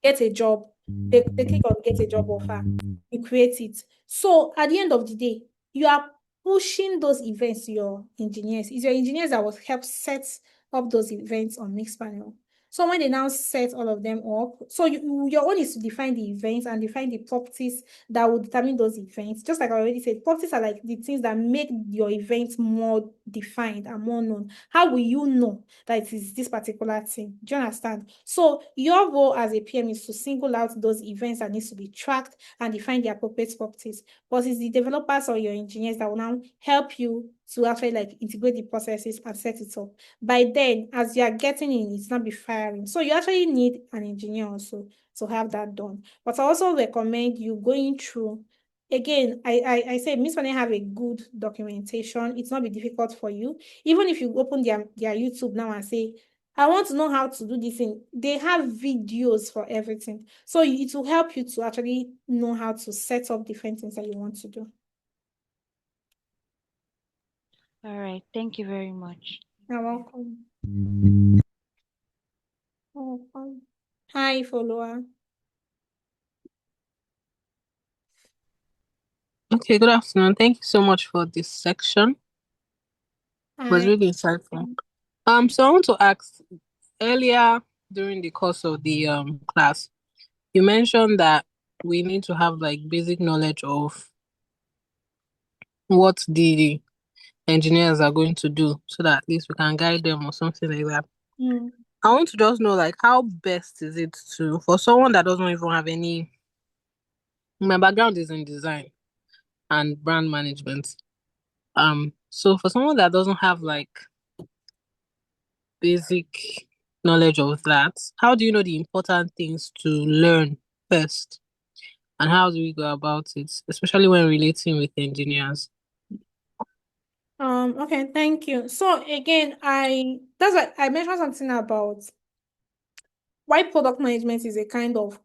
get a job. They click on get a job offer. You create it. So at the end of the day, you are pushing those events to your engineers. It's your engineers that will help set up those events on Mixpanel. So when they now set all of them up, so your own is to define the events and define the properties that will determine those events. Just like I already said, properties are like the things that make your events more defined and more known. How will you know that it is this particular thing? Do you understand? So your role as a PM is to single out those events that needs to be tracked and define the appropriate properties. But it's the developers or your engineers that will now help you to actually like integrate the processes and set it up. By then, as you are getting in, it's not be firing. So you actually need an engineer also to have that done. But I also recommend you going through. Again, I say Miss Money have a good documentation. It's not be difficult for you. Even if you open their YouTube now and say, I want to know how to do this thing. They have videos for everything. So it will help you to actually know how to set up different things that you want to do. All right. Thank you very much. You're welcome. Welcome. Hi, follower. Okay, good afternoon. Thank you so much for this section. It was Hi. really insightful. So I want to ask, earlier during the course of the class, you mentioned that we need to have like basic knowledge of what the engineers are going to do so that at least we can guide them or something like that. Mm. I want to just know like how best is it to for someone that doesn't even have any my background is in design and brand management. So for someone that doesn't have like basic knowledge of that, how do you know the important things to learn first? And how do we go about it, especially when relating with engineers? Okay, thank you. So again, that's why I mentioned something about why product management is a kind of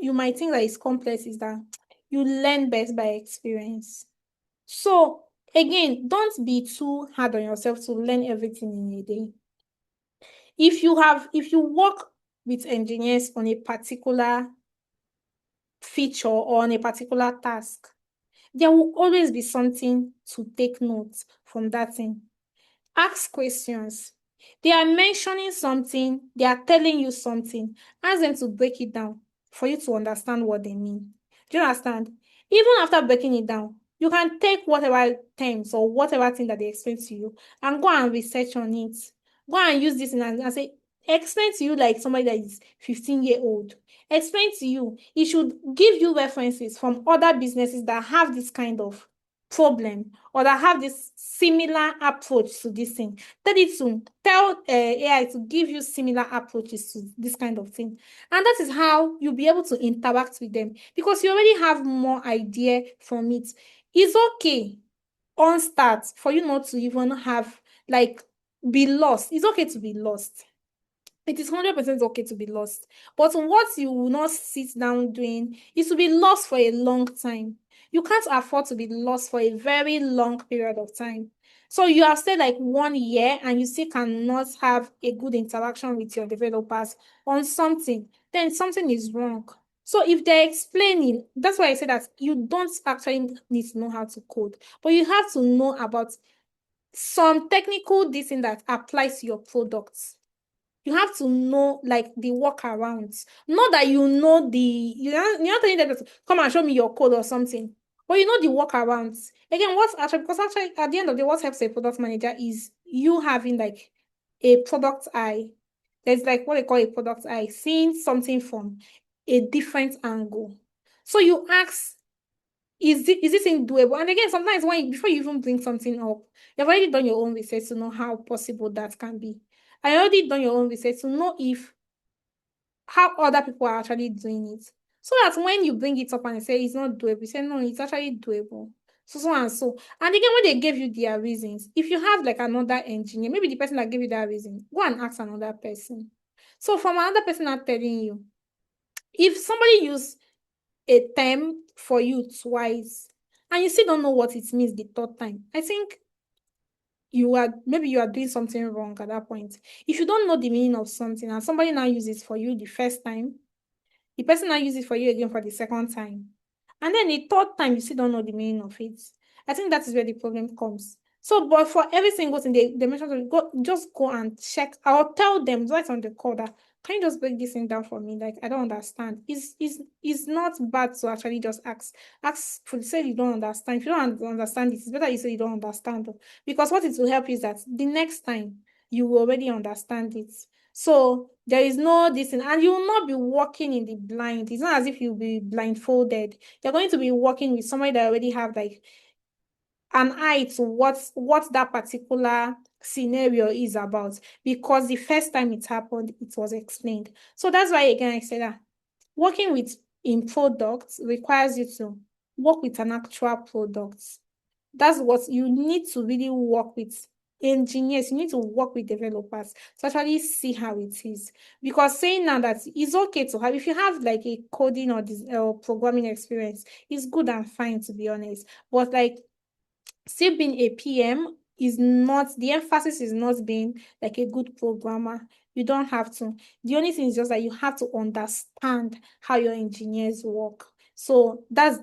you might think that it's complex is that you learn best by experience. So again, don't be too hard on yourself to learn everything in a day. If you work with engineers on a particular feature or on a particular task, there will always be something to take note from that thing. Ask questions. They are mentioning something, they are telling you something. Ask them to break it down for you to understand what they mean. Do you understand? Even after breaking it down, you can take whatever terms or whatever thing that they explain to you and go and research on it. Go and use this and say, explain to you like somebody that is 15-year-old. Explain to you. It should give you references from other businesses that have this kind of problem or that have this similar approach to this thing. Tell AI to give you similar approaches to this kind of thing. And that is how you'll be able to interact with them because you already have more idea from it. It's okay on start for you not to even have like be lost. It's okay to be lost. It is 100% okay to be lost. But what you will not sit down doing is to be lost for a long time. You can't afford to be lost for a very long period of time. So you have stayed like 1 year and you still cannot have a good interaction with your developers on something, then something is wrong. So if they're explaining, that's why I say that you don't actually need to know how to code, but you have to know about some technical this thing that applies to your products. You have to know like the workarounds. Not that you know you're not telling them to come and show me your code or something. But you know the workarounds. Again, because actually at the end of the day, what helps a product manager is you having like a product eye. There's like what they call a product eye, seeing something from a different angle. So you ask, is this thing doable? And again, sometimes before you even bring something up, you've already done your own research to know how possible that can be. I already done your own research to know if how other people are actually doing it. So that when you bring it up and say it's not doable, you say no, it's actually doable. So and so. And again, when they gave you their reasons, if you have like another engineer, maybe the person that gave you that reason, go and ask another person. So from another person not telling you, if somebody use a term for you twice and you still don't know what it means the third time, I think maybe you are doing something wrong at that point. If you don't know the meaning of something and somebody now uses it for you the first time, the person now uses it for you again for the second time, and then the third time you still don't know the meaning of it, I think that is where the problem comes. So, but for every single thing they mentioned, just go and check. I'll tell them right on the call that, can you just break this thing down for me? Like, I don't understand. It's not bad to actually just ask for say you don't understand. If you don't understand it, it's better you say you don't understand. Because what it will help is that the next time you will already understand it. So there is no this thing, and you will not be walking in the blind. It's not as if you'll be blindfolded. You're going to be working with somebody that already have like an eye to what that particular scenario is about, because the first time it happened, it was explained. So that's why again I said that working with in products requires you to work with an actual product. That's what you need to really work with engineers. You need to work with developers to actually see how it is. Because saying now that it's okay to have, if you have like a coding or this programming experience, it's good and fine to be honest. But like still being a PM is not, the emphasis is not being like a good programmer. You don't have to. The only thing is just that you have to understand how your engineers work. So that's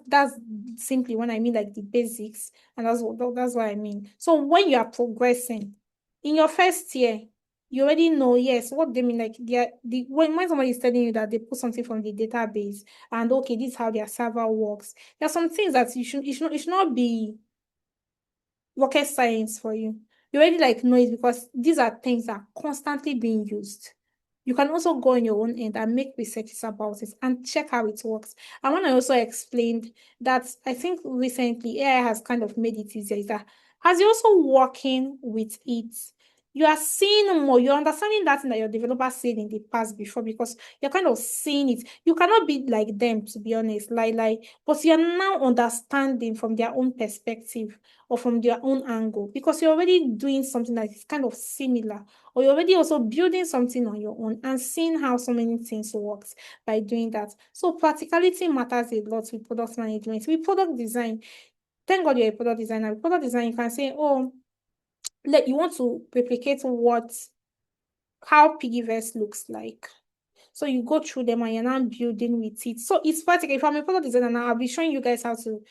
simply when I mean like the basics, and that's what I mean. So when you are progressing in your first year, you already know, yes, what they mean, like when somebody is telling you that they put something from the database and okay, this is how their server works. There are some things that it should not be rocket science for you. You already like know it because these are things that are constantly being used. You can also go on your own end and make researches about it and check how it works. And when I also explained that, I think recently AI has kind of made it easier, is that as you're also working with it, you are seeing more. You're understanding that thing that your developer said in the past before because you're kind of seeing it. You cannot be like them, to be honest. But you're now understanding from their own perspective or from their own angle because you're already doing something that is kind of similar, or you're already also building something on your own and seeing how so many things works by doing that. So practicality matters a lot with product management. With product design, thank God you're a product designer. With product design, you can say, oh, you want to replicate how Piggyverse looks like. So you go through them and you're now building with it. So it's practical. If I'm a product designer now, I'll be showing you guys how to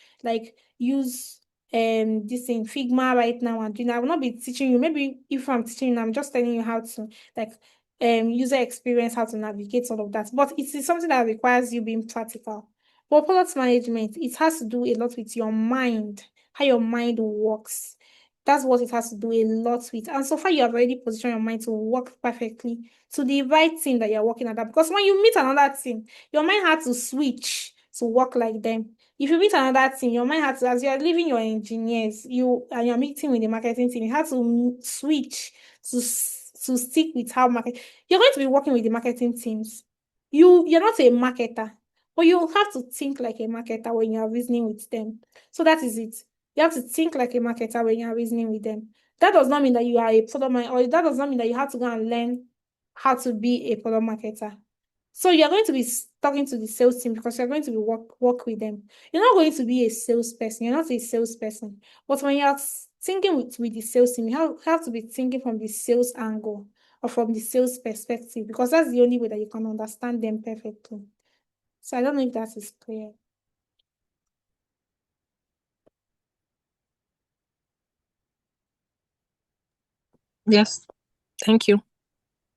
use this in Figma right now and doing that. I will not be teaching you. Maybe if I'm teaching you, I'm just telling you how to like user experience, how to navigate all of that. But it is something that requires you being practical. But product management, it has to do a lot with your mind, how your mind works. That's what it has to do a lot with. And so far, you have already positioned your mind to work perfectly to the right team that you're working at. That because when you meet another team, your mind had to switch to work like them. If you meet another team, your mind had to, as you're leaving your engineers, you're meeting with the marketing team, you had to switch to stick with how market. You're going to be working with the marketing teams. You're not a marketer, but you have to think like a marketer when you're reasoning with them. So that is it. You have to think like a marketer when you're reasoning with them. That does not mean that you are a product man, or that does not mean that you have to go and learn how to be a product marketer. So you're going to be talking to the sales team because you're going to be work with them. You're not going to be a salesperson. You're not a salesperson. But when you're thinking with the sales team, you have to be thinking from the sales angle or from the sales perspective because that's the only way that you can understand them perfectly. So I don't know if that is clear. Yes. Thank you.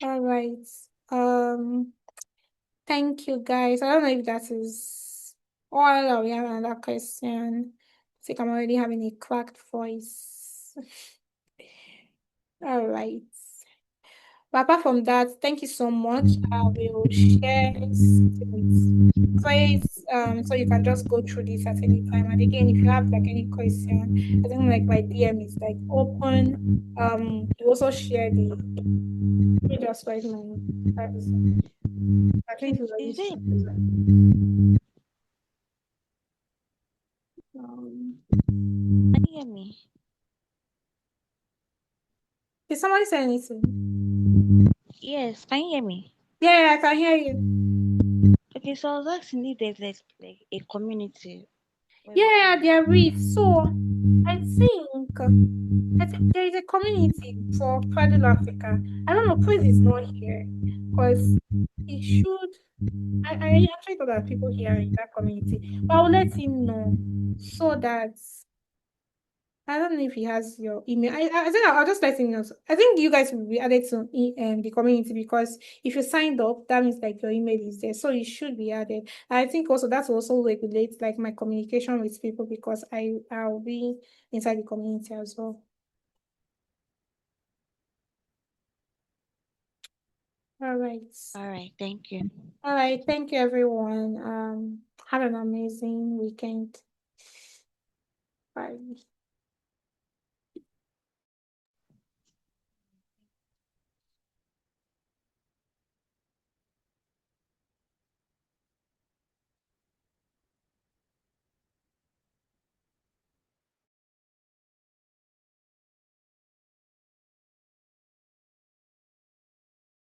All right. Thank you, guys. I don't know if that is all or we have another question. I think I'm already having a cracked voice. All right. But apart from that, thank you so much. I will share Grace, so you can just go through this at any time. And again, if you have like any question, I think like my DM is like open. You also share the. Let me just write my privacy. I think you already Is it? shared. Can you hear me? Did somebody say anything? Yes, can you hear me? Yeah, I can hear you. Okay, so I was asking if there's like a community where we Yeah, can. there is. So I think there is a community for Kradle Africa. I don't know, Praise is not here because he should. I actually thought that people here in that community, but I'll let him know so that I don't know if he has your email. I think I'll just let him know. I think you guys will be added to the community because if you signed up, that means like your email is there, so you should be added. I think also that will also regulate like my communication with people because I'll be inside the community as well. All right. All right, thank you. All right. Thank you, everyone. Have an amazing weekend. Bye.